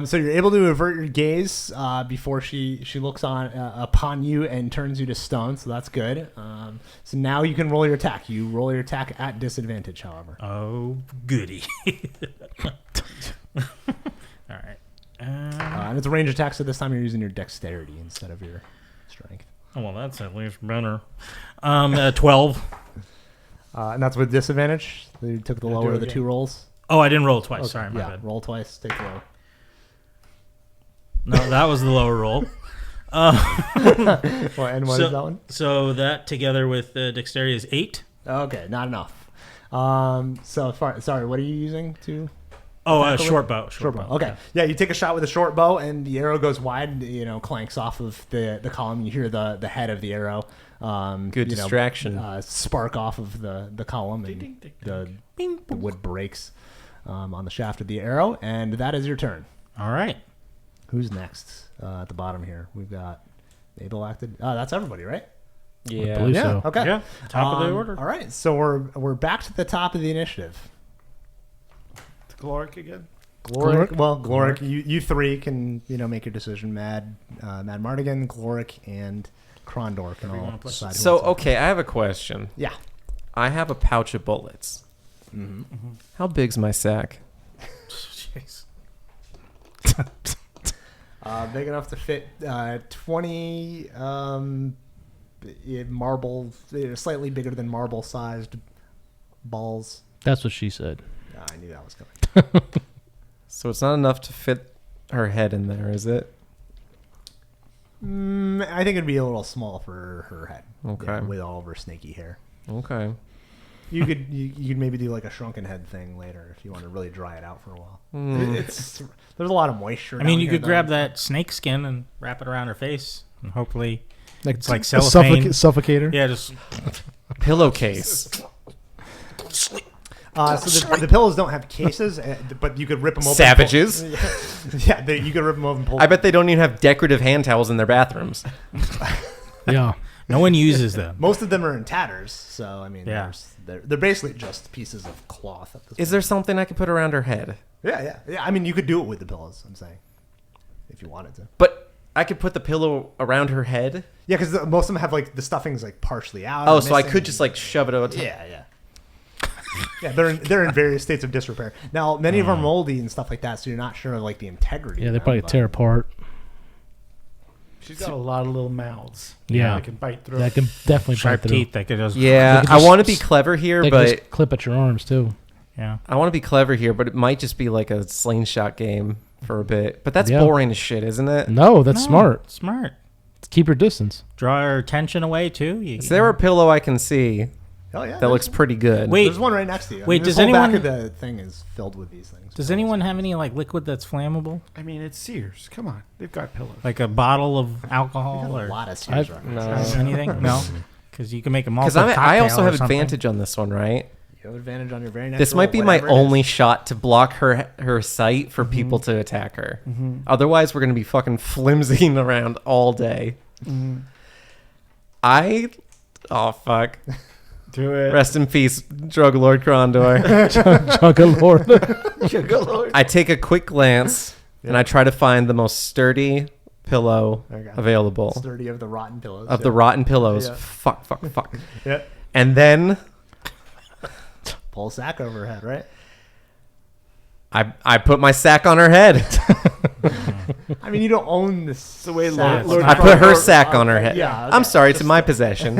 Speaker 2: So you're able to avert your gaze before she looks upon you and turns you to stone. So that's good. So now you can roll your attack. You roll your attack at disadvantage, however.
Speaker 4: Oh, goody. All right.
Speaker 2: And it's a range attack. So this time you're using your dexterity instead of your strength.
Speaker 4: Oh, well, that's at least better. 12.
Speaker 2: And that's with disadvantage. You took the
Speaker 5: Yeah,
Speaker 2: lower
Speaker 5: do it
Speaker 2: of the
Speaker 5: again.
Speaker 2: 2 rolls.
Speaker 4: Oh, I didn't roll twice. Sorry, my
Speaker 2: Yeah.
Speaker 4: bad.
Speaker 2: Roll twice. Take the lower.
Speaker 4: No, that was the lower roll.
Speaker 2: Well, and what is that one?
Speaker 4: So that together with dexterity is 8.
Speaker 2: Okay, not enough. Sorry, what are you using to?
Speaker 4: Oh,
Speaker 2: Attack with-
Speaker 4: short bow.
Speaker 2: Short bow. Okay. Yeah, you take a shot with a short bow, and the arrow goes wide. Clanks off of the column. You hear the head of the arrow.
Speaker 1: Good distraction.
Speaker 2: Spark off of the column, and the wood breaks on the shaft of the arrow. And that is your turn.
Speaker 4: All right.
Speaker 2: Who's next? At the bottom here, we've got Mabel acted. That's everybody, right?
Speaker 1: Yeah.
Speaker 3: believe
Speaker 2: Yeah.
Speaker 3: so.
Speaker 2: Okay.
Speaker 4: Yeah. Top of the order.
Speaker 2: All right. So we're back to the top of the initiative.
Speaker 5: Gloric again.
Speaker 2: Gloric. You three can make your decision. Mad Mardigan, Gloric, and Krondor can all decide. who
Speaker 1: So,
Speaker 2: wants it.
Speaker 1: okay, I have a question.
Speaker 2: Yeah.
Speaker 1: I have a pouch of bullets. How big's my sack?
Speaker 4: Jeez.
Speaker 2: Big enough to fit 20 marble, slightly bigger than marble-sized balls.
Speaker 3: That's what she said.
Speaker 2: I knew that was coming.
Speaker 1: So it's not enough to fit her head in there, is it?
Speaker 2: I think it'd be a little small for her head.
Speaker 1: Okay.
Speaker 2: Yeah, with all of her snaky hair.
Speaker 1: Okay.
Speaker 2: You could maybe do like a shrunken head thing later if you want to really dry it out for a while. There's a lot of moisture.
Speaker 4: I mean,
Speaker 2: down
Speaker 4: you
Speaker 2: here,
Speaker 4: could
Speaker 2: though.
Speaker 4: grab that snake skin and wrap it around her face, and hopefully,
Speaker 3: It's
Speaker 4: like cellophane.
Speaker 3: Suffocator.
Speaker 4: yeah, just
Speaker 1: Pillowcase.
Speaker 2: So the pillows don't have cases, but you could rip them open.
Speaker 1: Savages.
Speaker 2: Yeah, you could rip them open. And pull
Speaker 1: I bet they don't even have decorative hand towels in their bathrooms.
Speaker 3: Yeah.
Speaker 4: no one uses them.
Speaker 2: Most of them are in tatters, so I mean,
Speaker 4: Yeah.
Speaker 2: they're basically just pieces of cloth. At this
Speaker 1: Is there something I could put around her head?
Speaker 2: Yeah. I mean, you could do it with the pillows. I'm saying, if you wanted to.
Speaker 1: But I could put the pillow around her head?
Speaker 2: Yeah, because most of them have like the stuffing's like partially out.
Speaker 1: Oh,
Speaker 2: or
Speaker 1: so I
Speaker 2: missing.
Speaker 1: could just like shove it over top.
Speaker 2: Yeah. Yeah, they're in various states of disrepair. Now, many of them are moldy and stuff like that, so you're not sure of like the integrity.
Speaker 3: Yeah,
Speaker 2: of
Speaker 3: they
Speaker 2: them,
Speaker 3: probably
Speaker 2: but-
Speaker 3: tear apart.
Speaker 5: She's got a lot of little mouths.
Speaker 3: Yeah.
Speaker 5: That can bite through.
Speaker 3: That can definitely
Speaker 4: Sharp
Speaker 3: bite through.
Speaker 4: teeth. They could just.
Speaker 1: Yeah,
Speaker 3: They could
Speaker 1: I
Speaker 3: just
Speaker 1: want to be
Speaker 3: s-
Speaker 1: clever here,
Speaker 3: They can
Speaker 1: but
Speaker 3: just clip at your arms too.
Speaker 4: Yeah.
Speaker 1: I want to be clever here, but it might just be like a slingshot game for a bit. But that's
Speaker 3: Yeah.
Speaker 1: boring as shit, isn't it?
Speaker 3: No, that's
Speaker 4: No,
Speaker 3: smart.
Speaker 4: Smart.
Speaker 3: Keep your distance.
Speaker 4: Draw her attention away too.
Speaker 1: Is there a pillow I can see
Speaker 2: Oh yeah,
Speaker 1: that looks pretty good?
Speaker 4: Wait.
Speaker 2: There's one right next to you.
Speaker 4: Wait,
Speaker 2: this
Speaker 4: does
Speaker 2: whole back
Speaker 4: anyone-
Speaker 2: of the thing is filled with these things.
Speaker 4: Does anyone have any like liquid that's flammable,
Speaker 5: I mean, it's Sears. Come on, they've got pillows.
Speaker 4: like a bottle of
Speaker 2: You
Speaker 4: alcohol
Speaker 2: got a
Speaker 4: or
Speaker 2: lot of Sears right now.
Speaker 1: No.
Speaker 4: anything? No, because you can make a
Speaker 1: Because
Speaker 4: Molotov
Speaker 1: I also
Speaker 4: cocktail or
Speaker 1: have
Speaker 4: something.
Speaker 1: advantage on this one, right?
Speaker 2: You have advantage on your very next.
Speaker 1: This
Speaker 2: roll,
Speaker 1: might be my
Speaker 2: whatever it
Speaker 1: only
Speaker 2: is.
Speaker 1: shot to block her sight for people to attack her. Otherwise, we're gonna be fucking flimsying around all day. Oh fuck!
Speaker 5: Do it.
Speaker 1: Rest in peace, Drug Lord Krondor.
Speaker 3: Juggalord.
Speaker 1: I take a quick glance and I try to find the most sturdy pillow
Speaker 2: There you go.
Speaker 1: available
Speaker 2: Sturdy of the rotten pillows.
Speaker 1: of the rotten pillows.
Speaker 2: Yeah.
Speaker 1: Fuck.
Speaker 2: Yeah.
Speaker 1: And then
Speaker 2: Pull a sack over her head, right?
Speaker 1: I put my sack on her head.
Speaker 2: I mean, you don't own this.
Speaker 5: the way
Speaker 2: sack.
Speaker 5: Lord
Speaker 1: I put her
Speaker 5: Krondor-
Speaker 1: sack on her head.
Speaker 2: Yeah,
Speaker 1: I'm
Speaker 2: okay.
Speaker 1: sorry, it's in my possession.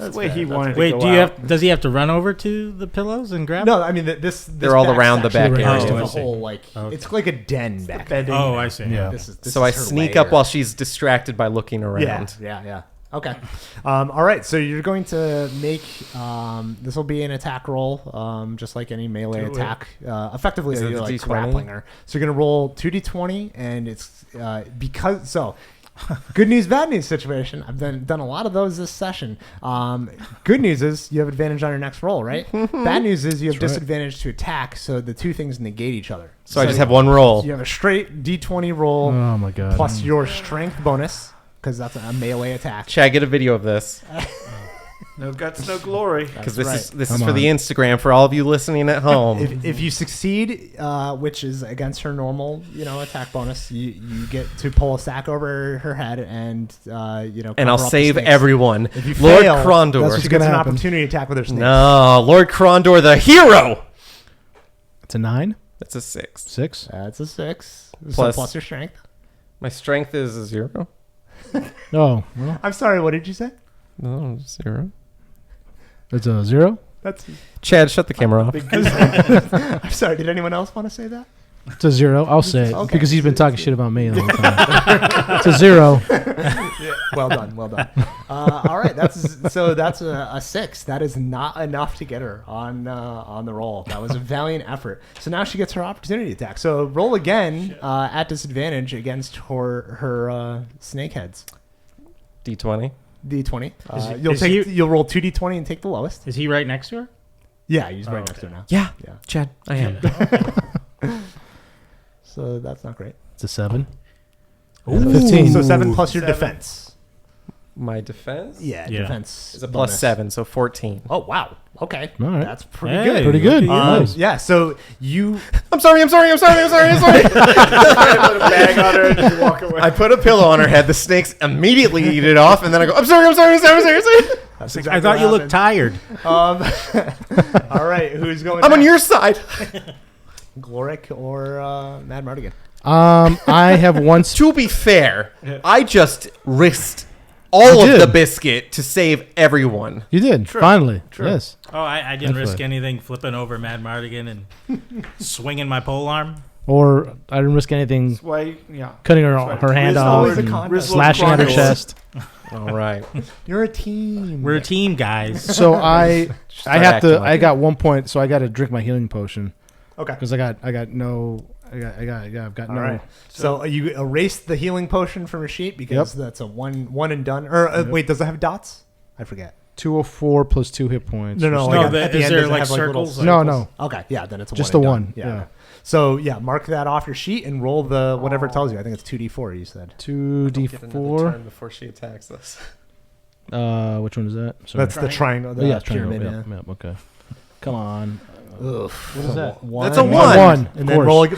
Speaker 5: That's the way he wanted
Speaker 4: Wait,
Speaker 5: to go
Speaker 4: does he have to run over to the pillows and grab
Speaker 2: No, I mean this.
Speaker 1: They're all
Speaker 2: back
Speaker 1: around the
Speaker 2: section
Speaker 1: back
Speaker 2: is
Speaker 1: area.
Speaker 2: just
Speaker 4: Oh, I
Speaker 2: a
Speaker 4: see.
Speaker 2: whole like it's like a den back. there.
Speaker 5: bedding.
Speaker 4: Oh, I see.
Speaker 3: Yeah.
Speaker 2: This
Speaker 1: So I
Speaker 2: is her
Speaker 1: sneak
Speaker 2: lair.
Speaker 1: up while she's distracted by looking around.
Speaker 2: Yeah. Okay. All right. So you're going to make this will be an attack roll, just like any melee
Speaker 5: Do it.
Speaker 2: attack. Effectively,
Speaker 1: Is it
Speaker 2: you're
Speaker 1: the
Speaker 2: like
Speaker 1: D20?
Speaker 2: grappling her. So you're gonna roll 2d20, and it's because so. Good news, bad news situation. I've done a lot of those this session. Good news is you have advantage on your next roll, right? Bad news is you have disadvantage to attack, so the two things negate each other.
Speaker 1: So I just have one roll.
Speaker 2: You have a straight d20 roll
Speaker 3: Oh my god.
Speaker 2: plus your strength bonus because that's a melee attack.
Speaker 1: Chad, get a video of this
Speaker 5: No guts, no glory.
Speaker 1: because
Speaker 2: That's
Speaker 1: this
Speaker 3: Come
Speaker 1: is for the
Speaker 3: on.
Speaker 1: Instagram for all of you listening at home.
Speaker 2: If you succeed, which is against her normal, attack bonus, you get to pull a sack over her head and
Speaker 1: and
Speaker 2: cover
Speaker 1: I'll
Speaker 2: up the
Speaker 1: save
Speaker 2: snakes.
Speaker 1: everyone.
Speaker 2: If you
Speaker 1: Lord
Speaker 2: fail,
Speaker 1: Krondor.
Speaker 3: that's
Speaker 2: she
Speaker 3: what's
Speaker 2: gets
Speaker 3: gonna
Speaker 2: an
Speaker 3: happen.
Speaker 2: opportunity attack with her snakes.
Speaker 1: No, Lord Krondor, the hero.
Speaker 3: It's a 9,
Speaker 1: That's a 6.
Speaker 3: 6.
Speaker 2: That's a 6.
Speaker 1: Plus-
Speaker 2: Plus your strength.
Speaker 1: My strength is a 0.
Speaker 3: Oh, well,
Speaker 2: I'm sorry. What did you say?
Speaker 1: No, 0.
Speaker 3: it's a 0.
Speaker 2: That's.
Speaker 1: Chad, shut the camera off.
Speaker 2: I'm sorry. Did anyone else want to say that?
Speaker 3: It's a 0. I'll say it
Speaker 2: Okay.
Speaker 3: because he's been talking shit about me the whole time. It's a 0.
Speaker 2: Well done. All right, that's a 6. That is not enough to get her on the roll. That was a valiant effort. So now she gets her opportunity attack. So roll again at disadvantage against her snake heads.
Speaker 1: D20.
Speaker 2: D20. You'll roll 2d20 and take the lowest.
Speaker 4: Is he right next to her?
Speaker 2: Yeah, he's right next to her now.
Speaker 1: Yeah.
Speaker 2: Yeah.
Speaker 1: Chad, I am.
Speaker 2: So that's not great.
Speaker 3: It's a 7.
Speaker 2: So
Speaker 3: 15.
Speaker 2: So 7 plus your
Speaker 5: 7.
Speaker 2: defense.
Speaker 1: My defense
Speaker 2: Yeah,
Speaker 4: Yeah.
Speaker 2: defense
Speaker 1: is a plus
Speaker 2: bonus.
Speaker 1: 7, so 14.
Speaker 2: Oh wow. Okay.
Speaker 3: All right.
Speaker 2: That's pretty
Speaker 4: Hey.
Speaker 2: good.
Speaker 3: Pretty good.
Speaker 4: Nice.
Speaker 2: Yeah. So you.
Speaker 1: I'm sorry.
Speaker 5: Put a bag on her and just walk away.
Speaker 1: I put a pillow on her head. The snakes immediately eat it off, and then I go, I'm sorry.
Speaker 2: That's
Speaker 4: I thought you looked tired.
Speaker 2: All right, who's going?
Speaker 1: I'm on
Speaker 2: next?
Speaker 1: your side.
Speaker 2: Gloric or Mad Mardigan?
Speaker 3: I have once.
Speaker 1: To be fair, I just risked all
Speaker 3: You
Speaker 1: of
Speaker 3: did.
Speaker 1: the biscuit to save everyone.
Speaker 3: You did finally. Yes.
Speaker 4: Oh, I didn't risk
Speaker 3: Definitely.
Speaker 4: anything flipping over Mad Mardigan and swinging my pole arm.
Speaker 3: Or I didn't risk anything
Speaker 5: That's why, yeah.
Speaker 3: cutting her
Speaker 5: right.
Speaker 3: hand
Speaker 2: There's
Speaker 3: off
Speaker 2: always a
Speaker 3: and
Speaker 2: contest.
Speaker 3: slashing at her
Speaker 5: Rizzle
Speaker 3: chest.
Speaker 1: All right.
Speaker 2: You're a team.
Speaker 4: We're a team, guys.
Speaker 3: So I
Speaker 1: Start
Speaker 3: have
Speaker 1: acting
Speaker 3: to.
Speaker 1: like
Speaker 3: I
Speaker 1: it.
Speaker 3: got 1 point, so I got to drink my healing potion
Speaker 2: Okay.
Speaker 3: because I've got no. I've got
Speaker 2: All
Speaker 3: no.
Speaker 2: right. So you erased the healing potion from your sheet because that's a one and done. Or wait, does it have dots? I forget.
Speaker 3: 204 plus 2 hit points.
Speaker 2: No,
Speaker 4: No,
Speaker 2: like at the
Speaker 4: is
Speaker 2: end,
Speaker 4: there
Speaker 2: does it
Speaker 4: like
Speaker 2: have, little
Speaker 4: circles?
Speaker 3: No, no.
Speaker 2: Okay, yeah, then it's a
Speaker 3: Just
Speaker 2: one
Speaker 3: a
Speaker 2: and
Speaker 3: 1,
Speaker 2: done.
Speaker 3: yeah.
Speaker 2: So yeah, mark that off your sheet and roll the whatever it tells you. I think it's 2d4. You said
Speaker 3: 2d4.
Speaker 1: before she attacks us.
Speaker 3: Which one is that? Sorry.
Speaker 2: that's the triangle. The
Speaker 3: Oh, yeah, triangle.
Speaker 2: pyramid.
Speaker 3: Yep, okay. Come on.
Speaker 2: Ugh.
Speaker 3: What is that?
Speaker 1: That's a
Speaker 2: One.
Speaker 1: one.
Speaker 3: One.
Speaker 2: And then roll again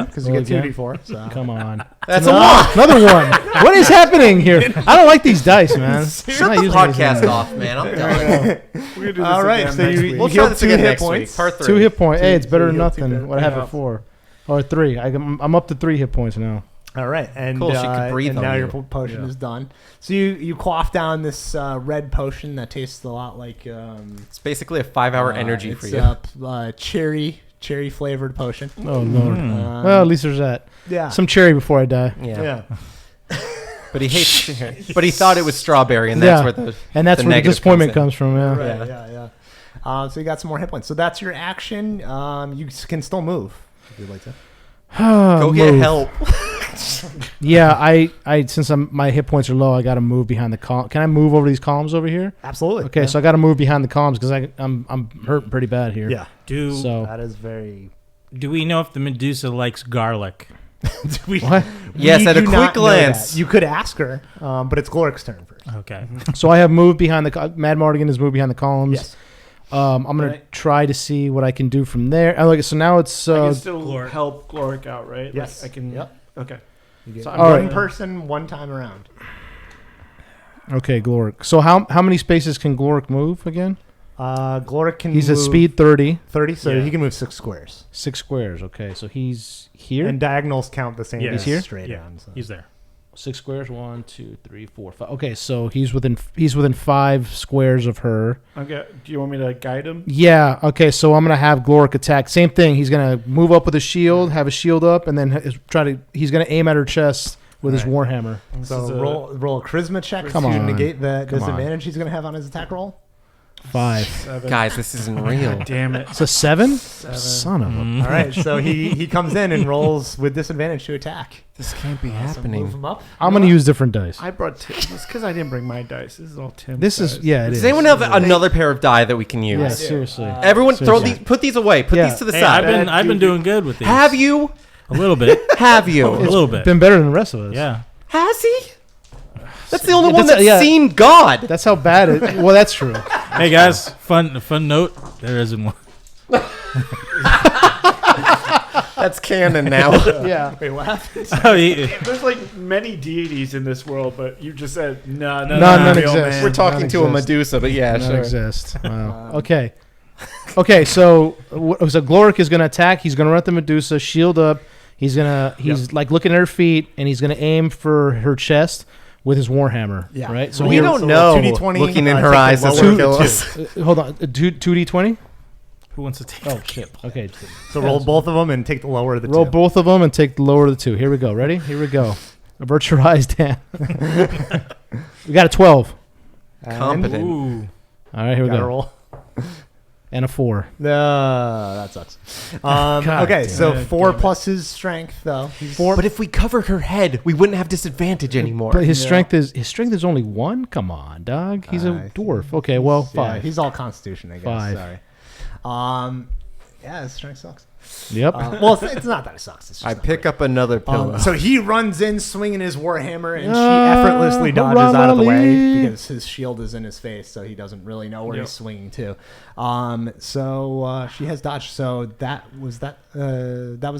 Speaker 2: because you
Speaker 3: Roll
Speaker 2: get
Speaker 3: again.
Speaker 2: 2d4. So.
Speaker 3: Come on.
Speaker 1: That's a one.
Speaker 3: Another one. What is happening here? I don't like these dice, man.
Speaker 1: Shut the podcast off, man. I'm done.
Speaker 5: We're gonna do this
Speaker 2: All right,
Speaker 5: again
Speaker 2: so
Speaker 5: next
Speaker 2: you-
Speaker 5: week.
Speaker 1: We'll
Speaker 2: heal
Speaker 1: try this
Speaker 2: 2
Speaker 1: again
Speaker 2: hit
Speaker 1: next
Speaker 2: points.
Speaker 1: week. Part 3.
Speaker 3: 2 hit points. Hey, it's better than
Speaker 2: heal 2
Speaker 3: nothing.
Speaker 2: hit
Speaker 3: What I have
Speaker 5: points.
Speaker 3: before. Or 3. I'm up to 3 hit points now.
Speaker 2: All right, and
Speaker 1: Cool, she could breathe
Speaker 2: and
Speaker 1: on
Speaker 2: now
Speaker 1: you.
Speaker 2: your potion is done. So you quaff down this red potion that tastes a lot like
Speaker 1: It's basically a 5-hour energy for
Speaker 2: it's
Speaker 1: you.
Speaker 2: cherry flavored potion.
Speaker 3: Oh lord.
Speaker 2: Um,
Speaker 3: Well, at least there's that.
Speaker 2: yeah,
Speaker 3: Some cherry before I die.
Speaker 1: Yeah. But he hates. But he thought it was strawberry, and
Speaker 3: Yeah.
Speaker 1: that's where the.
Speaker 3: And that's
Speaker 1: The
Speaker 3: where the
Speaker 1: negative
Speaker 3: disappointment
Speaker 1: comes
Speaker 3: comes from. Yeah.
Speaker 2: Right,
Speaker 1: Yeah.
Speaker 2: yeah. So you got some more hit points. So that's your action. You can still move if you'd like to.
Speaker 1: Go get
Speaker 3: Move.
Speaker 1: help.
Speaker 3: Yeah, I since my hit points are low, I got to move behind the column. Can I move over these columns over here?
Speaker 2: Absolutely.
Speaker 3: Okay, so I got to move behind the columns because I'm hurting pretty bad here.
Speaker 2: yeah,
Speaker 3: So
Speaker 2: that is very.
Speaker 4: Do we know if the Medusa likes garlic?
Speaker 3: what?
Speaker 1: Yes,
Speaker 2: We
Speaker 1: at a
Speaker 2: do
Speaker 1: quick
Speaker 2: not know
Speaker 1: glance.
Speaker 2: that. You could ask her, but it's Gloric's turn first.
Speaker 4: Okay.
Speaker 3: So I have moved behind the Mad Mardigan has moved behind the columns.
Speaker 2: Yes.
Speaker 3: I'm gonna
Speaker 5: Right.
Speaker 3: try to see what I can do from there. Oh, look, so now it's
Speaker 5: I can still
Speaker 4: Gloric.
Speaker 5: help Gloric out, right? Like,
Speaker 2: Yes.
Speaker 5: I can.
Speaker 2: Yep.
Speaker 5: Okay.
Speaker 2: You get
Speaker 5: So
Speaker 3: All
Speaker 2: one
Speaker 3: right.
Speaker 2: person, one time around.
Speaker 3: okay, Gloric. So how many spaces can Gloric move again?
Speaker 2: Gloric can.
Speaker 3: He's at
Speaker 2: move
Speaker 3: speed 30,
Speaker 2: 30, so
Speaker 5: Yeah.
Speaker 2: he can move 6 squares.
Speaker 3: 6 squares. Okay, so he's here.
Speaker 2: And diagonals count the same
Speaker 4: Yeah.
Speaker 2: as
Speaker 3: He's here?
Speaker 2: straight
Speaker 4: Yeah.
Speaker 2: on. So.
Speaker 4: He's there.
Speaker 3: 6 squares. 1, 2, 3, 4, 5. Okay, so he's within 5 squares of her.
Speaker 5: Okay. Do you want me to guide him?
Speaker 3: Yeah. Okay, so I'm gonna have Gloric attack. Same thing. He's gonna move up with a shield, have a shield up, and then he's gonna aim at her chest with his warhammer.
Speaker 2: So roll a charisma check
Speaker 3: Come
Speaker 2: to
Speaker 3: on.
Speaker 2: negate the
Speaker 3: Come on.
Speaker 2: disadvantage he's going to have on his attack roll.
Speaker 3: 5.
Speaker 5: 7.
Speaker 1: Guys, this isn't real.
Speaker 5: Damn it.
Speaker 3: It's a 7.
Speaker 5: 7.
Speaker 3: Son of a.
Speaker 2: All right, so he comes in and rolls with disadvantage to attack.
Speaker 1: This can't be
Speaker 2: Move
Speaker 1: happening.
Speaker 2: him up.
Speaker 3: I'm gonna use different dice.
Speaker 5: I brought Tim. It's because I didn't bring my dice. This is all Tim's
Speaker 3: This is
Speaker 5: dice.
Speaker 3: yeah. It
Speaker 1: Does
Speaker 3: is.
Speaker 1: anyone have another pair of die that we can use?
Speaker 3: Yeah, seriously.
Speaker 1: Everyone,
Speaker 3: Seriously.
Speaker 1: put these away. Put
Speaker 3: Yeah.
Speaker 1: these to the
Speaker 4: Hey,
Speaker 1: side.
Speaker 4: I've been doing good with these.
Speaker 1: Have you?
Speaker 4: A little bit.
Speaker 1: Have
Speaker 4: A
Speaker 1: you?
Speaker 4: little bit.
Speaker 3: Been better than the rest of us.
Speaker 4: Yeah.
Speaker 1: Has he? That's the only
Speaker 3: Yeah,
Speaker 1: one
Speaker 3: that's-
Speaker 1: that's
Speaker 3: yeah.
Speaker 1: seen God.
Speaker 3: That's how bad it. Well, that's true.
Speaker 4: Hey guys, fun note. There isn't one.
Speaker 1: That's canon now.
Speaker 3: Yeah.
Speaker 2: Wait, what happened?
Speaker 4: Oh, he-
Speaker 5: There's like many deities in this world, but you just said no,
Speaker 3: None
Speaker 5: real,
Speaker 3: exist.
Speaker 5: man.
Speaker 1: We're talking to a
Speaker 3: Non-exist.
Speaker 1: Medusa, but yeah,
Speaker 3: None
Speaker 1: sure.
Speaker 3: exist. Wow. Okay. Okay. So Gloric is gonna attack. He's gonna run at the Medusa. Shield up. He's like looking at her feet, and he's gonna aim for her chest with his warhammer.
Speaker 2: Yeah.
Speaker 3: Right. So
Speaker 1: We
Speaker 3: here,
Speaker 1: don't know.
Speaker 2: 2d20,
Speaker 1: Looking in
Speaker 2: take
Speaker 1: her
Speaker 2: the
Speaker 1: eyes as
Speaker 2: lower
Speaker 1: her
Speaker 2: of the
Speaker 1: kill
Speaker 2: two.
Speaker 1: us.
Speaker 3: hold on. 2d20.
Speaker 4: who wants to take?
Speaker 3: Oh shit. Okay.
Speaker 2: So roll both of them and take the lower of the
Speaker 3: Roll
Speaker 2: two.
Speaker 3: both of them and take the lower of the 2. Here we go. Ready? Here we go. Avert your eyes, Dan. We got a 12.
Speaker 1: Competent.
Speaker 4: Ooh.
Speaker 3: All right, here we
Speaker 2: Gotta
Speaker 3: go.
Speaker 2: roll.
Speaker 3: And a 4.
Speaker 2: No, that sucks.
Speaker 3: God
Speaker 2: Okay,
Speaker 3: damn
Speaker 2: so
Speaker 5: it.
Speaker 2: 4
Speaker 5: Damn it.
Speaker 2: plus his strength, though. He's
Speaker 1: But if we covered her head, we wouldn't have disadvantage anymore.
Speaker 3: But his strength is only 1. Come on, dog. He's a dwarf. Okay, well, 5.
Speaker 2: Yeah, he's all Constitution, I guess.
Speaker 3: 5.
Speaker 2: Sorry. Yeah, his strength sucks.
Speaker 3: Yep.
Speaker 2: Well, it's not that it sucks. It's just
Speaker 1: I
Speaker 2: not
Speaker 1: pick
Speaker 2: great.
Speaker 1: up another pillow.
Speaker 2: So he runs in swinging his warhammer, and she effortlessly dodges out of the way
Speaker 3: Raleigh.
Speaker 2: because his shield is in his face, so he doesn't really know where he's swinging to. So she has dodged. So that was the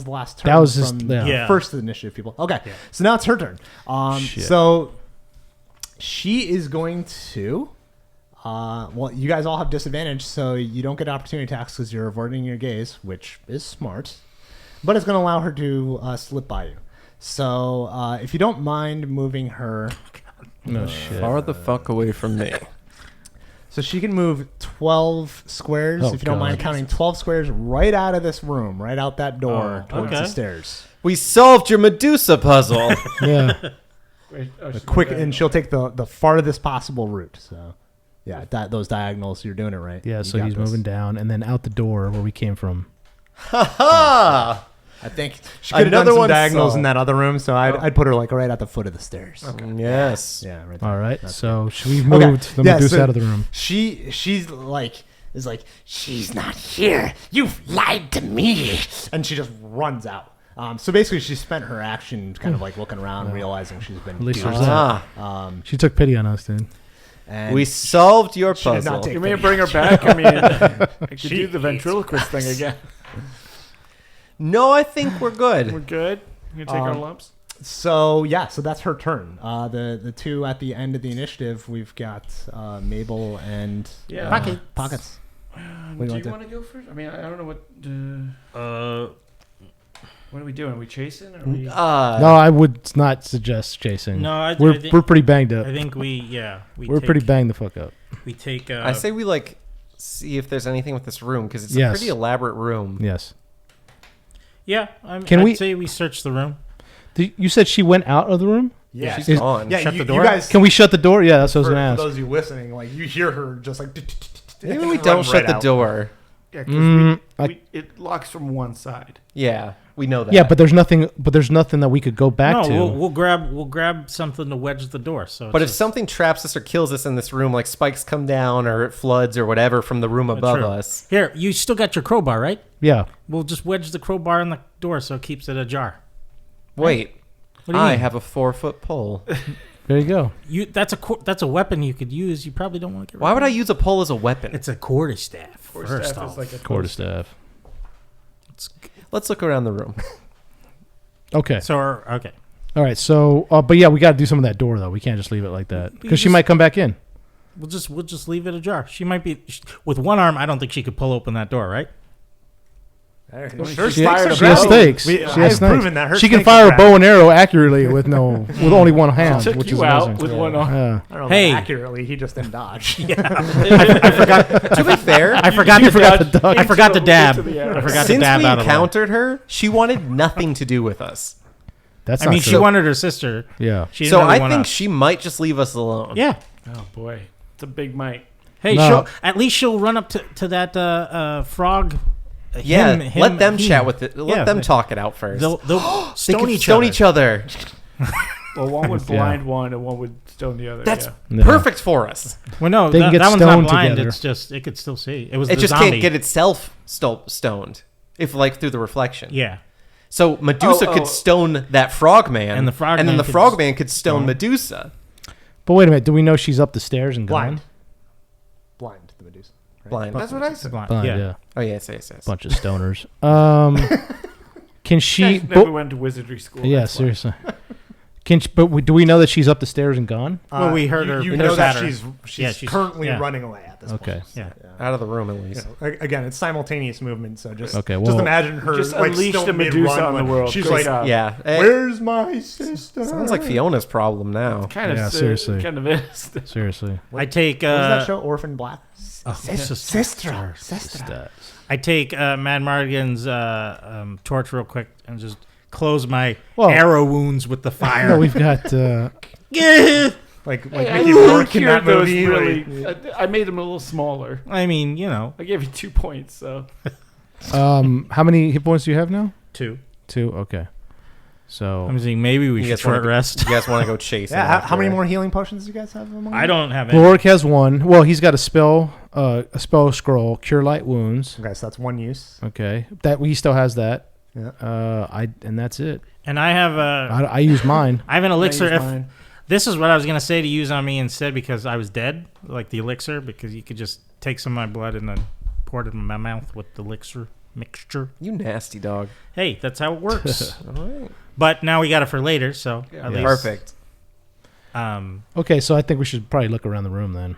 Speaker 2: last turn.
Speaker 3: That was his-
Speaker 2: from
Speaker 3: yeah.
Speaker 4: Yeah.
Speaker 2: first initiative people. Okay, so now it's her turn.
Speaker 3: Shit.
Speaker 2: So she is going to. Well, you guys all have disadvantage, so you don't get opportunity attacks because you're avoiding your gaze, which is smart. But it's going to allow her to slip by you. So if you don't mind moving her,
Speaker 3: No shit.
Speaker 1: Far the fuck away from me.
Speaker 2: so she can move 12 squares,
Speaker 3: Oh,
Speaker 2: if you don't mind
Speaker 3: God.
Speaker 2: counting 12 squares right out of this room, right out that door towards
Speaker 4: okay.
Speaker 2: the stairs.
Speaker 1: We solved your Medusa puzzle.
Speaker 3: Yeah.
Speaker 5: Wait, oh, she's
Speaker 2: Quick,
Speaker 5: going
Speaker 2: and she'll take the farthest possible route. So yeah, those diagonals, you're doing it right.
Speaker 3: Yeah,
Speaker 2: You
Speaker 3: so
Speaker 2: got
Speaker 3: he's
Speaker 2: this.
Speaker 3: moving down and then out the door where we came from.
Speaker 1: Ha!
Speaker 2: I think she could have done
Speaker 1: Another
Speaker 2: some
Speaker 1: one
Speaker 2: diagonals
Speaker 1: solved.
Speaker 2: in that other room, so I'd put her like right at the foot of the stairs.
Speaker 1: Yes.
Speaker 2: Yeah, right there.
Speaker 3: All right.
Speaker 2: That's
Speaker 3: So should we moved the
Speaker 2: Yeah,
Speaker 3: Medusa
Speaker 2: so
Speaker 3: out of the room?
Speaker 2: She's like she's not here. You've lied to me, and she just runs out. So basically, she spent her action kind of like looking around, realizing she's been.
Speaker 3: At least
Speaker 2: duped.
Speaker 3: there's that.
Speaker 1: Ah,
Speaker 3: She took pity on us, dude.
Speaker 2: And
Speaker 1: we solved your
Speaker 2: she did not
Speaker 1: puzzle.
Speaker 2: take
Speaker 5: You may
Speaker 2: pity.
Speaker 5: bring her back. I mean, I could do the ventriloquist thing again.
Speaker 1: No, I think we're
Speaker 5: We're
Speaker 1: good.
Speaker 5: good. You can take our lumps.
Speaker 2: So yeah, so that's her turn. The two at the end of the initiative, we've got Mabel and
Speaker 5: Yeah.
Speaker 2: Pockets.
Speaker 5: Do
Speaker 2: What do
Speaker 5: you
Speaker 2: you
Speaker 5: want to go first? I mean, I don't know what. What are we doing? Are we chasing? Are we?
Speaker 3: No, I would not suggest chasing.
Speaker 4: No, I
Speaker 3: we're
Speaker 4: think-
Speaker 3: pretty banged up.
Speaker 4: I think we
Speaker 3: We're pretty banged the fuck up.
Speaker 4: We take.
Speaker 1: I say we see if there's anything with this room because it's
Speaker 3: Yes.
Speaker 1: a pretty elaborate room.
Speaker 3: Yes.
Speaker 4: Yeah,
Speaker 3: Can
Speaker 4: I'd
Speaker 3: we-
Speaker 4: say we search the room.
Speaker 3: You said she went out of the room?
Speaker 2: Yeah,
Speaker 1: She's
Speaker 3: Is-
Speaker 1: gone.
Speaker 2: yeah.
Speaker 4: Shut
Speaker 2: you,
Speaker 4: the door?
Speaker 2: You guys,
Speaker 3: Can we shut the door? Yeah, that's what I was
Speaker 2: for
Speaker 3: going to ask.
Speaker 2: those of you listening, like you hear her just like.
Speaker 1: Maybe
Speaker 2: and
Speaker 1: we
Speaker 2: run
Speaker 1: don't shut
Speaker 2: right
Speaker 1: the
Speaker 2: out.
Speaker 1: door.
Speaker 5: Yeah, because
Speaker 3: I-
Speaker 5: it locks from one side.
Speaker 1: Yeah, we know that.
Speaker 3: Yeah, but there's nothing that we could go back
Speaker 4: no,
Speaker 3: to.
Speaker 4: we'll grab something to wedge the door. So,
Speaker 1: But if
Speaker 4: it's just-
Speaker 1: something traps us or kills us in this room, like spikes come down or it floods or whatever from the room above
Speaker 4: true.
Speaker 1: us.
Speaker 4: Here, you still got your crowbar, right?
Speaker 3: Yeah.
Speaker 4: We'll just wedge the crowbar in the door so it keeps it ajar.
Speaker 1: Wait,
Speaker 4: What do you
Speaker 1: I
Speaker 4: mean?
Speaker 1: have a 4-foot pole.
Speaker 3: There you go.
Speaker 4: That's a weapon you could use. You probably don't want to get.
Speaker 1: Why would I use a pole as a weapon?
Speaker 4: It's a quarterstaff.
Speaker 5: Quarterstaff
Speaker 4: First
Speaker 5: is
Speaker 4: off,
Speaker 5: like a
Speaker 3: Quarterstaff.
Speaker 1: Let's look around the room.
Speaker 3: Okay.
Speaker 4: okay.
Speaker 3: All right. So, but yeah, we got to do some of that door though. We can't just leave it like that because she
Speaker 4: just-
Speaker 3: might come back in.
Speaker 4: We'll just leave it ajar. She might be with one arm. I don't think she could pull open that door, right?
Speaker 2: Sure,
Speaker 3: She
Speaker 2: fire
Speaker 3: has
Speaker 2: the bow.
Speaker 3: stakes.
Speaker 2: We-
Speaker 3: She
Speaker 2: I've
Speaker 3: has
Speaker 2: proven
Speaker 3: stakes.
Speaker 2: that her
Speaker 3: She can
Speaker 2: stakes
Speaker 3: fire
Speaker 2: are
Speaker 3: a bow and arrow accurately with only one hand,
Speaker 5: Took
Speaker 3: which
Speaker 5: you
Speaker 3: is
Speaker 5: out
Speaker 3: amazing.
Speaker 5: with one arm.
Speaker 3: Yeah.
Speaker 2: I don't know
Speaker 4: Hey.
Speaker 2: about accurately. He just didn't dodge.
Speaker 1: To be fair,
Speaker 4: I forgot
Speaker 3: You
Speaker 4: to
Speaker 3: forgot to duck.
Speaker 4: I forgot to dab.
Speaker 5: Into the arrow.
Speaker 4: I forgot to
Speaker 1: since
Speaker 4: dab
Speaker 1: we
Speaker 4: out of her.
Speaker 1: encountered her, she wanted nothing to do with us.
Speaker 3: That's
Speaker 4: I
Speaker 3: not
Speaker 4: mean,
Speaker 3: true.
Speaker 4: she wanted her sister.
Speaker 3: Yeah.
Speaker 4: She didn't
Speaker 1: So
Speaker 4: really
Speaker 1: I
Speaker 4: want
Speaker 1: think
Speaker 4: us.
Speaker 1: she might just leave us alone.
Speaker 4: Yeah.
Speaker 5: Oh boy, it's a big mic.
Speaker 4: Hey,
Speaker 3: No.
Speaker 4: at least she'll run up to that frog.
Speaker 1: Yeah,
Speaker 4: him,
Speaker 1: let them
Speaker 4: he.
Speaker 1: chat with it. Let
Speaker 4: Yeah,
Speaker 1: them
Speaker 4: they-
Speaker 1: talk it out first.
Speaker 4: They'll
Speaker 1: They
Speaker 4: stone
Speaker 1: could
Speaker 4: each
Speaker 1: stone
Speaker 4: other.
Speaker 1: each other.
Speaker 5: Well, one would
Speaker 3: Yeah.
Speaker 5: blind one and one would stone the other.
Speaker 1: That's
Speaker 5: yeah.
Speaker 3: Yeah.
Speaker 1: perfect for us.
Speaker 4: Well, no,
Speaker 3: They can
Speaker 4: that,
Speaker 3: get
Speaker 4: that one's not
Speaker 3: stoned
Speaker 4: blind.
Speaker 3: together.
Speaker 4: It's just it could still see. It was
Speaker 1: It
Speaker 4: the
Speaker 1: just
Speaker 4: zombie.
Speaker 1: can't get itself stoned if like through the reflection.
Speaker 4: Yeah.
Speaker 1: So Medusa
Speaker 5: Oh,
Speaker 1: could stone that frogman,
Speaker 4: And the frogman
Speaker 1: then the
Speaker 4: could
Speaker 1: frogman could stone Medusa.
Speaker 3: But wait a minute. Do we know she's up the stairs and
Speaker 2: Blind.
Speaker 3: gone?
Speaker 2: Blind to Medusa. Right?
Speaker 1: Blind.
Speaker 5: That's what I said.
Speaker 4: Blind.
Speaker 3: Blind,
Speaker 4: yeah.
Speaker 3: yeah.
Speaker 1: Oh yes, yes, yes.
Speaker 3: Bunch of stoners. Can she?
Speaker 5: Guys never went to wizardry school.
Speaker 3: Yeah,
Speaker 5: that's why.
Speaker 3: seriously. Do we know that she's up the stairs and gone?
Speaker 4: Well, we heard her
Speaker 2: You
Speaker 4: pitter
Speaker 2: know that
Speaker 4: patter.
Speaker 2: she's
Speaker 4: Yeah, she's-
Speaker 2: currently
Speaker 4: yeah.
Speaker 2: running away at this
Speaker 3: Okay.
Speaker 2: point.
Speaker 4: Yeah.
Speaker 1: Out of the room at least.
Speaker 2: Again, it's simultaneous movement, so just
Speaker 3: Okay,
Speaker 2: just
Speaker 3: well-
Speaker 2: imagine her
Speaker 5: Just
Speaker 2: like
Speaker 5: unleashed
Speaker 2: still
Speaker 5: a Medusa
Speaker 2: mid-run
Speaker 5: on the
Speaker 2: when
Speaker 5: world.
Speaker 2: She's
Speaker 5: Great
Speaker 2: like,
Speaker 5: job.
Speaker 1: Yeah.
Speaker 2: "Where's my sister?"
Speaker 1: Sounds like Fiona's problem now.
Speaker 5: Kind of
Speaker 3: Yeah, seriously.
Speaker 5: Kind of is.
Speaker 3: Seriously.
Speaker 4: I take
Speaker 2: What was that show? Orphan Black.
Speaker 3: Sister.
Speaker 4: I take Mad Mardigan's torch real quick and just close my
Speaker 3: Well-
Speaker 4: arrow wounds with the fire.
Speaker 3: No, we've got.
Speaker 2: Like
Speaker 5: I
Speaker 2: Mickey Rourke in
Speaker 5: cured
Speaker 2: that
Speaker 5: those
Speaker 2: movie.
Speaker 5: really.
Speaker 2: like-
Speaker 5: I made them a little smaller.
Speaker 4: I mean, you know,
Speaker 5: I gave you 2 points. So
Speaker 3: How many hit points do you have now?
Speaker 4: 2.
Speaker 3: 2. Okay. So
Speaker 4: I'm saying maybe we
Speaker 1: You
Speaker 4: should
Speaker 1: guys wanna
Speaker 4: short
Speaker 1: go-
Speaker 4: rest.
Speaker 1: You guys want to go chase it?
Speaker 2: yeah. How
Speaker 1: after
Speaker 2: many
Speaker 1: her?
Speaker 2: more healing potions do you guys have? Among
Speaker 4: I
Speaker 2: you?
Speaker 4: don't have any.
Speaker 3: Ulrich has one. Well, he's got a spell scroll, cure light wounds.
Speaker 2: Okay, so that's one use.
Speaker 3: Okay, that he still has that.
Speaker 2: Yeah.
Speaker 3: And that's it.
Speaker 4: And I have
Speaker 3: I use mine.
Speaker 4: I have an elixir.
Speaker 5: I use
Speaker 4: If
Speaker 5: mine.
Speaker 4: this is what I was gonna say to use on me instead, because I was dead, like the elixir, because you could just take some of my blood and then pour it in my mouth with the elixir mixture.
Speaker 1: You nasty dog.
Speaker 4: Hey, that's how it works.
Speaker 1: All right.
Speaker 4: But now we got it for later, so
Speaker 5: Yeah.
Speaker 4: at least
Speaker 1: Perfect.
Speaker 3: Okay, so I think we should probably look around the room then.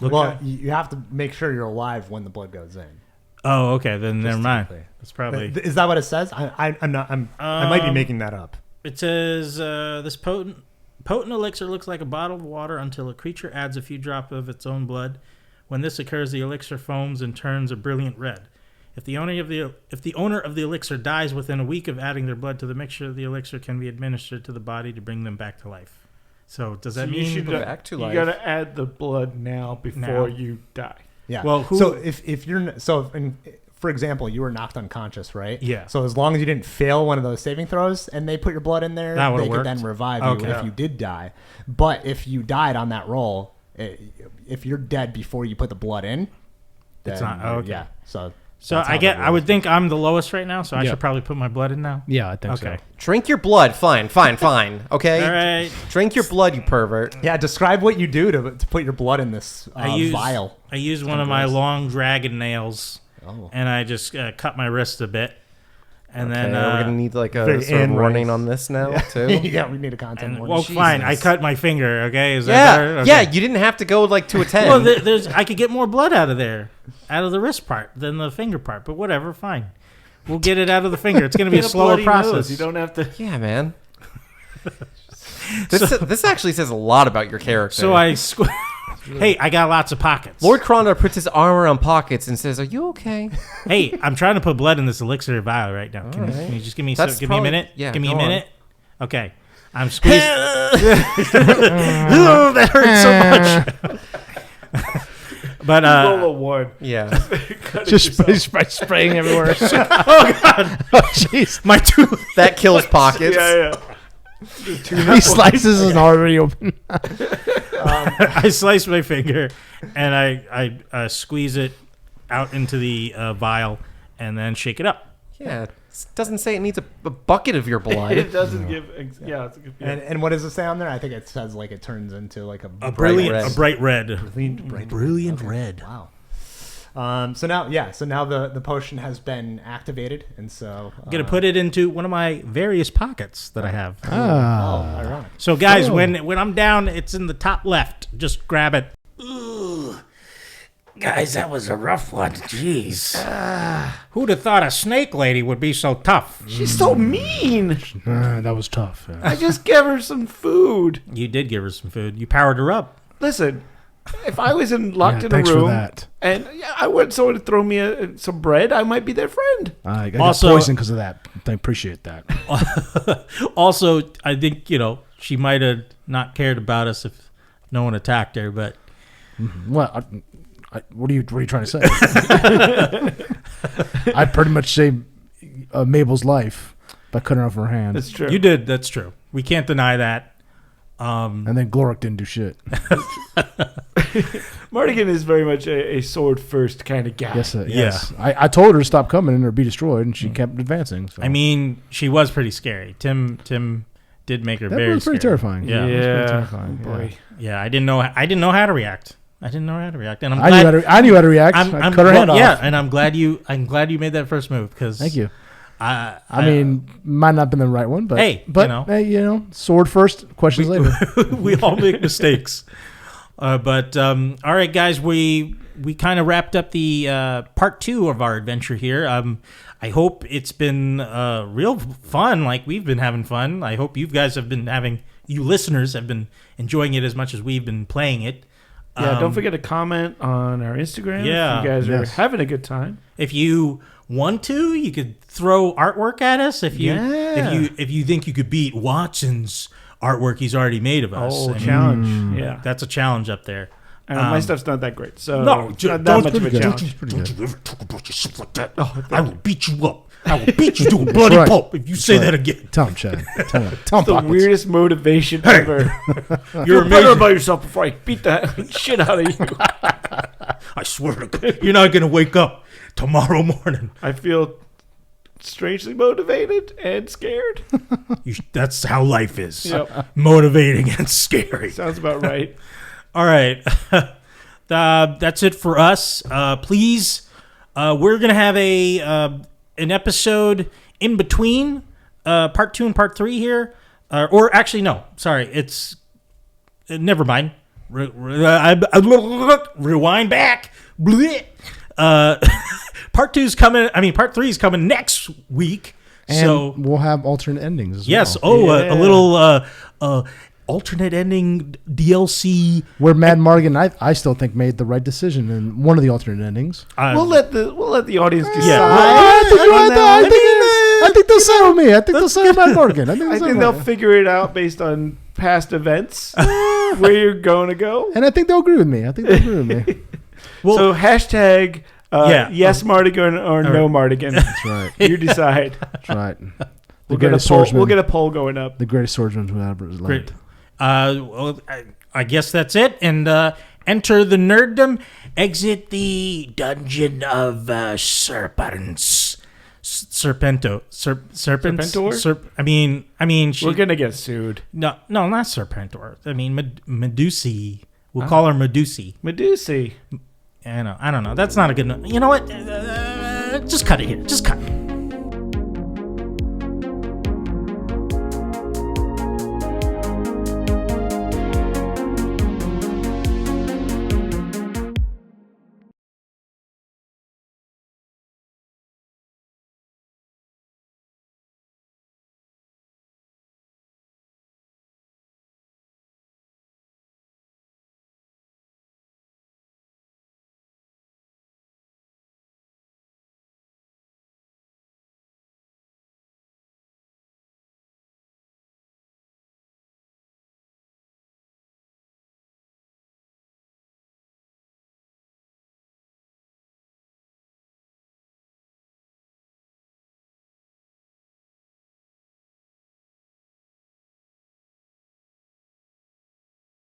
Speaker 4: Look
Speaker 2: well,
Speaker 4: at-
Speaker 2: you have to make sure you're alive when the blood goes in.
Speaker 4: Oh, okay, then never mind.
Speaker 2: typically.
Speaker 4: That's probably.
Speaker 2: Is that what it says? I'm not. I might be making that up.
Speaker 4: It says this potent elixir looks like a bottle of water until a creature adds a few drops of its own blood. When this occurs, the elixir foams and turns a brilliant red. If the owner of the elixir dies within a week of adding their blood to the mixture, the elixir can be administered to the body to bring them back to life. So does that
Speaker 5: So you
Speaker 4: mean
Speaker 5: should
Speaker 1: go back to
Speaker 5: you
Speaker 1: life?
Speaker 5: gotta add the blood now before
Speaker 4: Now.
Speaker 5: you die.
Speaker 2: Yeah.
Speaker 4: Well, who-
Speaker 2: so if you're for example, you were knocked unconscious, right?
Speaker 4: Yeah.
Speaker 2: So as long as you didn't fail one of those saving throws and they put your blood in there,
Speaker 4: That would've
Speaker 2: they could
Speaker 4: worked.
Speaker 2: then revive
Speaker 4: Okay.
Speaker 2: you if you did die. But if you died on that roll, if you're dead before you put the blood in,
Speaker 4: It's
Speaker 2: then
Speaker 4: not- okay.
Speaker 2: Yeah. So
Speaker 4: So
Speaker 2: that's how that
Speaker 4: I would
Speaker 2: works.
Speaker 4: think I'm the lowest right now, so I
Speaker 3: Yeah.
Speaker 4: should probably put my blood in now.
Speaker 3: Yeah, I think
Speaker 4: Okay.
Speaker 3: so.
Speaker 1: Drink your blood. Fine. Okay.
Speaker 4: All right.
Speaker 1: Drink your blood, you pervert.
Speaker 2: Yeah. Describe what you do to put your blood in this vial.
Speaker 4: I use one of my
Speaker 2: gross.
Speaker 4: long dragon nails,
Speaker 2: Oh.
Speaker 4: and I just cut my wrist a bit, and
Speaker 1: Okay,
Speaker 4: then
Speaker 1: we're gonna need like a
Speaker 2: Very
Speaker 1: sort of
Speaker 2: in
Speaker 1: warning
Speaker 2: race.
Speaker 1: on this now too.
Speaker 2: Yeah, we need a content
Speaker 4: and,
Speaker 2: warning.
Speaker 4: well, fine. I cut my finger. Okay, is that
Speaker 1: Yeah,
Speaker 4: better? Okay.
Speaker 1: yeah. You didn't have to go like to a 10.
Speaker 4: Well, there's I could get more blood out of there, out of the wrist part than the finger part. But whatever, fine. We'll get it out of the finger. It's going to be a
Speaker 5: Get
Speaker 4: slower
Speaker 5: bloody
Speaker 4: process.
Speaker 5: nose. You don't have to.
Speaker 1: yeah, man. This actually says a lot about your character.
Speaker 4: So hey, I got lots of pockets.
Speaker 1: Lord Krondor puts his arm around pockets and says, "Are you okay?"
Speaker 4: Hey, I'm trying to put blood in this elixir vial right now. Can,
Speaker 1: All right.
Speaker 4: can you just give me
Speaker 1: That's
Speaker 4: give
Speaker 1: probably-
Speaker 4: me a minute?
Speaker 1: yeah,
Speaker 4: give me a
Speaker 1: go on.
Speaker 4: minute. Okay, I'm squeezing. Oh, that hurts so much. But
Speaker 5: Roll a 1.
Speaker 1: Yeah.
Speaker 3: Just spraying everywhere. Oh jeez.
Speaker 4: my tooth.
Speaker 1: That kills pockets.
Speaker 5: Yeah.
Speaker 3: He slices and already open.
Speaker 4: I slice my finger and I squeeze it out into the vial and then shake it up.
Speaker 1: Yeah. It doesn't say it needs a bucket of your blood.
Speaker 5: It doesn't give. Yeah, it's a good.
Speaker 2: And what does it say on there? I think it says like it turns into like a
Speaker 1: bright red.
Speaker 4: A bright red.
Speaker 2: brilliant red. Wow. So now the potion has been activated, and so
Speaker 4: I'm gonna put it into one of my various pockets that I have.
Speaker 2: ironic.
Speaker 4: So guys, when I'm down, it's in the top left. Just grab it. Ugh. Guys, that was a rough one. Jeez. Who'd have thought a snake lady would be so tough?
Speaker 5: She's so mean.
Speaker 3: That was tough. Yeah.
Speaker 5: I just gave her some food.
Speaker 4: You did give her some food. You powered her up.
Speaker 5: Listen, if I was locked in a
Speaker 3: thanks for
Speaker 5: room
Speaker 3: that.
Speaker 5: and I want someone to throw me some bread, I might be their friend.
Speaker 3: I got
Speaker 4: Also-
Speaker 3: poisoned because of that. I appreciate that.
Speaker 4: Also, I think, she might have not cared about us if no one attacked her, but
Speaker 3: What? What are you trying to say? I pretty much saved Mabel's life by cutting her off her hand,
Speaker 5: That's true.
Speaker 4: you did. That's true. We can't deny that.
Speaker 3: and then Gloric didn't do shit.
Speaker 5: Mardigan is very much a sword first kind of guy.
Speaker 3: Yes. I told her to stop coming or be destroyed, and she kept advancing. So.
Speaker 4: I mean, she was pretty scary. Tim did make her
Speaker 3: that
Speaker 4: very
Speaker 3: was pretty
Speaker 4: scary.
Speaker 3: terrifying.
Speaker 4: Yeah.
Speaker 3: It was pretty
Speaker 5: Yeah.
Speaker 3: terrifying.
Speaker 5: Oh, boy.
Speaker 4: Yeah, I didn't know how to react. And I'm
Speaker 3: I
Speaker 4: glad
Speaker 3: knew how to react.
Speaker 4: I'm
Speaker 3: I cut her hand off.
Speaker 4: Yeah, and I'm glad you made that first move because
Speaker 3: Thank you.
Speaker 4: I
Speaker 3: mean, might not have been the right one, but
Speaker 4: Hey,
Speaker 3: sword first, questions later.
Speaker 4: we all make mistakes. But all right, guys, we kind of wrapped up the part 2 of our adventure here. I hope it's been real fun. Like we've been having fun. I hope you guys have been you listeners have been enjoying it as much as we've been playing it.
Speaker 5: Yeah, don't forget to comment on our Instagram.
Speaker 4: Yeah.
Speaker 5: If you guys are
Speaker 3: Yes.
Speaker 5: having a good time.
Speaker 4: If you want to, you could throw artwork at us. If you think you could beat Watson's artwork he's already made of us.
Speaker 5: Oh,
Speaker 4: I mean,
Speaker 5: challenge. Yeah.
Speaker 4: that's a challenge up there.
Speaker 5: And my stuff's not that great. So
Speaker 4: No,
Speaker 5: it's not that
Speaker 4: don't-
Speaker 5: much of a
Speaker 3: pretty good.
Speaker 5: challenge.
Speaker 3: Pretty good.
Speaker 4: ever talk about yourself like that. I will beat you up. I will beat you to a bloody
Speaker 3: right.
Speaker 4: pulp if you say that again.
Speaker 3: Tell him, Chad. Tell him.
Speaker 5: The
Speaker 3: Pockets.
Speaker 5: weirdest motivation ever.
Speaker 4: You're
Speaker 5: Feel better
Speaker 4: amazing.
Speaker 5: about yourself before I beat that shit out of you.
Speaker 4: I swear to God, you're not going to wake up tomorrow morning.
Speaker 5: I feel strangely motivated and scared.
Speaker 4: That's how life is.
Speaker 5: Yep.
Speaker 4: Motivating and scary.
Speaker 5: Sounds about right.
Speaker 4: All right. That's it for us. Please, we're going to have an episode in between part 2 and part 3 here. Or actually, no. Sorry. It's... never mind. Rewind back. Blech. Part 2's coming... part 3 is coming next week.
Speaker 3: And
Speaker 4: So...
Speaker 3: we'll have alternate endings as
Speaker 4: Yes.
Speaker 3: well.
Speaker 4: Oh,
Speaker 5: Yeah.
Speaker 4: a little alternate ending DLC.
Speaker 3: Where Mad Mardigan, I still think, made the right decision in one of the alternate endings.
Speaker 5: We'll let the audience decide.
Speaker 4: Yeah.
Speaker 3: I think they'll side with me. I think they'll side with Mad Mardigan.
Speaker 5: I think they'll figure it out based on past events where you're going to go.
Speaker 3: And I think they'll agree with me. I think they'll agree with me.
Speaker 4: Well,
Speaker 5: So hashtag yes Mardigan or no Mardigan.
Speaker 3: That's right.
Speaker 5: You decide.
Speaker 3: That's right. The
Speaker 5: We'll get a
Speaker 3: greatest
Speaker 5: poll.
Speaker 3: swordsman.
Speaker 5: We'll get a poll going up.
Speaker 3: the greatest swordsman who ever lived.
Speaker 4: great. Well, I guess that's it. And enter the Nerdom. Exit the dungeon of serpents. Serpento. Serpents.
Speaker 5: Serpentor?
Speaker 4: She,
Speaker 5: We're gonna get sued.
Speaker 4: no, not Serpentor. Medusi. We'll call her Medusi.
Speaker 5: Medusi.
Speaker 4: I don't know. That's not a good. You know what? Just cut it here. Just cut.